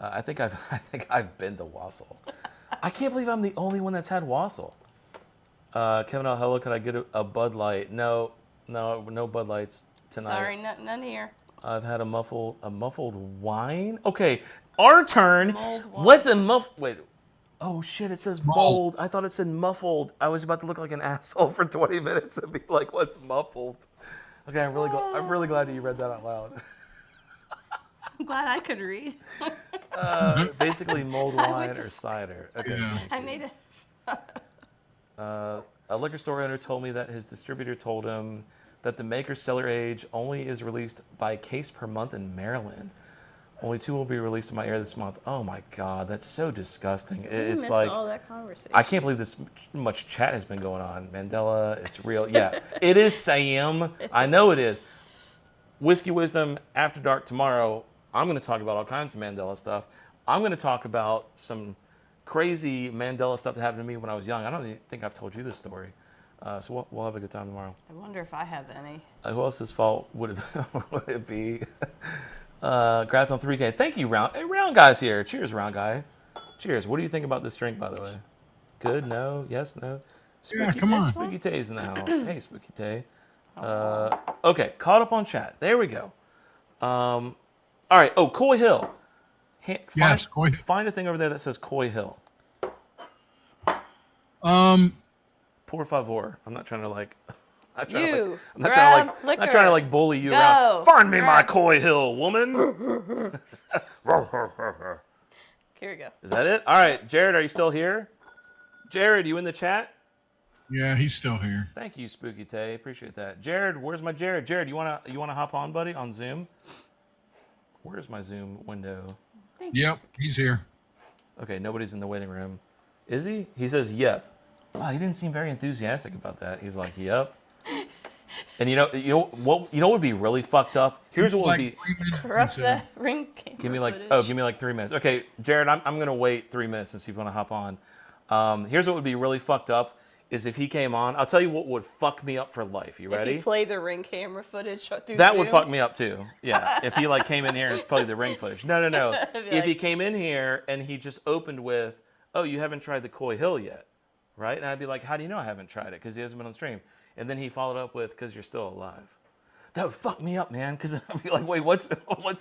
I think I've been to wassail. I can't believe I'm the only one that's had wassail. Kevin L. Hello, could I get a Bud Light? No Bud Lights tonight. Sorry, none here. I've had a muffled wine. Okay, our turn. Mulled wine. What's a Wait. Oh shit! It says mold. I thought it said muffled. I was about to look like an asshole for 20 minutes and be like, "What's muffled?" Okay, I'm really glad that you read that out loud. I'm glad I could read. Basically, mulled wine or to cider. Okay. Yeah. I made it. A liquor store owner told me that his distributor told him that the maker's cellar age only is released by case per month in Maryland. Only 2 will be released in my area this month. Oh my God, that's so disgusting. It's missed like all that conversation. I can't believe this much chat has been going on. Mandela, it's real. Yeah, it is Sam. I know it is. Whiskey Wisdom After Dark tomorrow. I'm going to talk about all kinds of Mandela stuff. I'm going to talk about some crazy Mandela stuff that happened to me when I was young. I don't even think I've told you this story. So we'll have a good time tomorrow. I wonder if I have any. Who else's fault would it be? Congrats on 3K. Thank you, Round. Hey, Round Guy's here. Cheers, Round Guy. Cheers. What do you think about this drink, by the way? Good? No? Yes? No? Yeah, come on. Spooky Tay's in the house. Hey, Spooky Tay. Okay, caught up on chat. There we go. All right. Oh, Coy Hill. Yes, Coy Hill. Find a thing over there that says Coy Hill. Por favor. I'm not trying to like. I'm not trying to like bully you around. Find me my Coy Hill, woman. Here we go. Is that it? All right, Jared, are you still here? Jared, you in the chat? Yeah, he's still here. Thank you, Spooky Tay. Appreciate that. Jared, where's my Jared? Jared, you wanna hop on, buddy, on Zoom? Where's my Zoom window? Yep, he's here. Okay, nobody's in the waiting room. Is he? He says, yep. Wow, he didn't seem very enthusiastic about that. He's like, yep. And you know what would be really fucked up? Here's what would be. Corrupt the ring camera Give me like footage. give me like 3 minutes. Okay, Jared, I'm gonna wait 3 minutes and see if you want to hop on. Here's what would be really fucked up is if he came on. I'll tell you what would fuck me up for life. You ready? If he played the ring camera footage through That Zoom. would fuck me up too. Yeah, if he like came in here and played the ring footage. No. If he came in here and he just opened with, "Oh, you haven't tried the Coy Hill yet, right?" And I'd be like, "How do you know I haven't tried it? Because he hasn't been on stream." And then he followed up with, "Because you're still alive." That would fuck me up, man. Because I'd be like, "Wait, what's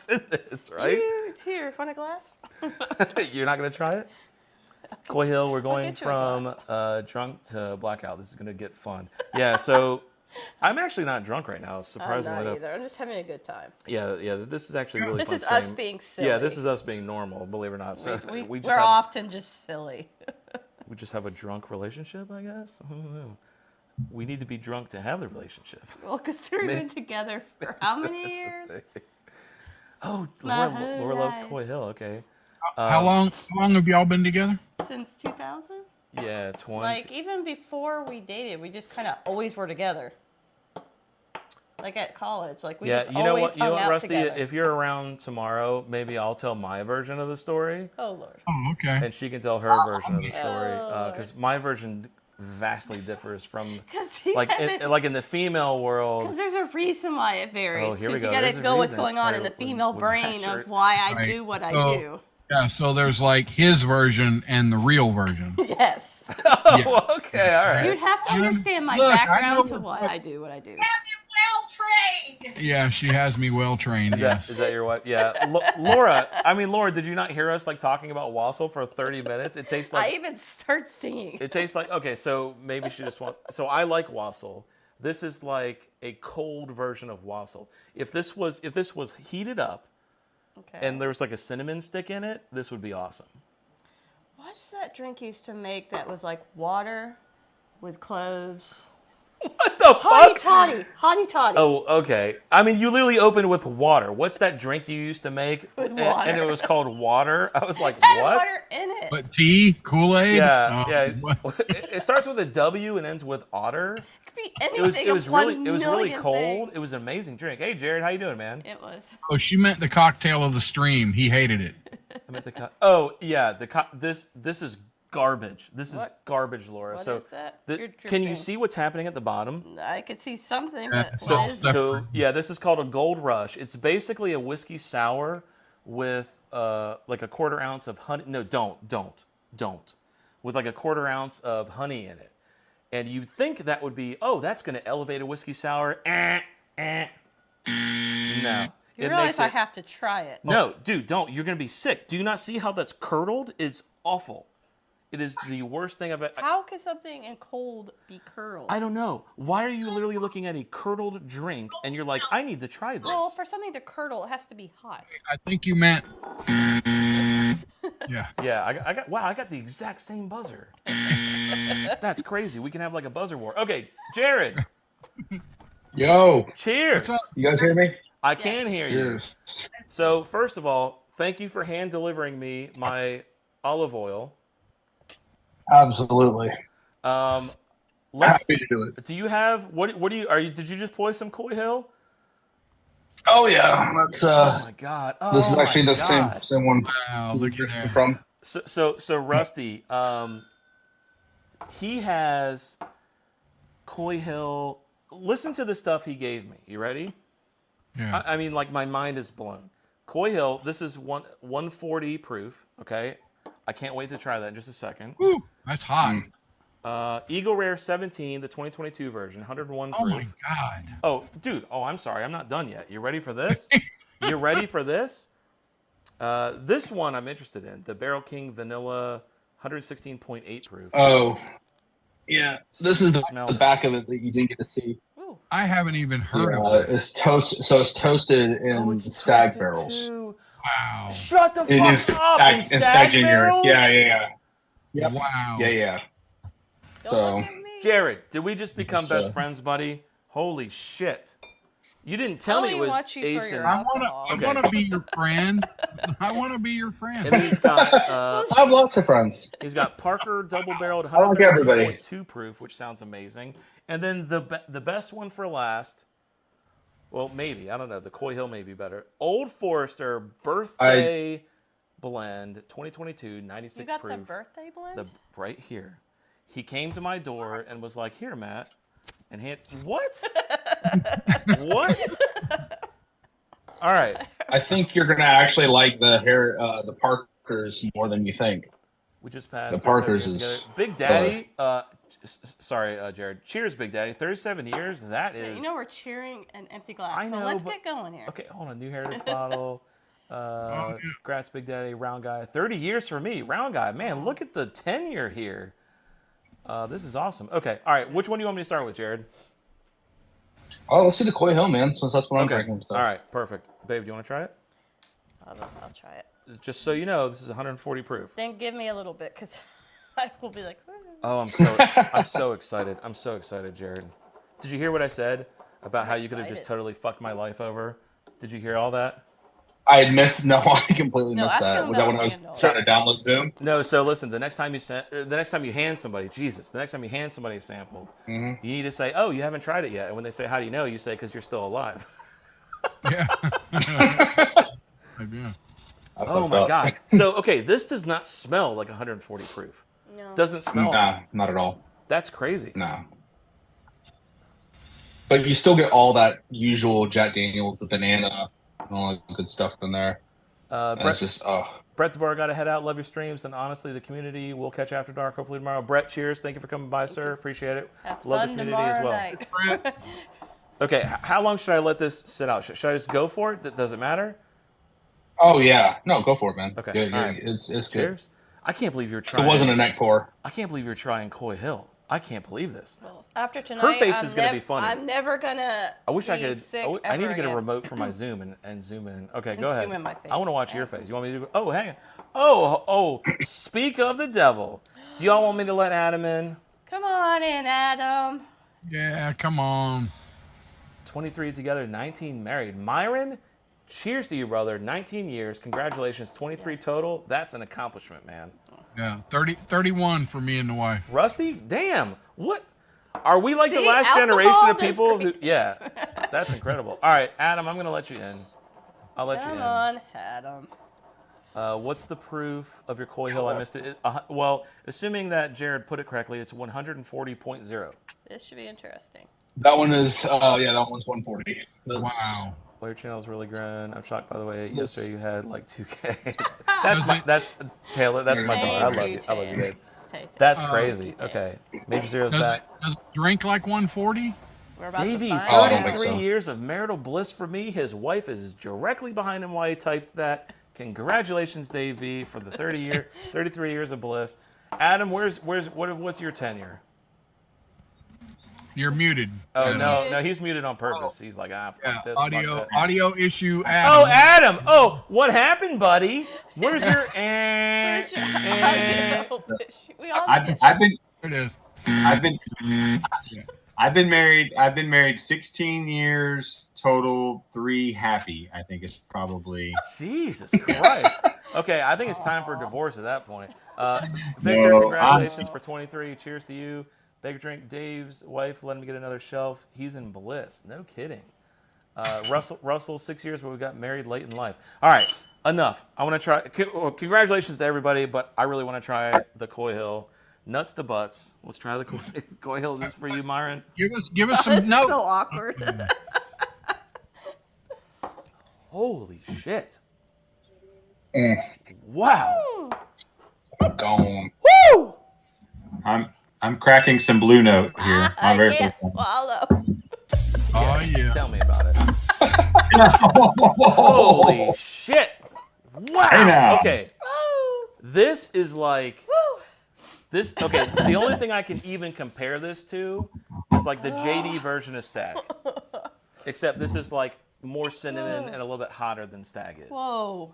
in this, right?" Here, want a glass? You're not gonna try it? Coy Hill, we're going get you a from drunk to blackout. This is gonna get fun. Yeah, so I'm actually not drunk right now, I'm surprisingly not enough. either. I'm just having a good time. Yeah, this is actually really This fun. is us stream. being silly. Yeah, this is us being normal, believe it or not. So We're just have, often just silly. we just have a drunk relationship, I guess. I don't know. We need to be drunk to have the relationship. Well, considering we've been together for how many That's the years? thing. Oh, My Laura, whole Laura loves life. Coy Hill. Okay. How long have y'all been together? Since 2000? Yeah, 20. Like, even before we dated, we just kind of always were together. Like at college. Like, we yeah, just you know always what? You know hung what, out Rusty? together. If you're around tomorrow, maybe I'll tell my version of the story, Oh, Lord. Oh, okay. and she can tell her version of the story. Oh, Because my version vastly differs from, 'Cause he like, haven't- in the female world. Because there's a reason why it varies. Oh, here we Because go. you There's gotta a go what's reason. going It's on in the probably female with brain Asher. of why I Right. do what I So- do. Yeah, so there's like his version and the real version. Yes. Oh, okay, all right. You'd have to understand my Look, I background know to what's why up. I do what I do. Yeah, she has me well trained. Is Yes. that your wife? Yeah. Laura, did you not hear us like talking about wassail for 30 minutes? It tastes I like even start singing. it tastes like okay, so maybe she just want so I like wassail. This is like a cold version of wassail. If this was heated up Okay. and there was like a cinnamon stick in it, this would be awesome. What's that drink you used to make that was like water with cloves? What the Hottie fuck? toddy. Hottie toddy. Oh, okay. I mean, you literally opened with water. What's that drink you used to make? With And water. it was called water. I was like, Had what? water in it. But tea, Kool-Aid? Yeah, yeah. What? It starts with a W and ends with otter. It could be It anything. was of really 1 really million cold. things. It was an amazing drink. Hey Jared, how you doing, man? It was. Oh, she meant the cocktail of the stream. He hated it. I'm at the oh yeah, this is garbage. This is What? garbage, Laura. What so is that? the- You're can you dripping. see what's happening at the bottom? I could see something, Yeah, but so- what is so- Yeah, this is called a Gold Rush. It's basically a whiskey sour with like a 1/4 ounce of honey. No, don't. With like a 1/4 ounce of honey in it. And you'd think that would be, oh, that's going to elevate a whiskey sour. No. You It realize makes I it- have to try it. No, dude, don't. You're going to be sick. Do you not see how that's curdled? It's awful. It is the worst thing I've ever. How can something in cold be curdled? I don't know. Why are you literally looking at a curdled drink and you're like, I need to try this? Well, for something to curdle, it has to be hot. I think you meant. Yeah. Yeah, I got the exact same buzzer. That's crazy. We can have like a buzzer war. Okay, Jared, Yo, cheers. you guys hear me? I can hear you. Cheers. So, first of all, thank you for hand delivering me my olive oil. Absolutely. Let's Happy to do it. do you have what do you did you just pour some Coy Hill? Oh yeah, that's Oh my god. Oh this is actually my the God. same one Wow, look at that. from. So Rusty, he has Coy Hill. Listen to the stuff he gave me. You ready? Yeah. I mean, like my mind is blown. Coy Hill. This is 140 proof. Okay, I can't wait to try that in just a second. Woo, that's hot. Eagle Rare 17, the 2022 version, 101 proof. Oh my God. Oh, dude. Oh, I'm sorry. I'm not done yet. You ready for this? You ready for this? This one I'm interested in. The Barrel King Vanilla 116.8 proof. Oh, yeah. This is Smell the it. back of it that you didn't get to see. Ooh. I haven't even heard Yeah, of it. it's toast. So it's toasted in Oh, it's stag toasted barrels. too. Wow. Shut the fuck In up! stag, In stag ginger. barrels? Yeah. Yep. Wow. Yeah. Don't So- look at me. Jared, did we just become So- best friends, buddy? Holy shit. You didn't tell me it was watch you for Ace your and. I want to be your friend. I want to be your friend. And he's got I have lots of friends. he's got Parker double-barreled I like everybody. 132.2 proof, which sounds amazing. And then the best one for last. Well, maybe I don't know. The Coy Hill may be better. Old Forester birthday blend 2022 96 You got proof. the birthday blend? Right here. He came to my door and was like, "Here, Matt," and what? What? All right. I think you're gonna actually like the Parkers more than you think. We just passed The Parkers 37 years is together. Big Daddy. Sorry, Jared. Cheers, Big Daddy. 37 years. That is. You know we're cheering an empty glass, I know, so let's but- get going here. Okay, hold on. New Heritage bottle. Congrats, Big Daddy. Round guy. 30 years for me. Round guy. Man, look at the tenure here. This is awesome. Okay, all right. Which one do you want me to start with, Jared? Oh, let's do the Coy Hill, man, since that's what I'm drinking. So. All right, perfect. Babe, do you want to try it? I'll try it. Just so you know, this is 140 proof. Then give me a little bit, because I will be like, Oh, I'm so excited. I'm so excited, Jared. Did you hear what I said about how you could have just excited. totally fucked my life over? Did you hear all that? I had missed. No, I completely No, missed ask that. him Was that about when I was Sandal. trying to download Zoom? No. So listen, the next time you hand somebody a sample, you need to say, "Oh, you haven't tried it yet." And when they say, "How do you know?" you say, "Because you're still alive." Yeah. Yeah. That's Oh messed my up. god. So okay, this does not smell like 140 proof. no. Doesn't smell. Nah, not at all. That's crazy. No. But you still get all that usual Jack Daniels, the banana, and all that good stuff in there. And Brett, it's just, Brett DeBar, got to head out. Love your streams, and honestly, the community will catch you after dark. Hopefully tomorrow. Brett, cheers. Thank you for coming by, sir. Appreciate it. Have Love the fun community as tomorrow well. night. Okay, how long should I let this sit out? Should I just go for it? Does it matter? oh yeah, no, go for it, man. Okay, Yeah, all right. it's good. Cheers. I can't believe you're trying. It wasn't a neck pour. I can't believe you're trying Coy Hill. I can't believe this. Well, after tonight, Her face is gonna be funny. I'm never gonna. I wish I be could. Sick I need to ever get a again. remote for my Zoom and zoom in. Okay, And go ahead. zoom in my face. I want to watch your face. You want me to do? Oh, hang on. Oh. Speak of the devil. Do y'all want me to let Adam in? Come on in, Adam. Yeah, come on. 23 together, 19 married. Myron, cheers to you, brother. 19 years. Congratulations. 23 total. That's an accomplishment, man. Yeah, 31 for me and the wife. Rusty, damn. What? Are we like the See, last alcohol generation of does people great who? Yeah, that's incredible. All right, Adam, I'm gonna let you in. I'll let you Come in. on, Adam. What's the proof of your Coy Hill? I missed it. Well, assuming that Jared put it correctly, it's 140.0. This should be interesting. That one is, that one's 140. That's, Wow. Well, your channel's really grown. I'm shocked, by the way. Yes. Yesterday you had like 2K. Does it- That's Taylor. That's my Thank daughter. I love you, you. I love you, babe. Take it. That's Oh. crazy. Okay, Major Zero's Does back. it drink like 140? We're about Davey, to find Oh, I don't out. think 33 so. years of marital bliss for me. His wife is directly behind him while he typed that. Congratulations, Davey, for the 33 years of bliss. Adam, what's your tenure? You're muted. Oh Adam. no, he's muted on purpose. He's like, fuck Yeah, this. fuck that. audio issue. Oh, Adam. Adam. Oh, what happened, buddy? Where's your? Where's your- we all need I've been There it is. I've been married. I've been married 16 years total. 3 happy. I think it's probably. Jesus Christ. Okay, I think it's time for divorce at that point. Victor, No, congratulations for 23. Cheers to you. Big drink. Dave's wife let him get another shelf. He's in bliss. No kidding. Russell, 6 years, but we got married late in life. All right, enough. I want to try. Congratulations to everybody, but I really want to try the Coy Hill. Nuts to butts. Let's try the Coy Hill. This is for you, Myron. Give us some This is notes. so awkward. Holy shit. Mm, Wow. gone. Woo! I'm cracking some Blue Note here. I My very can't first one. swallow. Oh yeah. Tell me about it. Holy shit. Wow. Hey now. Okay. Woo! This is like Woo! this. Okay. The only thing I can even compare this to is like the JD version of Stag, except this is like more cinnamon and a little bit hotter than Stag is. Whoa.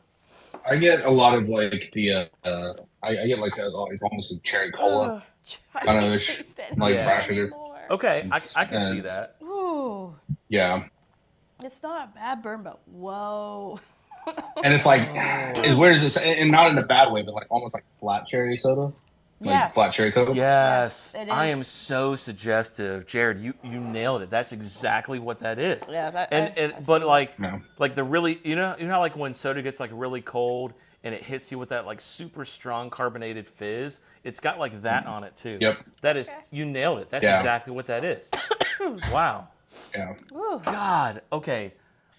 I get a lot of like the, I get like almost a cherry cola. I Kind of can't ish, taste it like Yeah. brown sugar. anymore. Okay, I can see And- that. Ooh. Yeah. It's not a bad burn, but whoa. And it's like, as weird as this, and not in a bad way, but like almost like flat cherry soda. Like Yes. flat cherry Coke. Yes, Yes, it I is. am so suggestive, Jared. You nailed it. That's exactly what that is. Yeah, that- and I but see like No. like the really you know how like when soda gets like really cold and it hits you with that like super strong carbonated fizz. It's got like that on it too. Yep. That is you nailed it. That's Yeah. exactly what that is. Wow. Yeah. God. Okay.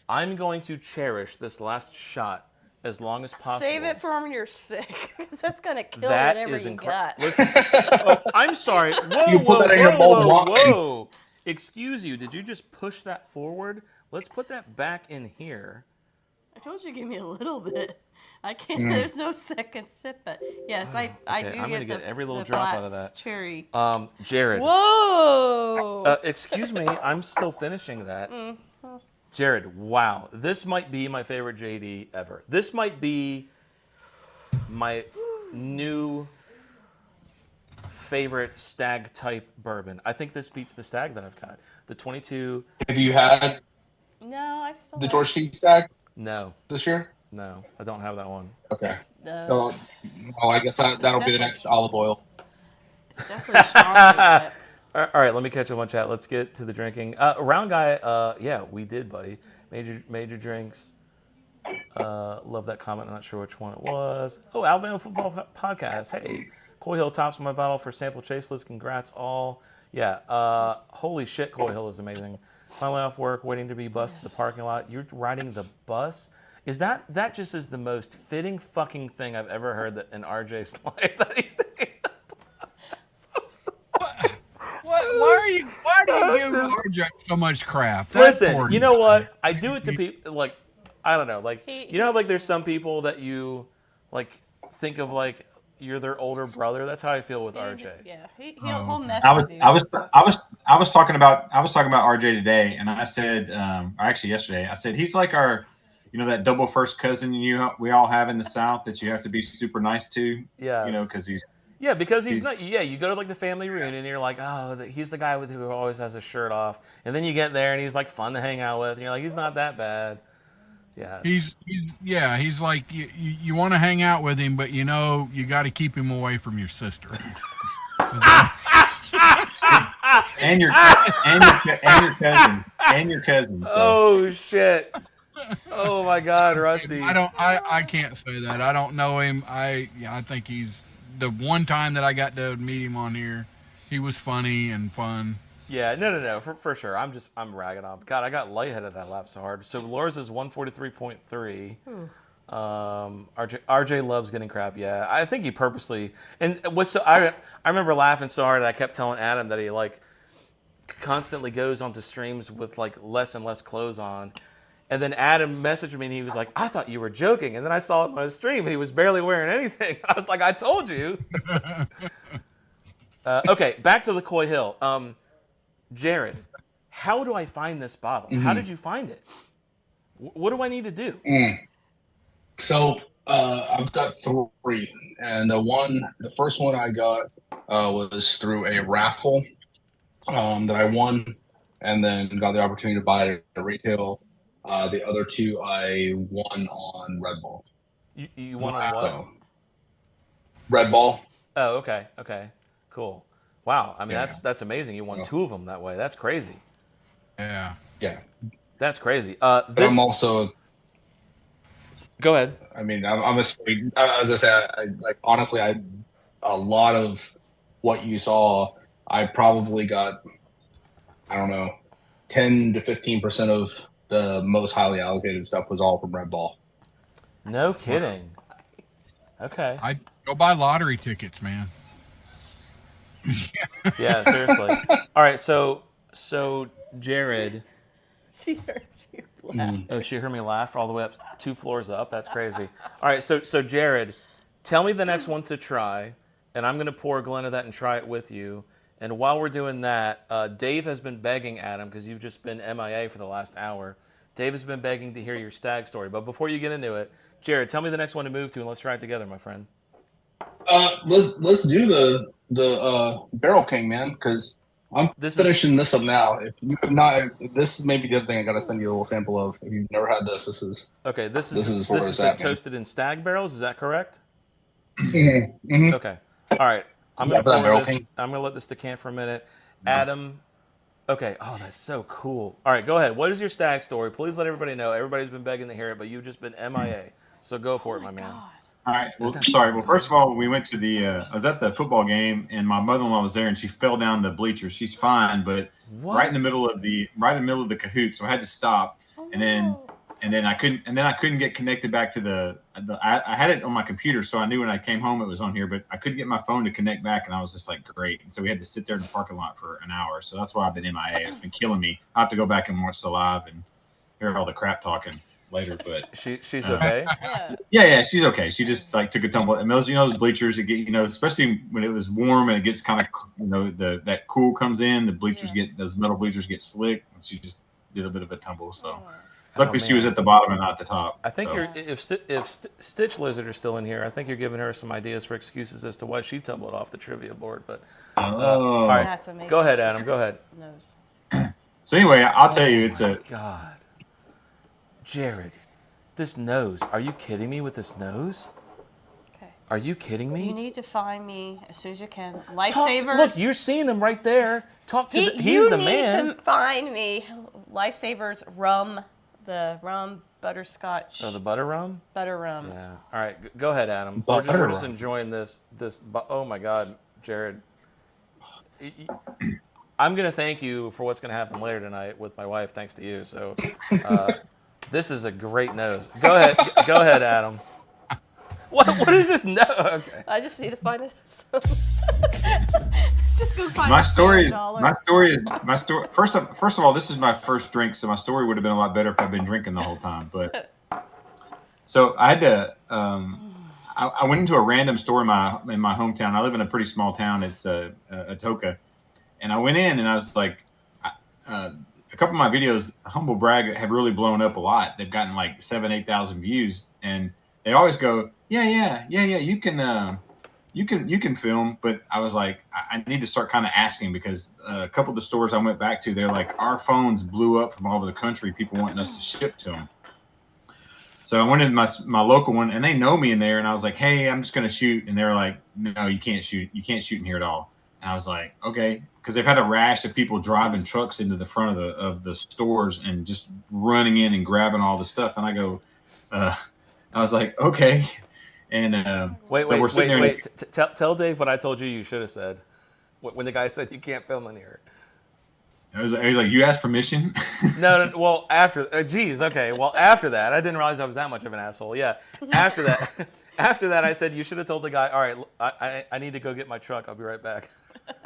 I'm going to cherish this last shot as long as possible. Save it for when you're sick, because that's gonna kill That whatever is you incredible. got. Listen, oh, I'm sorry. Whoa, You put whoa, that in your whoa, mulled whoa, wine. whoa. Excuse you. Did you just push that forward? Let's put that back in here. I told you, give me a little bit. I can't. There's no second sip, but yes, I Okay, do I'm gonna get get the, every little the drop out of Blatz that. cherry. Jared. Whoa! Excuse me. I'm still finishing that. Jared, wow. This might be my favorite JD ever. This might be my new favorite stag type bourbon. I think this beats the stag that I've got. The 22. Have you had No, I still. the like- George Street stack No, this year? no, I don't have that one. Okay. No, So, I guess that'll be the definitely- next olive oil. it's definitely stronger. All right, let me catch up on chat. Let's get to the drinking. Round guy, yeah, we did, buddy. Major drinks. Love that comment. I'm not sure which one it was. Oh, Alabama Football Podcast. Hey, Coy Hill tops my bottle for sample chase list. Congrats all. Yeah, holy shit, Coy Hill is amazing. Finally off work, waiting to be bused at the parking lot. You're riding the bus? Is that just is the most fitting fucking thing I've ever heard that in RJ's life that he's taking the bus. Why do you give RJ so much crap? That Listen, poor you know guy. what? I do it to people like I don't know, like He- you know, like there's some people that you like think of like you're their older brother. That's how I feel with RJ. Yeah, Oh, he'll mess I was with you. I was talking about RJ today, and I said, or actually yesterday, I said he's like our, that double first cousin we all have in the South that you have to be super nice to. Yes. Because he's. Yeah, because he's He's- not. Yeah, you go to like the family reunion, and you're like, oh, he's the guy who always has his shirt off, and then you get there, and he's like fun to hang out with, and you're like, he's not that bad. Yeah. He's like you want to hang out with him, but you got to keep him away from your sister. And your cousin. So. Oh shit. Oh my God, Rusty. I can't say that. I don't know him. I think he's the one time that I got to meet him on here. He was funny and fun. Yeah, no, for sure. I'm ragging on. God, I got lightheaded that lap so hard. So Laura's is 143.3. RJ loves getting crap. Yeah, I think he purposely and was so. I remember laughing so hard that I kept telling Adam that he like constantly goes onto streams with like less and less clothes on. And then Adam messaged me and he was like, I thought you were joking. And then I saw him on his stream and he was barely wearing anything. I was like, I told you. Okay, back to the Coy Hill. Jared, how do I find this bottle? How did you find it? What do I need to do? So I've got 3, and the first one I got was through a raffle that I won, and then got the opportunity to buy it at retail. The other 2 I won on Red Ball. You won on what? So, Red Ball. Oh, okay, cool. Wow, I mean Yeah. that's amazing. You won 2 of them that way. That's crazy. Yeah. Yeah. That's crazy. But I'm also. Go ahead. I mean, I'm as I say, honestly, a lot of what you saw, I probably got, I don't know, 10 to 15% of the most highly allocated stuff was all from Red Ball. No kidding. Okay. I go buy lottery tickets, man. Yeah, seriously. All right, so Jared. She heard you laugh. Oh, she heard me laugh all the way up 2 floors up. That's crazy. All right, so Jared, tell me the next one to try, and I'm gonna pour a Glen of that and try it with you. And while we're doing that, Dave has been begging Adam because you've just been MIA for the last hour. Dave has been begging to hear your stag story. But before you get into it, Jared, tell me the next one to move to, and let's try it together, my friend. Let's do the Barrel King, man, because I'm This is finishing this up now. If you have not, this may be the other thing I got to send you a little sample of. If you've never had this, this is okay. this is where This it's has been at, man. toasted in stag barrels. Is that correct? Mm-hmm. Okay. All right. I'm Yeah, gonna for that pour barrel this. king. I'm gonna let this decant for a minute. Adam. Okay. Oh, that's so cool. All right, go ahead. What is your stag story? Please let everybody know. Everybody's been begging to hear it, but you've just been MIA. So go for it, my man. God. All right. Well, That's sorry. so Well, first of good. all, we went to the. I was at the football game, and my mother-in-law was there, and she fell down the bleachers. She's fine, but What? right in the middle of the cahoot, so I had to stop, Oh, and then no. I couldn't get connected back to the. I had it on my computer, so I knew when I came home it was on here, but I couldn't get my phone to connect back, and I was just like, great. And so we had to sit there in the parking lot for an hour. So that's why I've been MIA. It's been killing me. I have to go back and watch the live and hear all the crap talking later, but. She's okay. Yeah. Yeah, she's okay. She just like took a tumble. And those, those bleachers, it get, especially when it was warm and it gets kind of, that cool comes in, the bleachers those metal bleachers get slick, and she just did a bit of a tumble. So luckily she was man. at the bottom and not the top. I think so. if Stitch Lizard are still in here, I think you're giving her some ideas for excuses as to why she tumbled off the trivia board. But all right, That's amazing. go ahead, Adam. Go ahead. Nose. So anyway, I'll tell you, it's a. God, Jared, this nose. Are you kidding me with this nose? Okay. Are you kidding me? You need to find me as soon as you can. Talk- Lifesavers. Look, you're seeing him right there. Talk to he's you the need man. to find me Lifesavers rum, the rum butterscotch. Oh, the butter rum. butter rum. Yeah. All right, go ahead, Adam. Butter We're just rum. enjoying this. Oh my God, Jared. I'm gonna thank you for what's gonna happen later tonight with my wife, thanks to you. So, this is a great nose. Go ahead, Adam. What is this nose? Okay. I just need to find it. Just go find My a story is $7. my story. First of all, this is my first drink, so my story would have been a lot better if I'd been drinking the whole time. But so I had to. I went into a random store in my hometown. I live in a pretty small town. It's Atoka, and I went in and I was like, a couple of my videos, humble brag, have really blown up a lot. They've gotten like 7,000-8,000 views, and they always go, yeah, you can film. But I was like, I need to start kind of asking, because a couple of the stores I went back to, they're like, our phones blew up from all over the country, people wanting us to ship to them. So I went in my local one, and they know me in there, and I was like, hey, I'm just going to shoot. And they were like, no, you can't shoot. You can't shoot in here at all. And I was like, okay, because they've had a rash of people driving trucks into the front of the stores and just running in and grabbing all the stuff. And I go, I was like, okay. And Wait. Tell Dave what I told you. You should have said when the guy said you can't film in here. I was like, you asked permission? No. Well, after, okay. Well, after that, I didn't realize I was that much of an asshole. Yeah. After that, I said you should have told the guy. All right, I need to go get my truck. I'll be right back.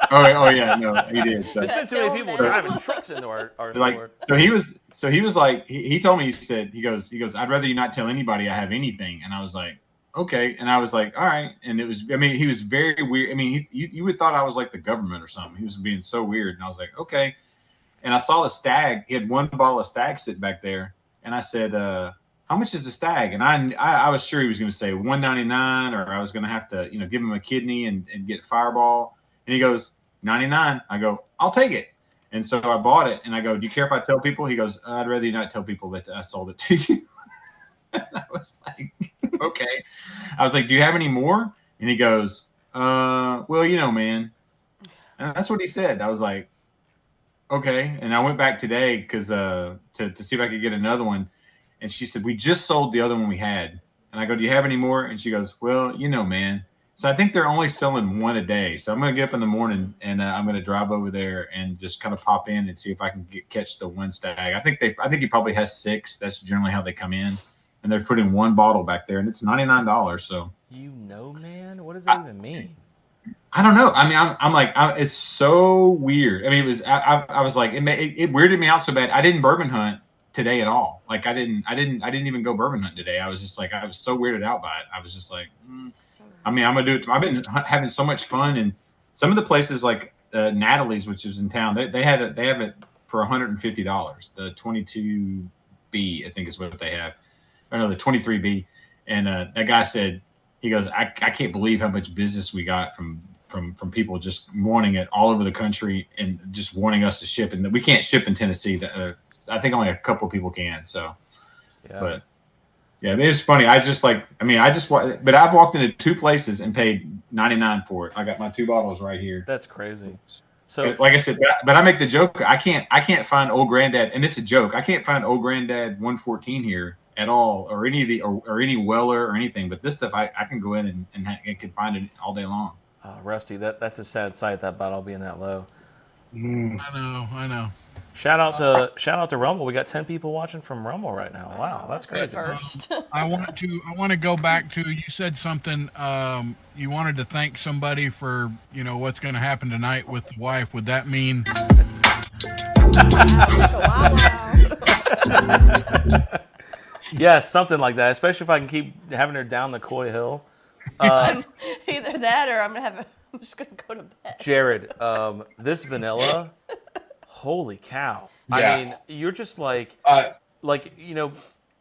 Oh yeah, no, he did. So. There's been too many people driving trucks into our Like, store. so he was like, he told me, he goes, I'd rather you not tell anybody I have anything. And I was like, okay. And I was like, all right. And it was, I mean, he was very weird. I mean, you would thought I was like the government or something. He was being so weird. And I was like, okay. And I saw the stag. He had one bottle of stag sitting back there. And I said, how much is the stag? And I was sure he was going to say $1.99, or I was going to have to, give him a kidney and get Fireball. And he goes, $99. I go, I'll take it. And so I bought it. And I go, do you care if I tell people? He goes, I'd rather you not tell people that I sold it to you. I was like, okay. I was like, do you have any more? And he goes, well, man. And that's what he said. I was like, okay. And I went back today because to see if I could get another one. And she said, we just sold the other one we had. And I go, do you have any more? And she goes, well, man. So I think they're only selling one a day. So I'm going to get up in the morning and I'm going to drive over there and just kind of pop in and see if I can catch the one stag. I think he probably has 6. That's generally how they come in. And they're putting one bottle back there, and it's $99. So man, what does that even mean? I don't know. I mean, I'm like, it's so weird. I mean, it was. I was like, it weirded me out so bad. I didn't bourbon hunt today at all. Like I didn't even go bourbon hunting today. I was just like, I was so weirded out by it. I was just like, I mean, I'm gonna do it. I've been having so much fun, and some of the places like Natalie's, which is in town, they have it for $150. The 22B, I think is what they have. Or no, the 23B. And that guy said, he goes, I can't believe how much business we got from from people just wanting it all over the country and just wanting us to ship. And we can't ship in Tennessee. I think only a couple people can. So, Yeah. but yeah, it was funny. But I've walked into 2 places and paid $99 for it. I got my 2 bottles right here. That's crazy. So, like I said, but I make the joke. I can't find Old Granddad, and it's a joke. I can't find Old Granddad 114 here at all, or any of the or any Weller or anything. But this stuff, I can go in and can find it all day long. Rusty, that's a sad sight. That bottle being that low. I know. Shout out to Rumble. We got 10 people watching from Rumble right now. Wow, that's crazy. First. I want to go back to, you said something. You wanted to thank somebody for what's going to happen tonight with the wife. Would that mean? Yes, something like that. Especially if I can keep having her down the Coy Hill. Either that or I'm just gonna go to bed. Jared, this vanilla. Holy cow! Yeah. I mean, you're just like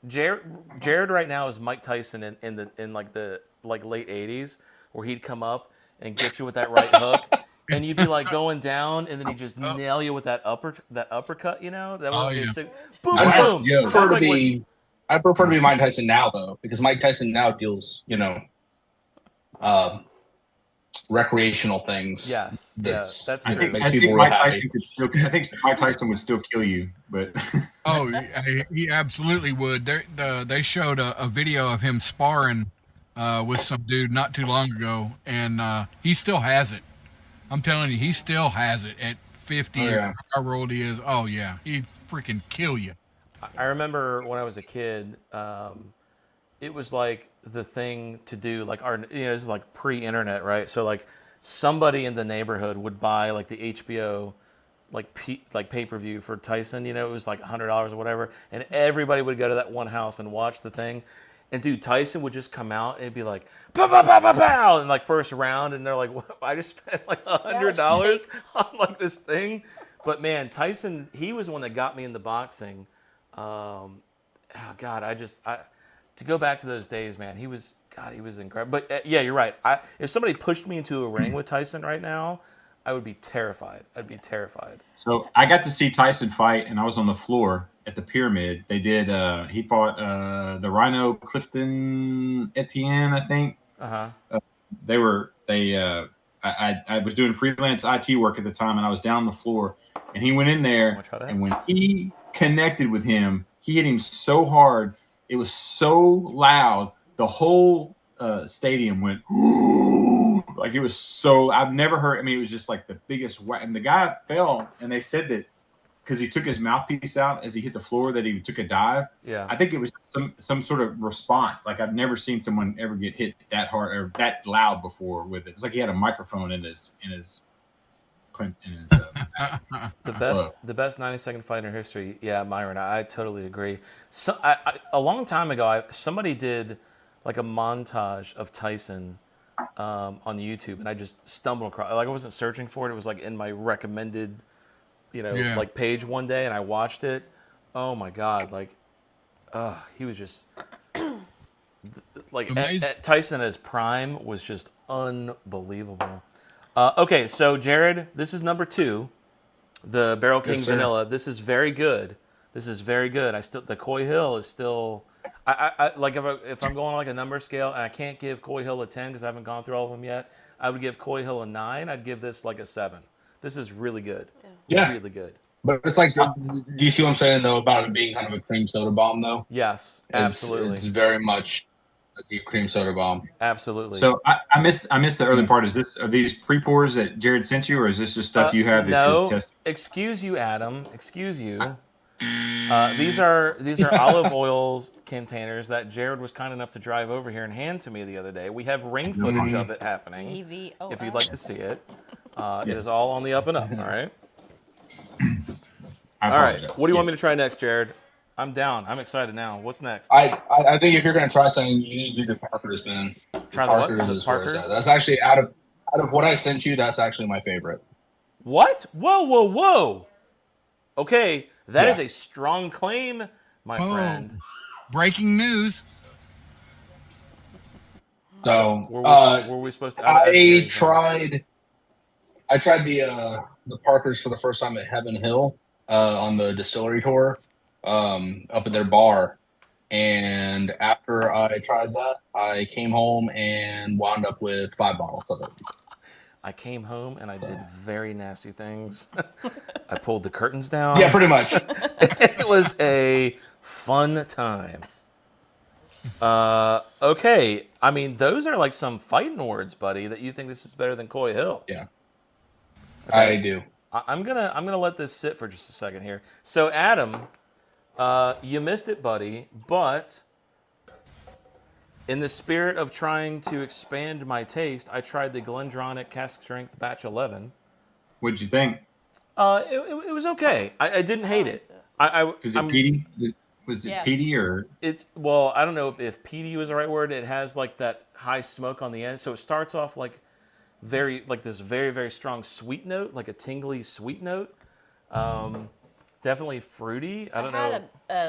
Jared right now is Mike Tyson in the late '80s, where he'd come up and get you with that right hook, and you'd be like going down, and then he'd just nail you with that uppercut. That would be sick. Boom, boom. I prefer to be Mike Tyson now, though, because Mike Tyson now deals, recreational things. Yes, that's true. I think Mike Tyson would still kill you, but Oh, he absolutely would. They showed a video of him sparring with some dude not too long ago, and he still has it. I'm telling you, he still has it at 50 or however old he is. Oh yeah, he'd freaking kill you. I remember when I was a kid, it was like the thing to do, like this is like pre-internet, right? So like somebody in the neighborhood would buy like the HBO like pay-per-view for Tyson, it was like $100 or whatever, and everybody would go to that one house and watch the thing. And dude, Tyson would just come out and it'd be like pow pow pow pow pow, and like first round, and they're like, what? I just spent like $100 on like this thing. But man, Tyson, he was the one that got me into boxing. To go back to those days, man, he was incredible. But yeah, you're right. If somebody pushed me into a ring with Tyson right now, I would be terrified. I'd be terrified. So I got to see Tyson fight, and I was on the floor at the Pyramid. They did. He fought the Rhino Clifton Etienne, I think. I was doing freelance IT work at the time, and I was down on the floor, and he went in there, and when he connected with him, he hit him so hard. It was so loud. The whole stadium went, ooh, like it was so. I've never heard. I mean, it was just like the biggest whack. And the guy fell, and they said that because he took his mouthpiece out as he hit the floor, that he took a dive. Yeah. I think it was some sort of response. Like I've never seen someone ever get hit that hard or that loud before with it. It's like he had a microphone in his the best 90-second fight in history. Yeah, Myron, I totally agree. So a long time ago, somebody did like a montage of Tyson on YouTube, and I just stumbled across. Like I wasn't searching for it; it was like in my recommended, like page one day, and I watched it. Oh my God! Like, he was just like Tyson at his prime was just unbelievable. Okay, so Jared, this is number 2, the Barrel King Vanilla. This is very good. The Coy Hill is still. I like if I'm going on like a number scale, and I can't give Coy Hill a 10 because I haven't gone through all of them yet. I would give Coy Hill a 9. I'd give this like a 7. This is really good. Yeah, really good. But it's like, do you see what I'm saying though about it being kind of a cream soda bomb though? Yes, absolutely. It's very much a deep cream soda bomb. Absolutely. So I missed the early part. Are these pre-pours that Jared sent you, or is this just stuff you have that you're testing? Excuse you, Adam. Excuse you. These are olive oil containers that Jared was kind enough to drive over here and hand to me the other day. We have ring footage of it happening. EVOL. If you'd like to see it, it is all on the up and up. All right. All right. What do you want me to try next, Jared? I'm down. I'm excited now. What's next? I think if you're gonna try something, you need to do the Parkers, man. Try the what? The Parkers? That's actually out of what I sent you. That's actually my favorite. What? Whoa! Okay, that is a strong claim, my friend. Breaking news. So were we supposed to? I tried I tried the Parkers for the first time at Heaven Hill on the distillery tour up at their bar. And after I tried that, I came home and wound up with 5 bottles of it. I came home and I did very nasty things. I pulled the curtains down. Yeah, pretty much. It was a fun time. Okay. I mean, those are like some fighting words, buddy, that you think this is better than Coy Hill. Yeah. Okay. I do. I'm gonna let this sit for just a second here. So Adam, you missed it, buddy, but in the spirit of trying to expand my taste, I tried the Glendronach Cask Strength Batch 11. What'd you think? It was okay. I didn't hate it. Was it peaty? Was it Yes. peaty or? It's, well, I don't know if peaty was the right word. It has like that high smoke on the end, so it starts off like this very, very strong sweet note, like a tingly sweet note. Definitely fruity. I don't know.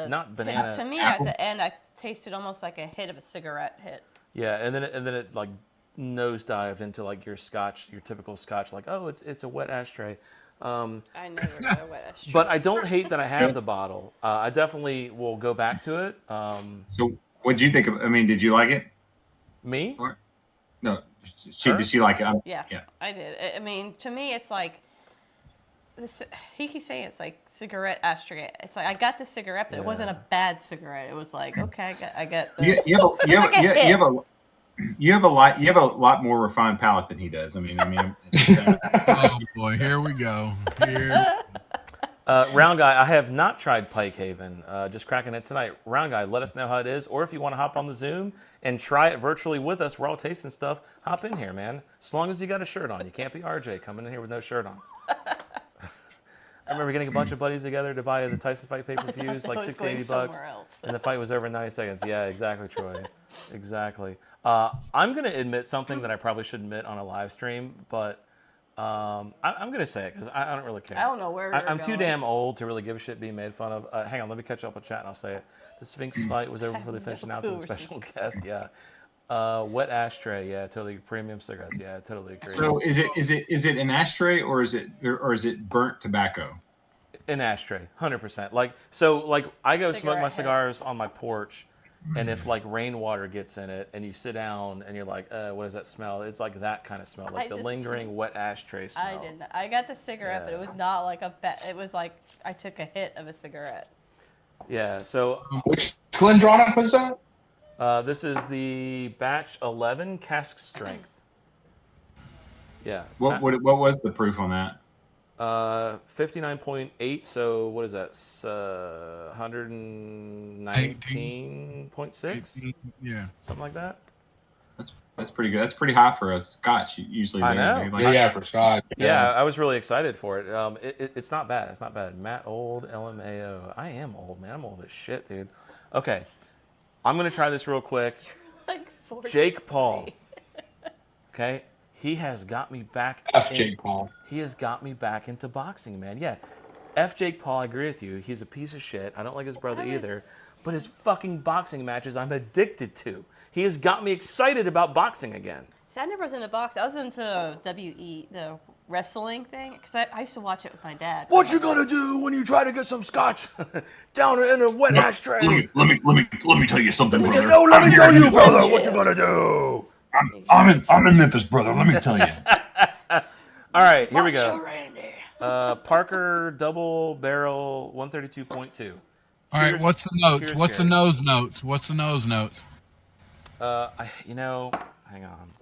Not banana. To me, apple. at the end, I tasted almost like a hit of a cigarette hit. Yeah, and then it like nosedived into like your scotch, your typical scotch, like, oh, it's a wet ashtray. I never got a wet ashtray. But I don't hate that I have the bottle. I definitely will go back to it. So what'd you think of? I mean, did you like it? Me? Or, no. Her? Did she like it? Yeah, Yeah. I did. I mean, to me, it's like this. He keeps saying it's like cigarette ashtray. It's like I got the cigarette, but it wasn't a bad cigarette. It was like, okay, I got the. You have a lot more refined palate than he does. I mean. Oh boy, here we go. Round Guy, I have not tried Pike Haven. Just cracking it tonight. Round Guy, let us know how it is, or if you want to hop on the Zoom and try it virtually with us, we're all tasting stuff. Hop in here, man. As long as you got a shirt on. You can't be RJ coming in here with no shirt on. I remember getting a bunch of buddies together to buy the Tyson fight pay-per-views, like $60, $80, and the fight was over in 90 seconds. Yeah, exactly, Troy. Exactly. I'm going to admit something that I probably should admit on a live stream, but I'm going to say it because I don't really care. I don't know where I'm too damn old to really give a shit being made fun of. Hang on, let me catch up with chat and I'll say it. The Sphinx fight was over before they finished announcing the special guest. Yeah. Wet ashtray. Yeah, totally. Premium cigarettes. Yeah, totally agree. So is it an ashtray or is it burnt tobacco? An ashtray, 100%. Like I go smoke my Cigarette cigars on my porch, and if like rainwater gets in it, and you sit down and you're like, what does that smell? It's like that kind of smell, like the lingering wet ashtray smell. I didn't. I got the cigarette, but it was not like it was like I took a hit of a cigarette. Yeah. So Which Glendronach was that? this is the batch 11 cask strength. Yeah. What was the proof on that? 59.8. So what is that? 119.6. Yeah. Something like that. That's pretty good. That's pretty high for a Scotch. Usually, I know. Yeah, for Scott. Yeah, I was really excited for it. It's not bad. It's not bad. Matt Old, LMAO. I am old, man. I'm old as shit, dude. Okay. I'm going to try this real quick. Like 40. Jake Paul. Okay? He has got me back. Jake Paul. He has got me back into boxing, man. Yeah. F. Jake Paul, I agree with you. He's a piece of shit. I don't like his brother either. But his fucking boxing matches, I'm addicted to. He has got me excited about boxing again. See, I never was into boxing. I was into the wrestling thing, because I used to watch it with my dad. What you gonna do when you try to get some scotch down in a wet ashtray? Let me tell you something, brother. No, let me tell you, brother, bullshit. what you gonna do? I'm in Memphis, brother. Let me tell you. All right, here we go. Parker double barrel 132.2. All right, what's the notes? Cheers, What's the Jerry. nose notes? What's the nose notes? Hang on.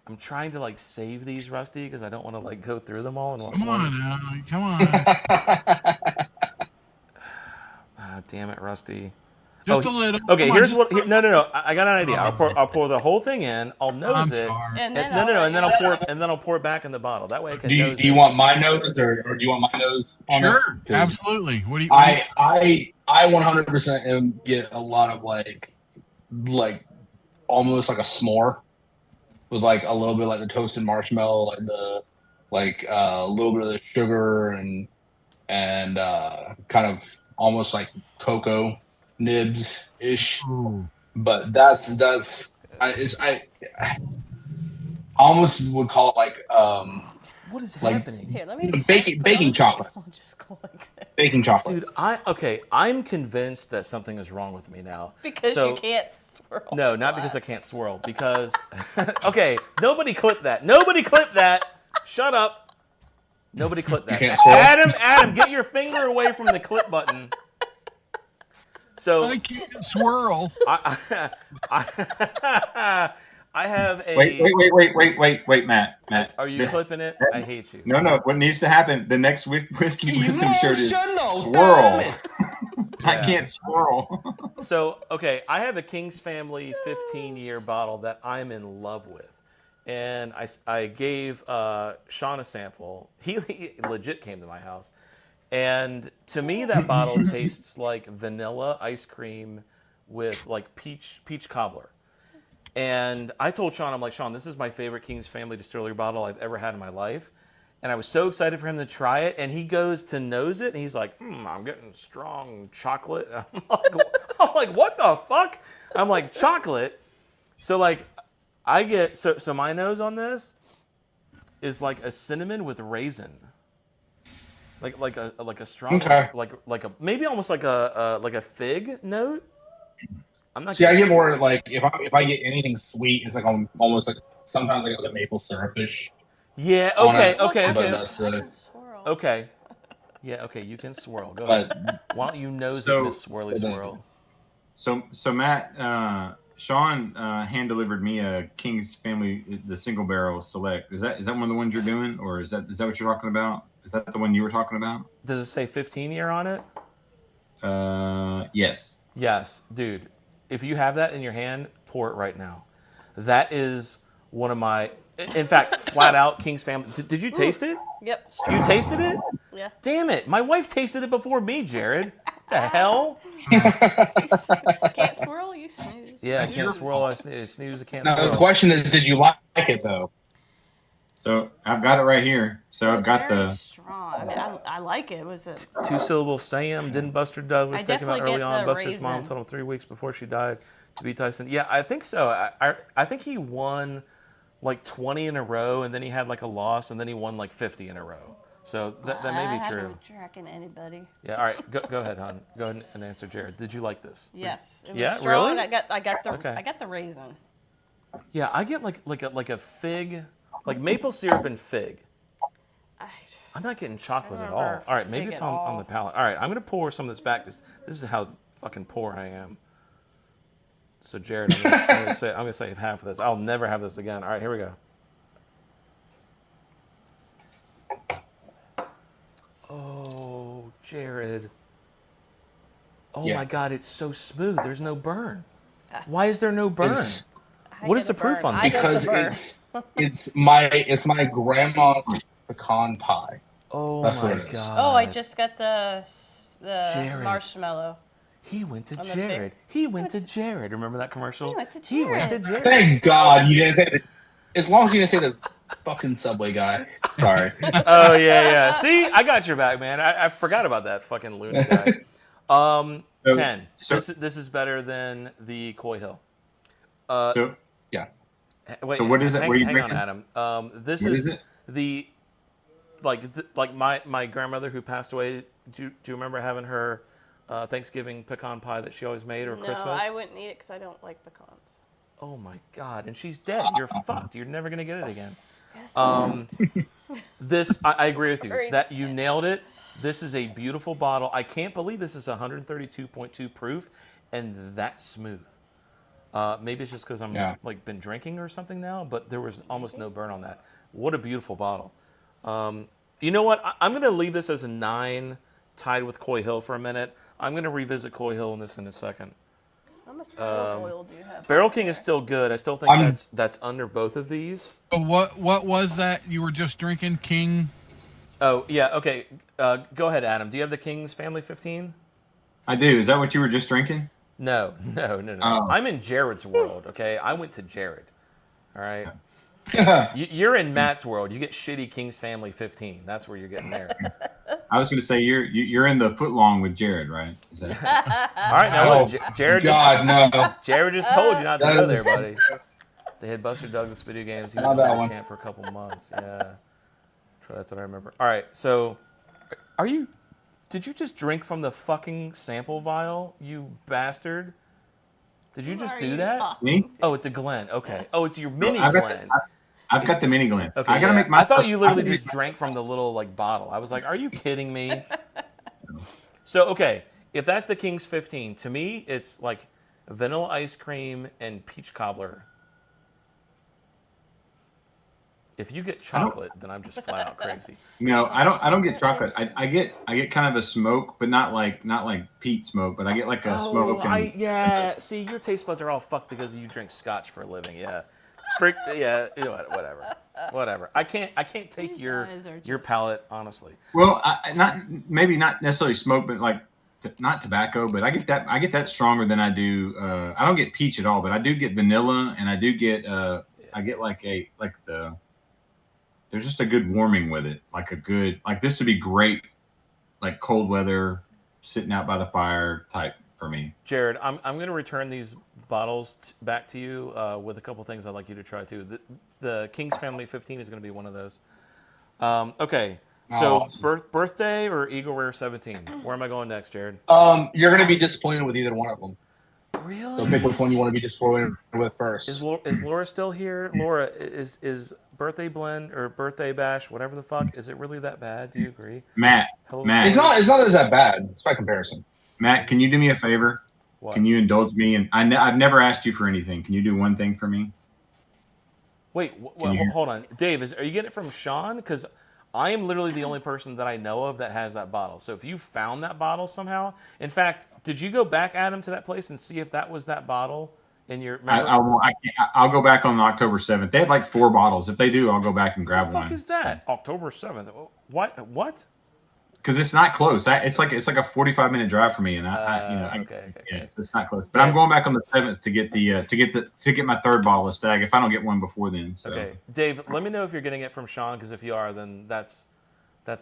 I'm trying to like save these, Rusty, because I don't want to like go through them all in one. Come on now, come on. Damn it, Rusty. Just a little. Okay, Come on, here's just- what. No. I got an idea. I'll pour the whole thing in. I'll nose I'm it. sorry. And then And then I'll pour it back in the bottle. That way I can Do nose you it. want my nose or do you want my nose on it? Sure, 'Cause absolutely. What do you? I 100% get a lot of like almost like a s'more with like a little bit like the toasted marshmallow, like a little bit of the sugar and kind of almost like cocoa nibs ish. Ooh. But I almost would call it like What is Like- happening? Here, let me Baking chocolate. I'll just go like this. Baking chocolate. Dude, I'm convinced that something is wrong with me now. Because So- you can't swirl. No, the not because I glass. can't swirl. Because, okay, nobody clip that. Nobody clip that. Shut up. Nobody clip that. can't swirl? Adam, get your finger away from the clip button. So I can't swirl. I have a. Wait, Matt. Are you clipping it? I hate you. No. What needs to happen? The next Whiskey Wisdom shirt is Emotional, swirl. damn I Yeah. can't swirl. So, okay, I have a King's Family 15-year bottle that I'm in love with. And I gave Sean a sample. He legit came to my house. And to me, that bottle tastes like vanilla ice cream with like peach cobbler. And I told Sean, I'm like, Sean, this is my favorite King's Family Distillery bottle I've ever had in my life. And I was so excited for him to try it. And he goes to nose it, and he's like, I'm getting strong chocolate. I'm like, what the fuck? I'm like, chocolate? So like, I get, so my nose on this is like a cinnamon with raisin. Like a strong, Okay. like a, maybe almost like a fig note. I'm not See, I sure. get more like if I get anything sweet, it's like almost like sometimes I get like a maple syrup-ish. Yeah, on okay, it, okay, but okay. that's I can swirl. Okay. Yeah, okay, you can swirl. Go ahead. But Why don't you nose So- it, Miss Swirly Swirl? So Matt, Sean hand delivered me a King's Family, the single barrel select. Is that one of the ones you're doing, or is that what you're talking about? Is that the one you were talking about? Does it say 15 year on it? Yes. Yes, dude. If you have that in your hand, pour it right now. That is one of my, in fact, flat out King's Family. Did you taste it? Yep. You tasted it? Yeah. Damn it. My wife tasted it before me, Jared. What the hell? Can't swirl, you snooze. Yeah, I can't swirl. I snooze. I can't now the swirl. question is, did you like it though? So I've got it right here. So I've It's got very the. strong. I mean, I like it. Was it? 2 syllable Sam. Didn't Buster Douglas I take him out definitely early get on? the Buster's mom raisin. told him 3 weeks before she died to beat Tyson. Yeah, I think so. I think he won like 20 in a row, and then he had like a loss, and then he won like 50 in a row. So that may I be true. haven't been tracking anybody. Yeah. All right. Go ahead, hon. Go ahead and answer Jared. Did you like this? Yes. It was Yeah, strong. really? I got the Okay. I got the raisin. Yeah, I get like a fig, like maple syrup and fig. I'm not getting chocolate at all. remember All right, maybe fig it's at on all. the palate. All right, I'm gonna pour some of this back. This is how fucking poor I am. So Jared, I'm gonna save half of this. I'll never have this again. All right, here we go. Oh, Jared. Oh Yeah. my God, it's so smooth. There's no burn. Why is there no burn? It's- I What get is the a proof burn. on I get the because burn. it's my grandma's pecan pie. Oh That's my what it is. God. Oh, I just got the Jared. marshmallow. He went to On the Jared. He went to Jared. Remember that commercial? He went to He went to Jared. Jared. Thank God you didn't say the. As long as you didn't say the fucking Subway guy. Sorry. Oh yeah. See, I got your back, man. I forgot about that fucking loony guy. 10. so- This is better than the Coy Hill. So Wait, So what is it? Hang, What are you hang on, drinking? Adam. This What is is it? the like my grandmother who passed away. Do you remember having her Thanksgiving pecan pie that she always made, or No, Christmas? I wouldn't eat it because I don't like pecans. Oh my God! And she's dead. You're fucked. You're never gonna get it again. Yes. This I agree with you. Sorry. That you nailed it. This is a beautiful bottle. I can't believe this is 132.2 proof and that smooth. Maybe it's just because I'm like been drinking or something now, but there was almost no burn on that. What a beautiful bottle. You know what? I'm going to leave this as a 9, tied with Coy Hill for a minute. I'm going to revisit Coy Hill in this in a second. How much olive oil do you have? Barrel King is still good. I still think that's under both of these. So what was that you were just drinking, King? Oh yeah, okay. Go ahead, Adam. Do you have the King's Family 15? I do. Is that what you were just drinking? No. Oh. I'm in Jared's world, okay? I went to Jared. All right. You're in Matt's world. You get shitty King's Family 15. That's where you're getting there. I was going to say you're in the footlong with Jared, right? Is that? All right, now look, Jared God, just told you not to That go is- there, buddy. They had Buster Douglas video games. He was Not a that world one. champ for a couple months. Yeah. Sure, that's what I remember. All right, so did you just drink from the fucking sample vial, you bastard? Did you Who just are do you that? talking Me? to? Oh, it's a Glen. Okay. Oh, it's your mini I've got Glen. I've got the mini Glen. Okay, I gotta yeah. make my. I thought you literally I just drank from the little like bottle. I was like, are you kidding me? So, okay, if that's the King's 15, to me, it's like vanilla ice cream and peach cobbler. If you get chocolate, then I'm just flat out crazy. No, I don't get chocolate. I get kind of a smoke, but not like peat smoke, but I get like a smoke. And, Yeah. See, your taste buds are all fucked because you drink scotch for a living. Yeah. Yeah. You know what, whatever. I can't take your guys are your just- palate honestly. well, maybe not necessarily smoke, but like not tobacco, but I get that stronger than I do. I don't get peach at all, but I do get vanilla, and I do get I get there's just a good warming with it, like this would be great, like cold weather, sitting out by the fire type for me. Jared, I'm going to return these bottles back to you with a couple things I'd like you to try too. The King's Family 15 is going to be one of those. Okay, so Awesome. birthday or Eagle Rare 17? Where am I going next, Jared? You're gonna be disappointed with either one of them. Really? So pick which one you want to be disappointed with first. Is Laura still here? Laura, is birthday blend or birthday bash, whatever the fuck, is it really that bad? Do you agree? Matt, It's not as that bad. It's by comparison. Matt, can you do me a favor? What? Can you indulge me? And I've never asked you for anything. Can you do one thing for me? Wait, hold on. Dave, are you getting it from Sean? Because I am literally the only person that I know of that has that bottle. So if you found that bottle somehow, in fact, did you go back, Adam, to that place and see if that was that bottle in your? I'll go back on October 7th. They had like 4 bottles. If they do, I'll go back and grab What the one. fuck is that? October 7th. What? Because it's not close. It's like a 45-minute drive for me, and Okay. yeah, so it's not close. But I'm going back on the 7th to get my 3rd bottle of Stag if I don't get one before then. So. Okay, Dave, let me know if you're getting it from Sean, because if you are, then that's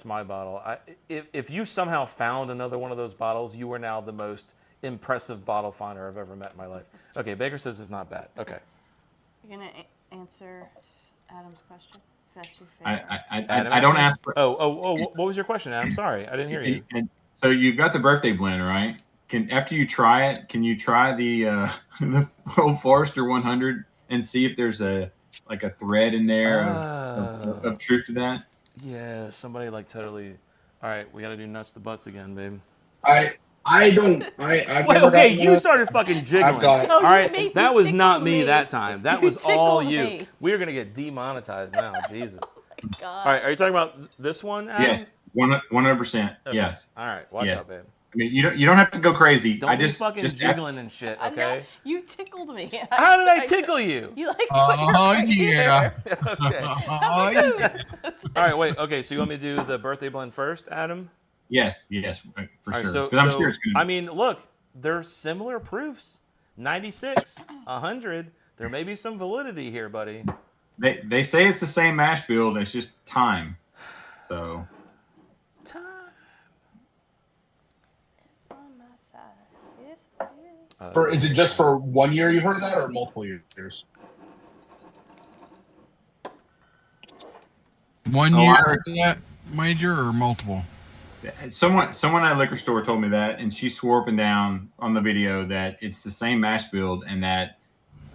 my bottle. If you somehow found another one of those bottles, you are now the most impressive bottle finder I've ever met in my life. Okay, Baker says it's not bad. Okay. You're gonna answer Adam's question? That's your favorite. I don't ask for. Oh! What was your question, Adam? Sorry, I didn't hear you. And so you've got the birthday blend, right? After you try it, can you try the Old Forester 100 and see if there's a thread in there of truth to that? Yeah, somebody like totally. All right, we got to do nuts to butts again, babe. I've never Okay, gotten you one. started fucking jiggling. I've got it. No, All you right, made me that was not tickle me me. that time. That You was all tickled you. me. We are gonna get demonetized now. Jesus. God. All right, are you talking about this one, Adam? Yes, 100%. Okay. Yes. All right, watch Yes. out, babe. I mean, you don't have to go crazy. Don't I be just fucking jiggling and shit, I know, okay? you tickled me. How did I tickle you? You like put Oh, your right yeah. here. Okay. Oh, yeah. All right, wait. Okay, so you want me to do the birthday blend first, Adam? Yes, for All right, sure. so, 'Cause I'm sure it's gonna. I mean, look, they're similar proofs. 96, 100. There may be some validity here, buddy. They say it's the same mash bill. It's just time. So Time. It's on my side. Yes, it is. Is it just for 1 year you've heard of that, or multiple years? 1 Oh, I year heard- of that major or multiple? someone at a liquor store told me that, and she swore up and down on the video that it's the same mash build, and that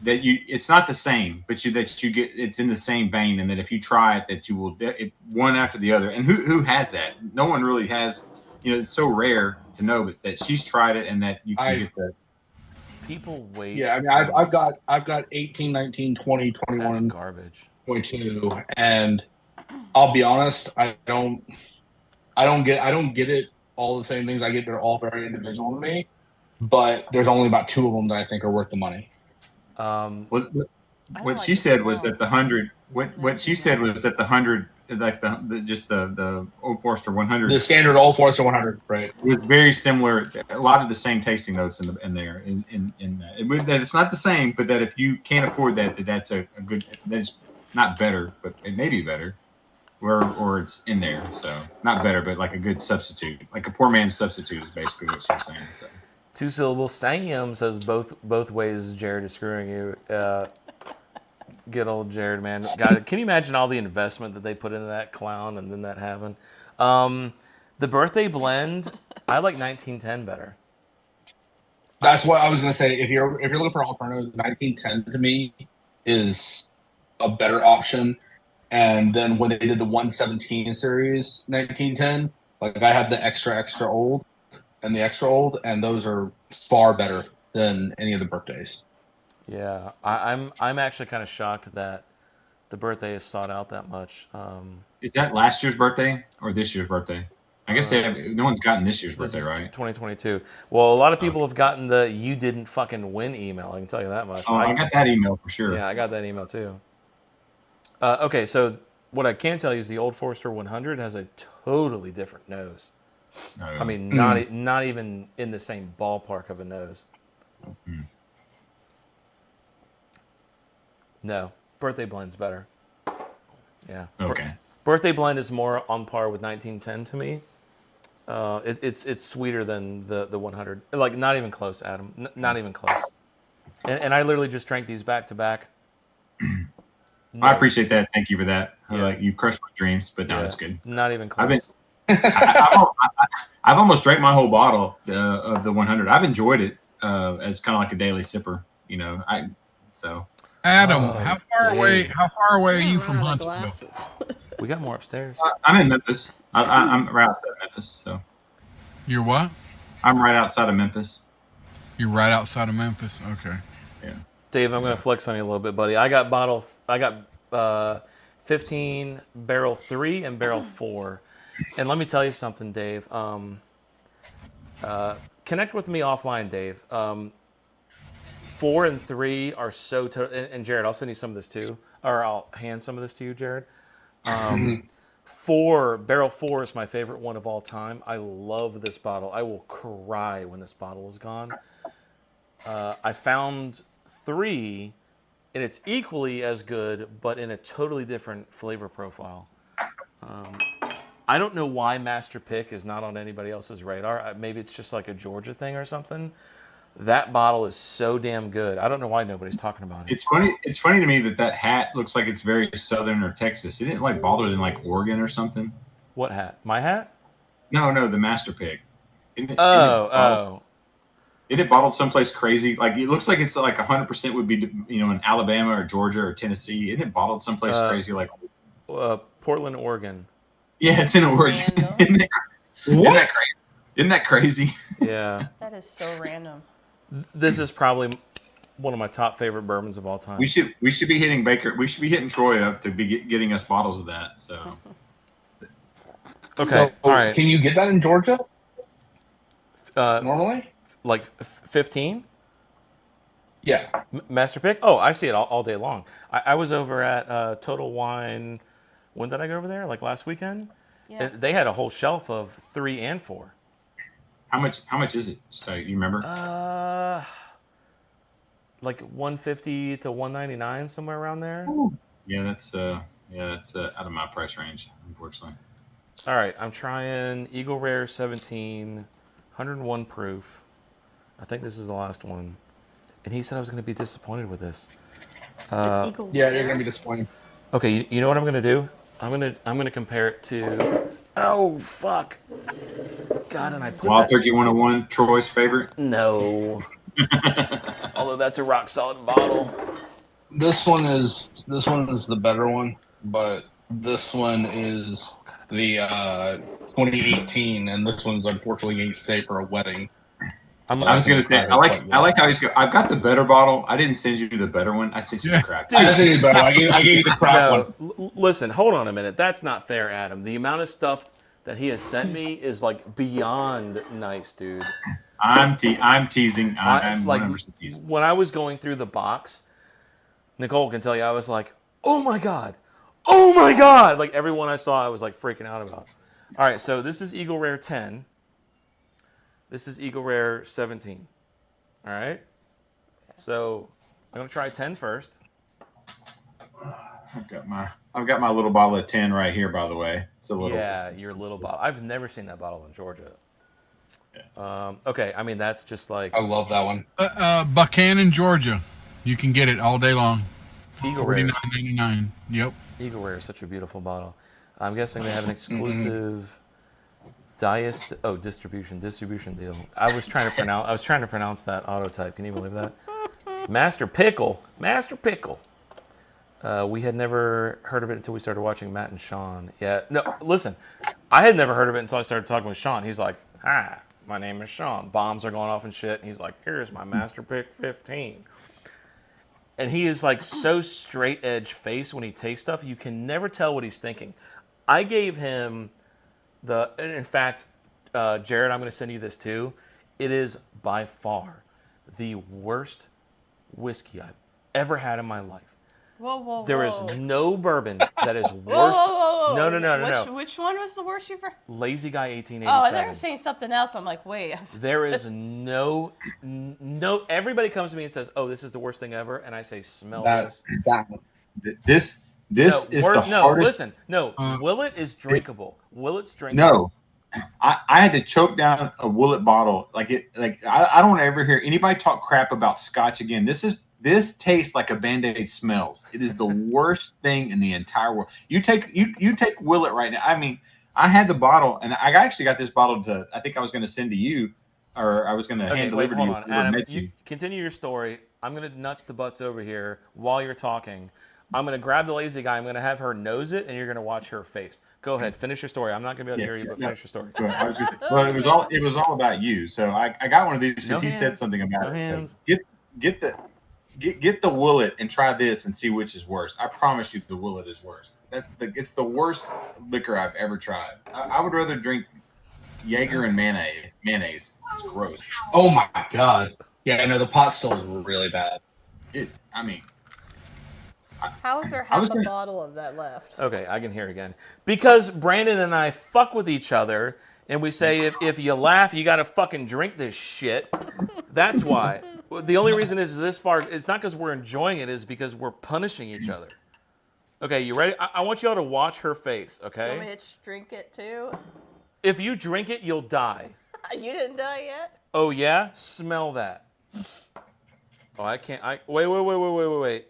it's not the same, but you get it's in the same vein, and that if you try it, that you will one after the other. And who has that? No one really has. It's so rare to know, but that she's tried it, and that you can get the. People wait. Yeah, I mean, I've got 18, 19, 20, That's 21, garbage. 22, and I'll be honest, I don't get it all the same things. I get they're all very individual to me, but there's only about 2 of them that I think are worth the money. What like she the said was smell. that the 100. What she said was that the 100, like the Old Forester 100, The standard Old Forester 100, right? was very similar. A lot of the same tasting notes in there. That it's not the same, but that if you can't afford that's a good. That's not better, but it may be better. Or it's in there, so not better, but like a good substitute, like a poor man's substitute is basically what she was saying. So 2 syllables. Sam says both ways. Jared is screwing you. Good old Jared, man. God, can you imagine all the investment that they put into that clown and then that happened? The birthday blend, I like 1910 better. That's what I was gonna say. If you're looking for alternatives, 1910 to me is a better option. And then when they did the 117 series 1910, like I had the extra old and the extra old, and those are far better than any of the birthdays. Yeah, I'm actually kind of shocked that the birthday is sought out that much. Is that last year's birthday or this year's birthday? I guess they have. No one's gotten this year's This birthday, is right? 2022. Well, a lot of people have gotten the "you didn't fucking win" email. I can tell you that much. Oh, I got that email for sure. Yeah, I got that email too. Okay, so what I can tell you is the Old Forester 100 has a totally different nose. I mean, not even in the same ballpark of a nose. No, birthday blend's better. Yeah. Okay. Birthday blend is more on par with 1910 to me. It's sweeter than the 100. Like not even close, Adam. Not even close. And I literally just drank these back to back. I appreciate that. Thank you for that. Yeah. Like you crushed my dreams, but no, it's good. Not even close. I've almost drank my whole bottle of the 100. I've enjoyed it as kind of like a daily sipper. You know, Adam, Oh, how far away are you from Huntsville? Glasses. We got more upstairs. I'm in Memphis. I'm right outside of Memphis. So You're what? I'm right outside of Memphis. You're right outside of Memphis. Okay. Yeah. Dave, I'm gonna flex on you a little bit, buddy. I got 15 barrel 3 and barrel 4, and let me tell you something, Dave. Connect with me offline, Dave. 4 and 3 are so and Jared, I'll send you some of this too, or I'll hand some of this to you, Jared. 4 barrel 4 is my favorite one of all time. I love this bottle. I will cry when this bottle is gone. I found 3, and it's equally as good, but in a totally different flavor profile. I don't know why Master Pick is not on anybody else's radar. Maybe it's just like a Georgia thing or something. That bottle is so damn good. I don't know why nobody's talking about it. It's funny. It's funny to me that hat looks like it's very Southern or Texas. Isn't it like bottled in like Oregon or something? What hat? My hat? No, the Master Pick. Isn't it bottled someplace crazy? Like it looks like it's like 100% would be in Alabama or Georgia or Tennessee. Isn't it bottled someplace crazy like Portland, Oregon. Yeah, it's in Oregon. Isn't that crazy? Yeah. That is so random. This is probably one of my top favorite bourbons of all time. We should be hitting Baker. We should be hitting Troy up to be getting us bottles of that. So. Okay. All right. Can you get that in Georgia? Normally? Like 15? Yeah. Master Pick? Oh, I see it all day long. I was over at Total Wine. When did I go over there? Like last weekend? Yeah. And they had a whole shelf of 3 and 4. How much is it? So you remember? Like 150 to 199, somewhere around there. Ooh. Yeah, that's out of my price range, unfortunately. All right, I'm trying Eagle Rare 17, 101 proof. I think this is the last one. And he said I was going to be disappointed with this. Yeah, you're gonna be disappointed. Okay, you know what I'm going to do? I'm gonna compare it to. Oh fuck! God, and I put Wild that. Turkey 101, Troy's favorite. No. Although that's a rock solid bottle. This one is the better one, but this one is the 2018, and this one's unfortunately ain't safe for a wedding. I was gonna say I like how he's. I've got the better bottle. I didn't send you the better one. I sent you the crap. I sent you the better one. I gave you the crap one. Listen, hold on a minute. That's not fair, Adam. The amount of stuff that he has sent me is like beyond nice, dude. I'm teasing. I'm like 100% teasing. when I was going through the box, Nicole can tell you, I was like, oh my god, like everyone I saw, I was like freaking out about. All right, so this is Eagle Rare 10. This is Eagle Rare 17. All right, so I'm gonna try 10 first. I've got my little bottle of 10 right here, by the way. It's a little. Yeah, your little bottle. I've never seen that bottle in Georgia. Okay, I mean that's just like. I love that one. Buchanan, Georgia. You can get it all day long. Eagle Rare. $49.99. Yep. Eagle Rare is such a beautiful bottle. I'm guessing they have an exclusive distribution deal. I was trying to pronounce that autotype. Can you believe that? Master Pickle. We had never heard of it until we started watching Matt and Sean. Yeah, no, listen, I had never heard of it until I started talking with Sean. He's like, "Hi, my name is Sean. Bombs are going off and shit." And he's like, "Here's my Master Pick 15." And he is like so straight edge face when he tastes stuff. You can never tell what he's thinking. I gave him in fact, Jared, I'm going to send you this too. It is by far the worst whiskey I've ever had in my life. Whoa. There is no bourbon that is worse. Whoa. No. Which one was the worst you've ever? Lazy Guy 1887. Oh, I thought you were saying something else. I'm like, wait. There is no. Everybody comes to me and says, "Oh, this is the worst thing ever," and I say, "Smell this." This is the hardest. Listen, no. Willet is drinkable. Willet's drinkable. No, I had to choke down a Willet bottle. I don't want to ever hear anybody talk crap about Scotch again. This tastes like a Band-Aid smells. It is the worst thing in the entire world. You take Willet right now. I mean, I had the bottle, and I actually got this bottle I think I was going to send to you, or I was going to hand deliver to you. Hold on, Adam. You continue your story. I'm going to nuts the butts over here while you're talking. I'm going to grab the Lazy Guy. I'm going to have her nose it, and you're going to watch her face. Go ahead. Finish your story. I'm not going to be able to hear you, but finish your story. I was gonna say, well, it was all about you. So I got one of these because he said something about it. So get the Willet and try this and see which is worse. I promise you, the Willet is worse. It's the worst liquor I've ever tried. I would rather drink Jaeger and mayonnaise. It's gross. Oh my god. Yeah, no, the pot still is really bad. How is there half a bottle of that left? Okay, I can hear again. Because Brandon and I fuck with each other, and we say if you laugh, you got to fucking drink this shit. That's why. The only reason is this far, it's not because we're enjoying it, it's because we're punishing each other. Okay, you ready? I want y'all to watch her face, okay? You want me to drink it too? If you drink it, you'll die. You didn't die yet? Oh, yeah? Smell that. Oh, I can't. Wait.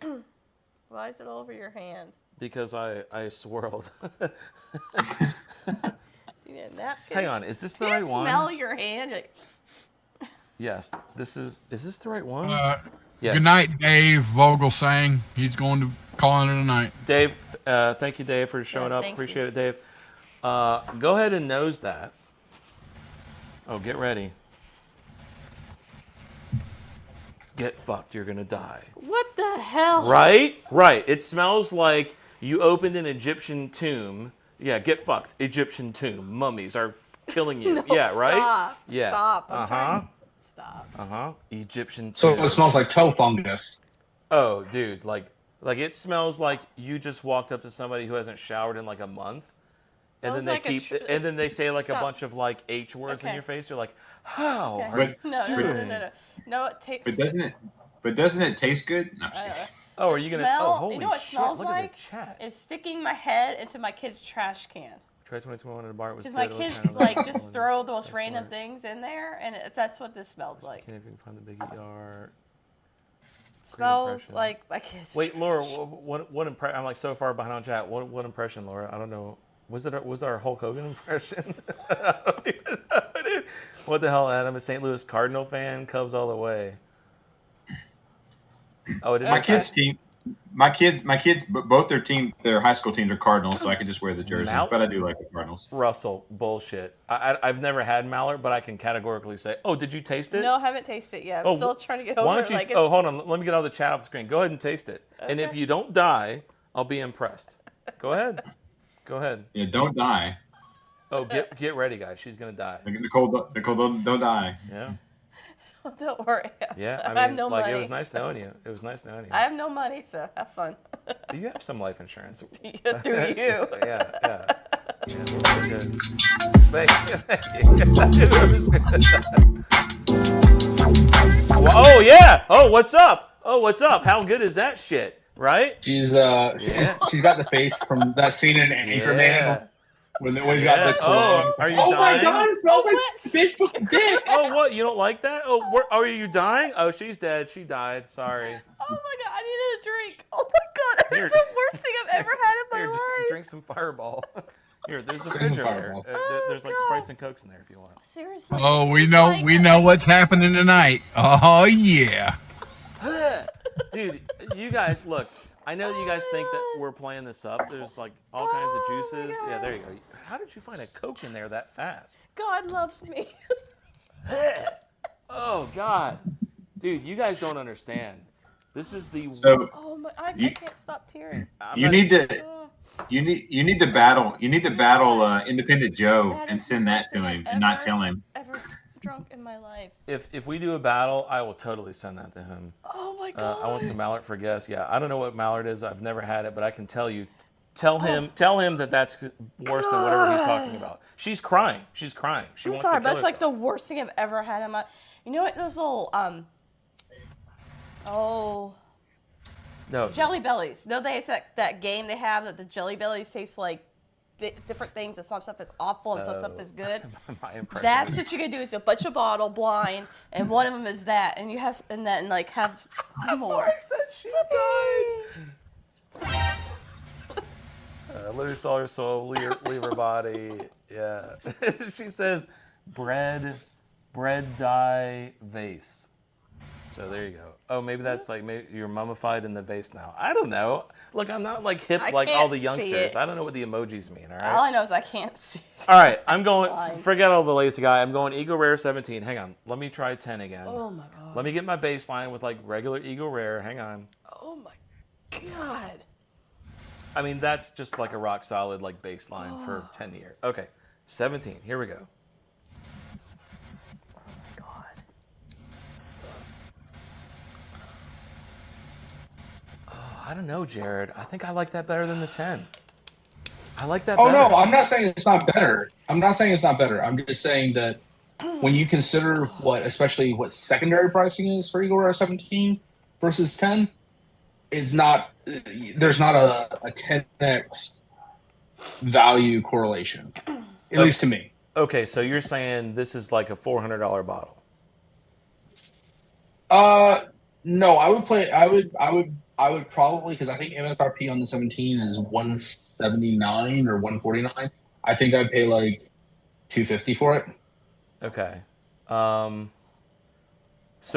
Why is it all over your hand? Because I swirled. You need a napkin? Hang on, is this the right one? Smell your hand. Yes, is this the right one? Yes. Good night, Dave Vogel saying he's going to call it a night. Dave, thank you, Dave, for showing up. Appreciate it, Dave. Go ahead and nose that. Oh, get ready. Get fucked, you're gonna die. What the hell? Right. It smells like you opened an Egyptian tomb. Yeah, get fucked. Egyptian tomb. Mummies are killing you. No, yeah, right? Stop. Yeah. Stop. Stop. Egyptian So tomb. it smells like toe fungus. Oh, dude, like it smells like you just walked up to somebody who hasn't showered in like a month. And then and then they say like a bunch of like H words in your face. You're like, how? Okay. No, it tastes. But doesn't it taste good? No, I'm just kidding. Oh, are you gonna? Oh, holy you know what shit! Smells Look like? at the chat. It's sticking my head into my kid's trash can. Try 2021 in a bar. Because my kids like just throw the most random things in there, and that's what this smells like. Can't even find the Biggie yard. Smells like my kids. Wait, Laura, what impression? I'm like so far behind on chat. What impression, Laura? I don't know. Was our Hulk Hogan impression? I don't even know, dude. What the hell, Adam? A St. Louis Cardinal fan? Cubs all the way. Oh, it didn't. My kids, both their high school teams are Cardinals, so I can just wear the jersey. But I do like the Cardinals. Russell, bullshit. I've never had Mallard, but I can categorically say, oh, did you taste it? No, I haven't tasted it yet. I'm still trying to get over it. Why don't you? Hold on. Let me get all the chat off the screen. Go ahead and taste it. Okay. And if you don't die, I'll be impressed. Go ahead. Go ahead. Yeah, don't die. Oh, get ready, guys. She's gonna die. Nicole, don't die. Yeah. Don't worry. Yeah, I have no money. It was nice knowing you. I have no money, so have fun. You have some life insurance. Through you. Yeah. Good. Thank you. Oh yeah. Oh, what's up? How good is that shit? Right? She's got the face from that scene in Anchorman. when he's got the Oh, are you oh dying? my god, it smells Oh, like Bigfoot dick. Oh, what? You don't like that? Oh, are you dying? Oh, she's dead. She died. Sorry. Oh my god, I needed a drink. Oh my god, Here. it's the worst thing I've ever had in my Here, life. drink some Fireball. Here, there's a Drink fridge some over there. Fireball. There's like God. Sprites and Cokes in there if you want. Seriously. Oh, it we tastes know like what's happening tonight. Oh yeah. Dude, you guys, look. I know that you guys think that we're playing this up. There's like all kinds of Oh, my juices. Yeah, God. there you go. How did you find a Coke in there that fast? God loves me. Oh God, dude, you guys don't understand. This is the. So Oh my, I You- can't stop tearing. I'm you not- need to Oh, you need to battle Independent Joe that and is send the that worst to thing him I've and not ever- tell him. ever drunk in my life. If we do a battle, I will totally send that to him. Oh my god. I want some Mallard for guests. Yeah, I don't know what Mallard is. I've never had it, but I can tell you. Tell him that that's worse than whatever he's talking about. She's crying. She's crying. She I'm wants sorry, to but kill it's like the herself. worst thing I've ever had in my. You know what? Those little No. Jelly Bellies. No, they say that game they have that the Jelly Bellies taste like different things. And some stuff is awful and some stuff is good. My impression. That's what you can do. Is a bunch of bottle blind, and one of them is that, and you have and then like have more. I said she died. Lose all her soul, leave her body. Yeah. She says, bread dye vase. So there you go. Oh, maybe that's like maybe you're mummified in the vase now. I don't know. Look, I'm not like hip I like all can't the see youngsters. it. I don't know what the emojis mean. All right. All I know is I can't see. All right, I'm going. Fine. Forget all the lazy guy. I'm going Eagle Rare 17. Hang on. Let me try 10 again. Oh my god. Let me get my baseline with like regular Eagle Rare. Hang on. Oh my god. I mean, that's just like a rock solid like baseline for 10 years. Okay, 17. Here we go. Oh my god. Oh, I don't know, Jared. I think I like that better than the 10. I like that Oh better. no, I'm not saying it's not better. I'm not saying it's not better. I'm just saying that when you consider especially what secondary pricing is for Eagle Rare 17 versus 10, it's not. There's not a 10x value correlation, at least to me. Okay, so you're saying this is like a $400 bottle. No, I would play. I would probably, because I think MSRP on the 17 is 179 or 149. I think I'd pay like 250 for it. Okay. So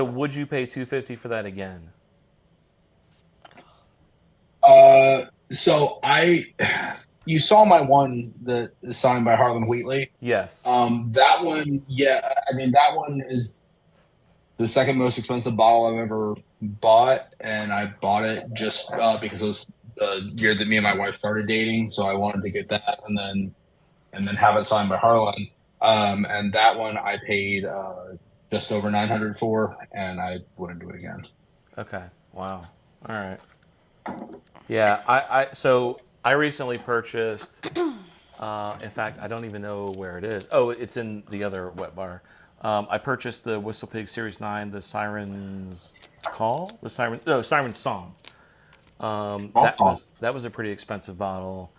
would you pay $250 for that again? So you saw my one that is signed by Harlan Wheatley. Yes. That one, yeah. I mean, that one is the second most expensive bottle I've ever bought, and I bought it just because it was the year that me and my wife started dating. So I wanted to get that, and then have it signed by Harlan. And that one I paid just over $900 for, and I wouldn't do it again. Okay. Wow. All right. Yeah. So I recently purchased. In fact, I don't even know where it is. Oh, it's in the other wet bar. I purchased the Whistle Pig Series 9, the Siren's Call, Siren's Song. That was a pretty expensive bottle.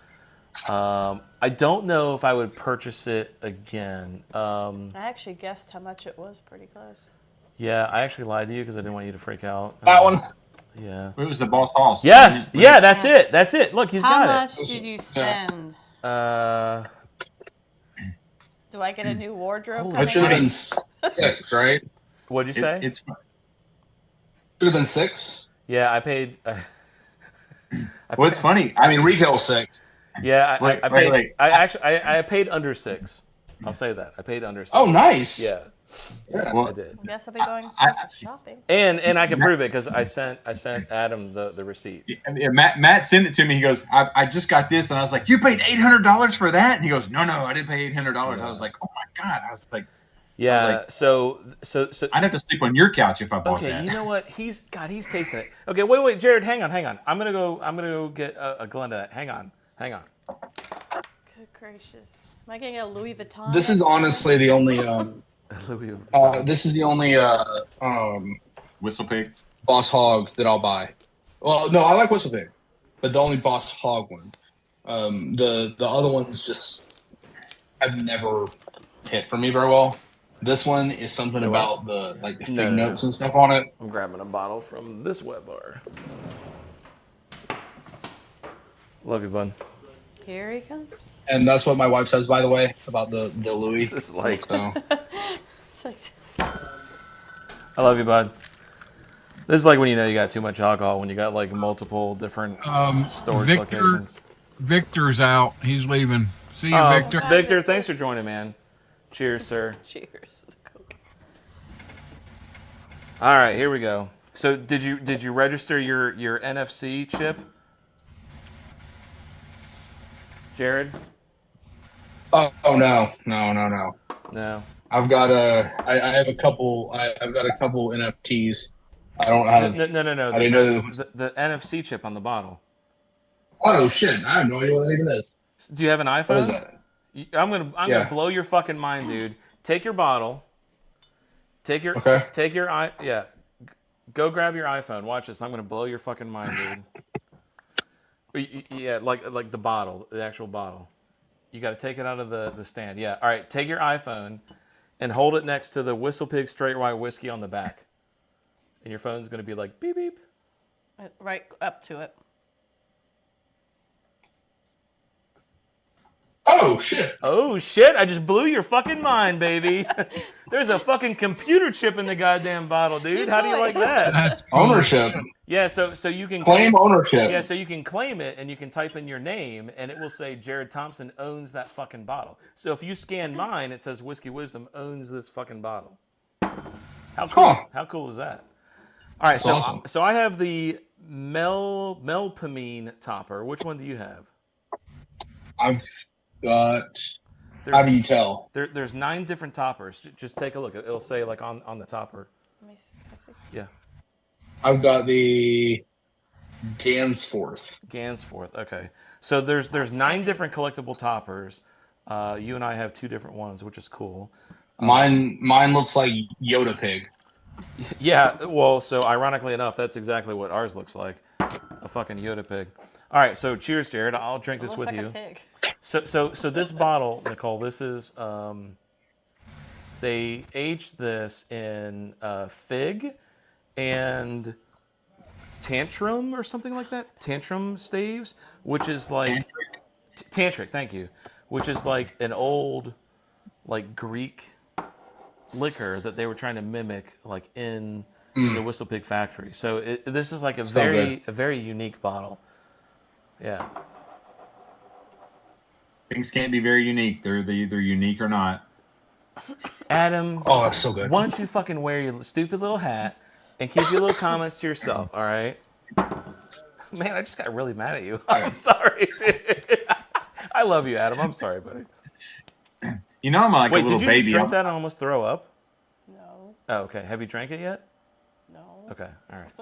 I don't know if I would purchase it again. I actually guessed how much it was. Pretty close. Yeah, I actually lied to you because I didn't want you to freak out. That one. Yeah. It was the Boss Hoss. Yes. Yeah, that's it. That's it. Look, he's How got much did you spend? it. Do I get a new wardrobe It should have coming been up? 6, right? What'd you say? It's Should have been 6. Yeah, I paid. what's funny. I mean, retail 6. Yeah, I paid. Wait. I paid under 6. I'll say that. I paid under 6. Oh, nice. Yeah, Yeah. Well, I did. I guess I'll be going Christmas shopping. And I can prove it because I sent Adam the receipt. Matt sent it to me. He goes, I just got this, and I was like, you paid $800 for that? And he goes, no, I didn't pay $800. I was like, oh my god. I was like, Yeah. like, So I'd have to sleep on your couch if I bought okay, that. you know what? He's tasting it. Okay, wait, Jared, hang on. I'm gonna go get a Glenda. Hang on. Good gracious. Am I getting a Louis Vuitton? This is honestly the only. Louis This is the only Whistle Pig. Boss Hog that I'll buy. Well, no, I like Whistle Pig, but the only Boss Hog one. The other ones just have never hit for me very well. This one is something So about the fig No. notes and stuff on it. I'm grabbing a bottle from this wet bar. Love you, bud. Here he comes. And that's what my wife says, by the way, about the Louis. This is like, So, It's like, I love you, bud. This is like when you know you got too much alcohol, when you got like multiple different storage locations. Victor's out. He's leaving. See you, Oh, Victor. Victor, thanks for joining, man. Cheers, sir. cheers. All right, here we go. So did you register your NFC chip, Jared? oh no. No. I've got I have a couple. I've got a couple NFTs. I don't have. No. I didn't know that was. The NFC chip on the bottle. Oh shit! I have no idea what that even is. Do you have an iPhone? What is that? I'm gonna blow your fucking mind, dude. Take your bottle. Take your yeah. Go grab your iPhone. Watch this. I'm gonna blow your fucking mind, dude. Yeah, like the bottle, the actual bottle. You got to take it out of the stand. Yeah. All right. Take your iPhone and hold it next to the Whistle Pig Straight White Whiskey on the back, and your phone's gonna be like beep beep. Right up to it. Oh shit! Oh shit! I just blew your fucking mind, baby. There's a fucking computer chip in the goddamn bottle, dude. How do you like that? Ownership. Yeah, so you can Claim ownership. Yeah, so you can claim it and you can type in your name and it will say Jared Thompson owns that fucking bottle. So if you scan mine, it says Whiskey Wisdom owns this fucking bottle. How cool? Huh. How cool is that? All right, That's awesome. So I have the Melpomene topper. Which one do you have? I've got. How do you tell? There's 9 different toppers. Just take a look. It'll say like on the topper. Let me see. Yeah. I've got the Gansforth. Gansforth. Okay. So there's 9 different collectible toppers. You and I have 2 different ones, which is cool. Mine looks like Yoda Pig. Yeah. Well, so ironically enough, that's exactly what ours looks like. A fucking Yoda pig. All right. So cheers, Jared. I'll drink this with like you. A pig. So this bottle, Nicole, this is they aged this in fig and tantrum or something like that. Tantrum staves, which is like tantric. Thank you. Which is like an old, like Greek liquor that they were trying to mimic, like in the Whistle Pig factory. So this is like a very unique bottle. Yeah. Things can't be very unique. They're either unique or not. Adam, Oh, that's so good. why don't you fucking wear your stupid little hat and keep your little comments to yourself, all right? Man, I just got really mad at you. I'm sorry, dude. I love you, Adam. I'm sorry, buddy. You know, I'm like Wait, a little did you baby. just drink that and almost throw up? No. Oh, okay. Have you drank it yet? No. Okay, all right.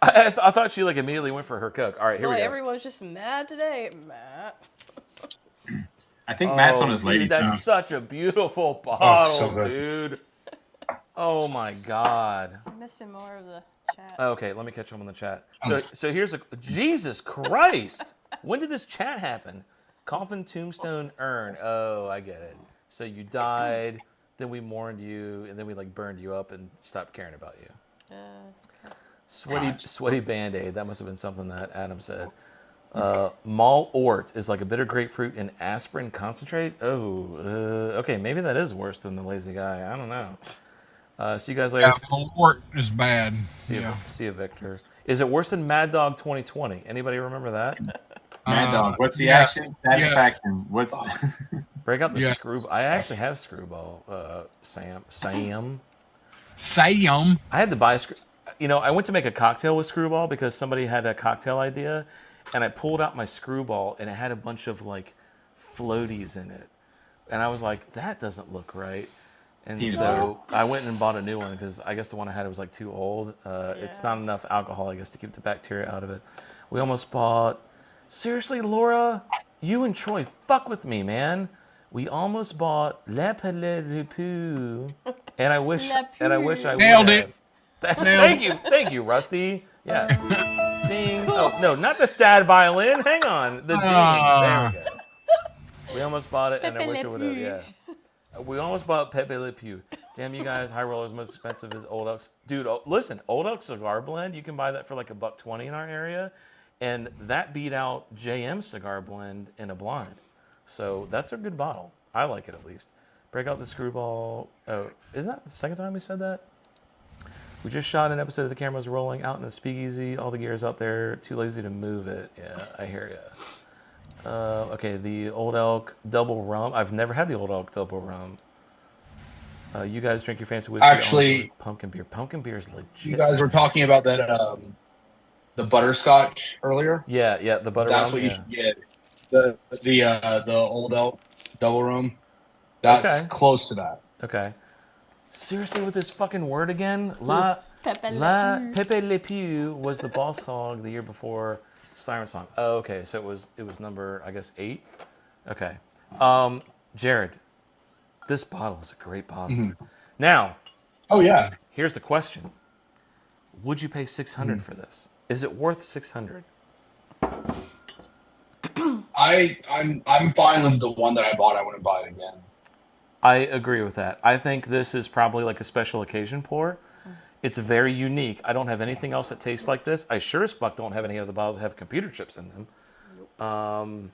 I thought she like immediately went for her Coke. All right, here we go. Everyone's just mad today. Matt. I think Matt's on his dude, lady. that's such a beautiful bottle, so good. dude. Oh my God. I'm missing more of the chat. Okay, let me catch up on the chat. So here's a Jesus Christ. When did this chat happen? Coffin, tombstone, urn. Oh, I get it. So you died, then we mourned you, and then we like burned you up and stopped caring about you. Sweaty Band-Aid. That must have been something that Adam said. Malt Ort is like a bitter grapefruit and aspirin concentrate. Oh, okay. Maybe that is worse than the lazy guy. I don't know. See you guys later. Yeah, Ort is bad. See you, Victor. Is it worse than Mad Dog 2020? Anybody remember that? Mad Dog. What's the action? Satisfaction. What's Break out the screwball. I actually have screwball. Sam. Sam. I had to buy I went to make a cocktail with screwball because somebody had a cocktail idea, and I pulled out my screwball and it had a bunch of like floaties in it, and I was like, that doesn't look right. And so I went and bought a new one because I guess the one I had was like too old. It's not enough alcohol, I guess, to keep the bacteria out of it. We almost bought. Seriously, Laura, you and Troy, fuck with me, man. We almost bought Le Palais de Pou, and I wish I would have. Nailed it. Thank you, Rusty. Yes. Ding. Oh no, not the sad violin. Hang on, the ding. There we go. We almost bought it, and I Pepe wish Le it would have. Pew. Yeah. We almost bought Pepe Le Pew. Damn, you guys, High Roller's most expensive is Old Elk's. Dude, listen, Old Elk Cigar Blend, you can buy that for like $1.20 in our area. And that beat out JM Cigar Blend in a blind. So that's a good bottle. I like it at least. Break out the screwball. Oh, isn't that the second time we said that? We just shot an episode of The Cameras Rolling out in the speakeasy. All the gear's out there. Too lazy to move it. Yeah, I hear ya. Okay, the Old Elk Double Rum. I've never had the Old Elk Double Rum. You guys drink your fancy whiskey. Actually, pumpkin beer. Pumpkin beer is legit. you guys were talking about that the butterscotch earlier. Yeah, the butter That's rum. what you should get. The Old Elk Double Rum. That's Okay. close to that. Okay. Seriously, with this fucking word again? Pepe Le Pew. Pepe Le Pew was the boss hog the year before Siren Song. Oh, okay. So it was number, I guess, 8. Okay. Jared, this bottle is a great bottle. Mm-hmm. Now, Oh yeah. here's the question: would you pay $600 for this? Is it worth $600? I'm fine with the one that I bought. I wouldn't buy it again. I agree with that. I think this is probably like a special occasion pour. It's very unique. I don't have anything else that tastes like this. I sure as fuck don't have any other bottles that have computer chips in them.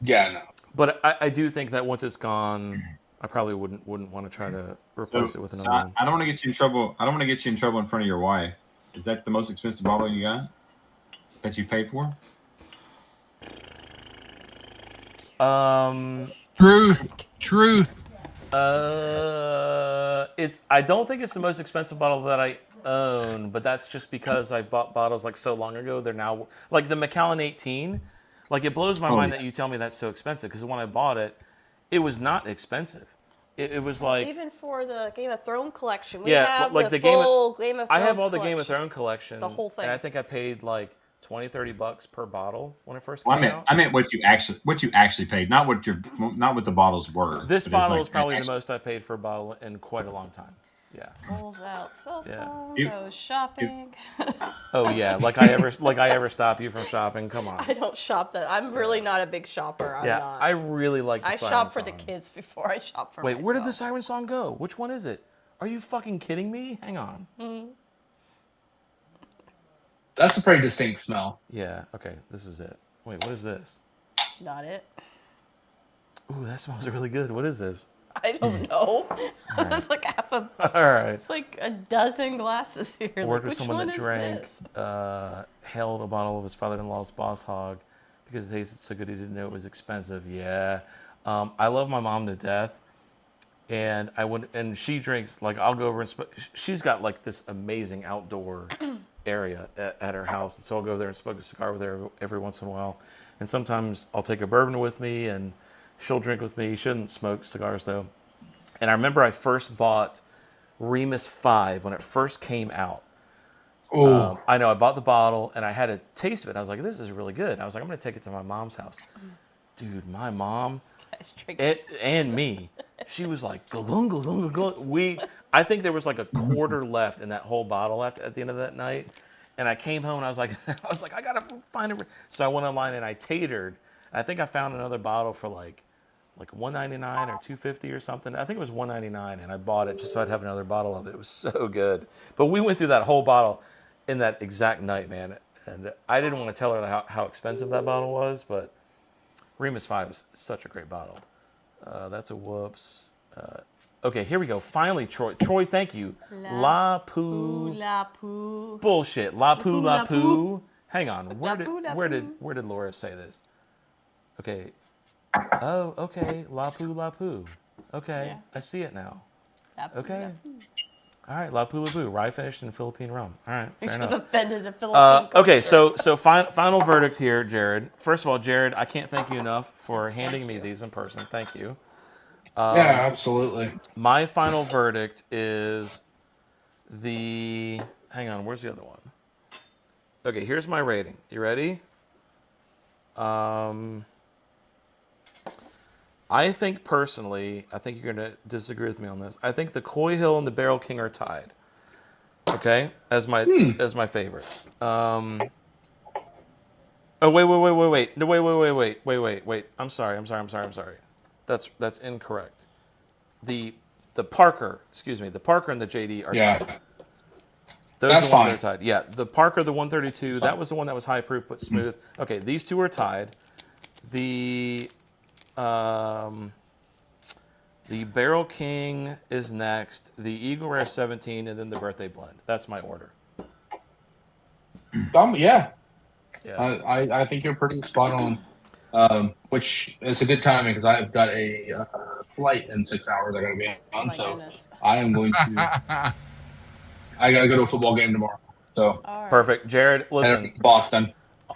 Yeah, no. But I do think that once it's gone, I probably wouldn't want to try to replace it with another one. I don't want to get you in trouble. I don't want to get you in trouble in front of your wife. Is that the most expensive bottle you got that you paid for? Truth. I don't think it's the most expensive bottle that I own, but that's just because I bought bottles like so long ago. They're now like the Macallan 18. Like it blows my mind that you tell me that's so expensive because when I bought it, it was not expensive. It was like Even for the Game of Thrones collection, we yeah, have like the Game full Game of I Thrones have all the collection. Game of Thrones collection, The whole thing. and I think I paid like $20-$30 per bottle when it first came Well, out. I meant what you actually paid, not what the bottles were. This but it's bottle like is probably the actually- most I've paid for a bottle in quite a long time. Yeah. Pulls out cell phone, You- goes shopping. Oh yeah, like I ever stop you from shopping? Come on. I don't shop that. I'm really not a big shopper. I'm Yeah, not. I really like the I Siren shop for the Song. kids before I shop for Wait, myself. where did the Siren Song go? Which one is it? Are you fucking kidding me? Hang on. That's a pretty distinct smell. Yeah, okay, this is it. Wait, what is this? Not it. Ooh, that smells really good. What is this? I don't know. It's like All right. It's like a dozen glasses here. Worked Like, with which someone one that is drank, this? held a bottle of his father-in-law's Boss Hog because it tasted so good he didn't know it was expensive. Yeah. I love my mom to death. And and she drinks, like, I'll go over and she's got like this amazing outdoor area at her house. And so I'll go there and smoke a cigar with her every once in a while. And sometimes I'll take a bourbon with me and she'll drink with me. She doesn't smoke cigars though. And I remember I first bought Remus 5 when it first came out. Oh, I know, I bought the bottle and I had a taste of it. I was like, this is really good. I was like, I'm going to take it to my mom's house. Dude, my mom Guys, drink and me, she was like, glung, glung, glung. I think there was like a quarter left in that whole bottle left at the end of that night. And I came home and I was like, I got to find it. So I went online and I tatered. I think I found another bottle for like $1.99 or $2.50 or something. I think it was $1.99, and I bought it just so I'd have another bottle of it. It was so good. But we went through that whole bottle in that exact night, man. And I didn't want to tell her how expensive that bottle was, but Remus 5 is such a great bottle. That's a whoops. Okay, here we go. Finally, Troy. Troy, thank you. La Poo. La Poo. Bullshit. La Poo, La Poo. Hang on. Where Poo. did Laura say this? Okay. Oh, okay. La Poo, La Poo. Okay, Yeah. I see it now. La Poo, Okay. La Poo. All right, La Poo, La Poo. Rye finished in Philippine rum. All right, fair Which enough. has offended the Philippine Okay, culture. so final verdict here, Jared. First of all, Jared, I can't thank you enough for handing me these in person. Thank you. yeah, absolutely. My final verdict is hang on, where's the other one? Okay, here's my rating. You ready? I think personally, I think you're going to disagree with me on this. I think the Coy Hill and the Barrel King are tied. Okay? As my favorites. Oh, wait. No, wait. I'm sorry. That's incorrect. The Parker, excuse me, the Parker and the JD are Yeah. tied. Those That's are the ones fine. that are tied. Yeah, the Parker, the 132, That's that fine. was the one that was high proof but smooth. Okay, these two are tied. The Barrel King is next. The Eagle Rare 17, and then the Birthday Blend. That's my order. Yeah. Yeah. I think you're pretty spot on. Which is a good timing because I've got a flight in 6 hours I got to be Oh on. my So goodness. I am going to. I got to go to a football game tomorrow. So All right. Perfect. Jared, head listen. up to Boston.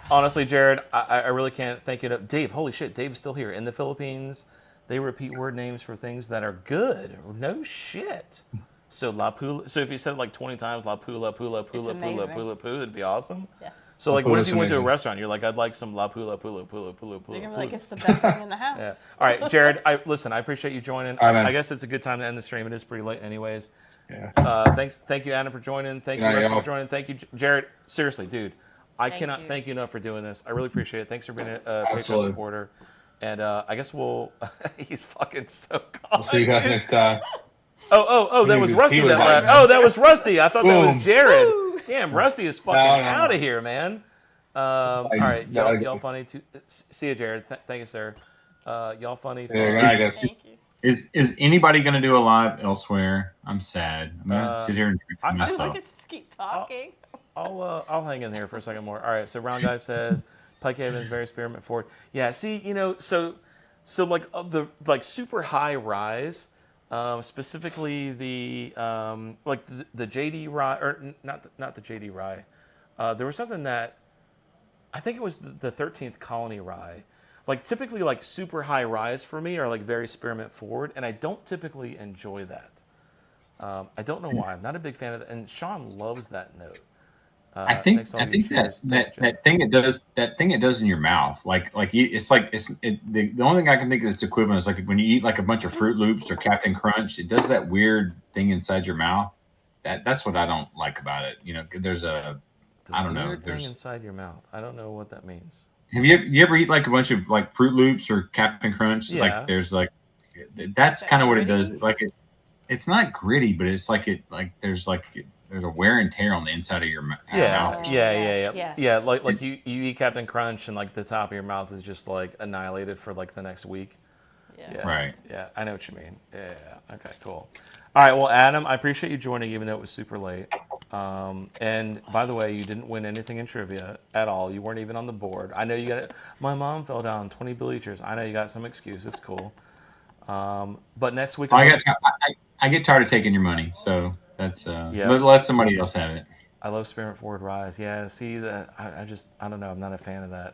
Honestly, Jared, I really can't thank you enough. Dave, holy shit, Dave's still here. In the Philippines, they repeat word names for things that are good. No shit. So La Pula. So if you said it like 20 times, La Pula, Pula, It's Pula, Pula, amazing. Pula, Pula, it'd be awesome. Yeah. So like, what if Pula's you went to a amazing. restaurant? You're like, I'd like some La Pula, Pula, Pula, Pula, Pula. They're gonna be like, Pula. it's the best thing in the house. Yeah. All right, Jared. I appreciate you joining. All right, man. I guess it's a good time to end the stream. It is pretty late, anyways. Yeah. Thank you, Adam, for joining. Thank you, Yeah, Russell, y'all. for joining. Thank you, Jared. Seriously, dude, I Thank cannot you. thank you enough for doing this. I really appreciate it. Thanks for being a Patreon Absolutely. supporter. And I guess we'll. He's fucking so gone. I'll see you guys dude. next time. Oh, that He was was- Rusty he was that like- left. Oh, that was Rusty. I thought that was Boom. Jared. Damn, Rusty is fucking No. out of here, man. All right, gotta y'all go. funny. See you, Jared. Thank you, sir. Y'all funny. Yeah, fun. I guess. Thank you. Is anybody going to do a live elsewhere? I'm sad. I'm going to sit here and drink I- for I- I myself. can just keep talking. I'll hang in here for a second more. All right, so Round Guy says Pike Haven is very spearmint forward. Yeah, see, so like the like super high rise, specifically the like the JD rye or not the JD rye. There was something that I think it was the 13th Colony rye. Like typically like super high rise for me are like very spearmint forward, and I don't typically enjoy that. I don't know why. I'm not a big fan of that, and Sean loves that note. I think thanks all you that cheers. Thank you, Jeff. that thing it does in your mouth, the only thing I can think of that's equivalent is like when you eat like a bunch of Fruit Loops or Captain Crunch, it does that weird thing inside your mouth. That's what I don't like about it. There's a I don't know. Weird thing There's inside your mouth. I don't know what that means. have you ever eat like a bunch of like Fruit Loops or Captain Crunch? Yeah. Like there's like that's kind of what it does. Gritty? Like it's not gritty, but it's like there's a wear and tear on the inside of your mouth. Yeah, or yeah. yes. Yeah, like you eat Captain Crunch and like the top of your mouth is just like annihilated for like the next week. Yeah. Yeah. Right. Yeah, I know what you mean. Yeah. Okay, cool. All right, well, Adam, I appreciate you joining even though it was super late. And by the way, you didn't win anything in trivia at all. You weren't even on the board. I know you got it. My mom fell down 20 bleachers. I know you got some excuse. It's cool. But next week, I get tired of taking your money, so that's Yeah. let somebody else have it. I love Spearmint Forward Rise. Yeah, see that I don't know. I'm not a fan of that.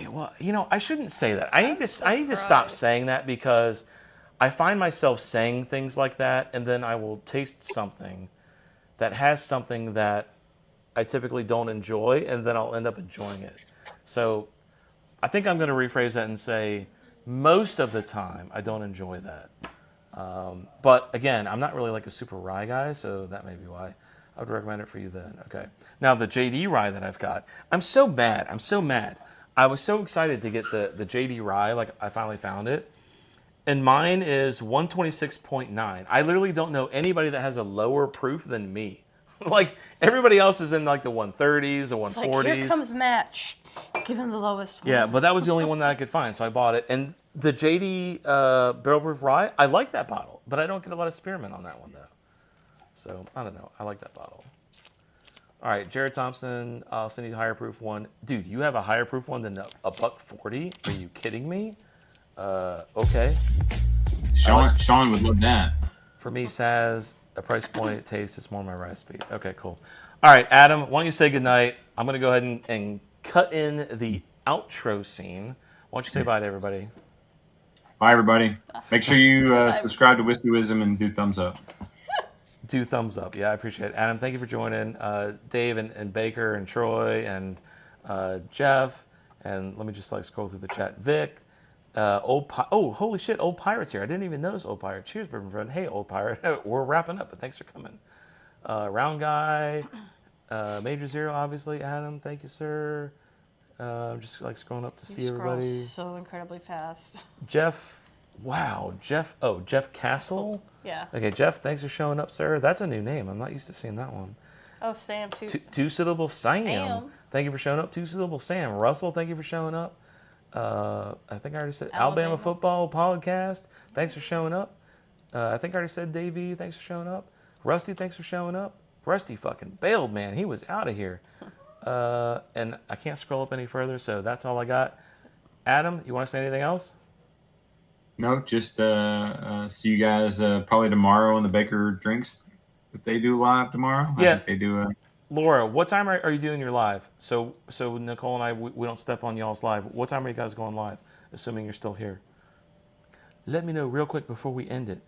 Well, I shouldn't say that. I need to stop surprised. saying that because I find myself saying things like that, and then I will taste something that has something that I typically don't enjoy, and then I'll end up enjoying it. So I think I'm going to rephrase that and say most of the time I don't enjoy that. But again, I'm not really like a super rye guy, so that may be why I would recommend it for you then. Okay. Now the JD rye that I've got, I'm so mad. I was so excited to get the JD rye, like I finally found it. And mine is 126.9. I literally don't know anybody that has a lower proof than me. Like everybody else is in like the 130s, the 140s. It's like, here comes Matt. Shh, give him the lowest one. Yeah, but that was the only one that I could find, so I bought it. And the JD Barrel Proof Rye, I like that bottle, but I don't get a lot of spearmint on that one though. So I don't know. I like that bottle. All right, Jared Thompson, I'll send you a higher proof one. Dude, you have a higher proof one than a $140? Are you kidding me? Okay. Sean would love that. For me, Saz, a price point, taste is more my rye speed. Okay, cool. All right, Adam, why don't you say goodnight? I'm going to go ahead and cut in the outro scene. Why don't you say bye to everybody? Bye, everybody. Make sure you subscribe to WhiskeyWisdom and do thumbs up. Do thumbs up. Yeah, I appreciate it. Adam, thank you for joining. Dave and Baker and Troy and Jeff. And let me just like scroll through the chat. Vic. Holy shit, Old Pirate's here. I didn't even notice Old Pirate. Cheers, Bourbon friend. Hey, Old Pirate. We're wrapping up, but thanks for coming. Round Guy. Major Zero, obviously. Adam, thank you, sir. Just like scrolling up to see You scroll everybody. so incredibly fast. Jeff, wow, Jeff. Oh, Jeff Castle. Yeah. Okay, Jeff, thanks for showing up, sir. That's a new name. I'm not used to seeing that one. Oh, Sam too. Two-syllable Sam. Sam. Thank you for showing up. Two-syllable Sam. Russell, thank you for showing up. I think I already said Alabama Football Podcast. Thanks for showing up. I think I already said Davey. Thanks for showing up. Rusty, thanks for showing up. Rusty fucking bailed, man. He was out of here. And I can't scroll up any further, so that's all I got. Adam, you want to say anything else? No, just see you guys probably tomorrow on the Baker Drinks if they do live tomorrow. Yeah. I think they do. Laura, what time are you doing your live? So Nicole and I, we don't step on y'all's live. What time are you guys going live, assuming you're still here? Let me know real quick before we end it.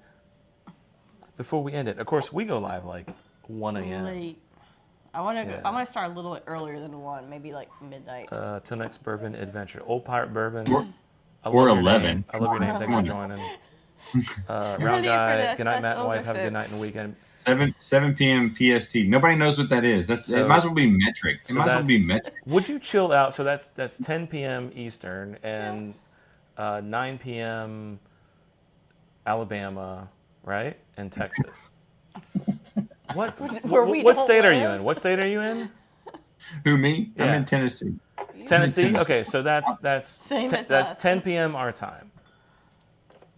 Of course, we go live like 1 a.m. Late. I want to. Yeah. I want to start a little bit earlier than 1, maybe like midnight. Tonight's Bourbon Adventure. Old Pirate Bourbon. I love Or your 11. name. I love your name. Thanks for joining. Round Ready for Guy. this. Good night, That's Matt and wife. older Have a good night folks. and weekend. 7 p.m. PST. Nobody knows what that is. It might as well be metric. It might as well be metric. Would you chill out? So that's 10 p.m. Eastern and 9 p.m. Alabama, right? And Texas. What state are you in? What state are you in? Who, me? Yeah. I'm in Tennessee. Tennessee? Okay, so that's Same as that's us. 10 p.m. our time.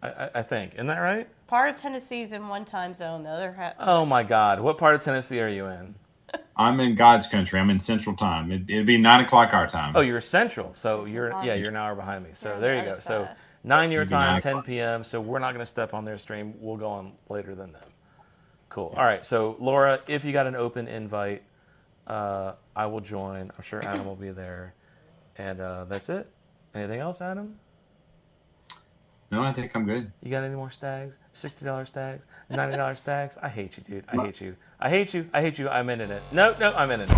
I think. Isn't that right? Part of Tennessee's in one time zone. The other half. Oh my God. What part of Tennessee are you in? I'm in God's country. I'm in Central Time. It'd be 9 o'clock our time. Oh, you're Central. So you're an hour behind me. So there you go. So 9 your time, 10 p.m. So we're not going to step on their stream. We'll go on later than them. Cool. All right. So Laura, if you got an open invite, I will join. I'm sure Adam will be there. And that's it. Anything else, Adam? No, I think I'm good. You got any more stags? $60 stags? $90 stags? I hate you, dude. I hate you. I'm in it. No, I'm in it.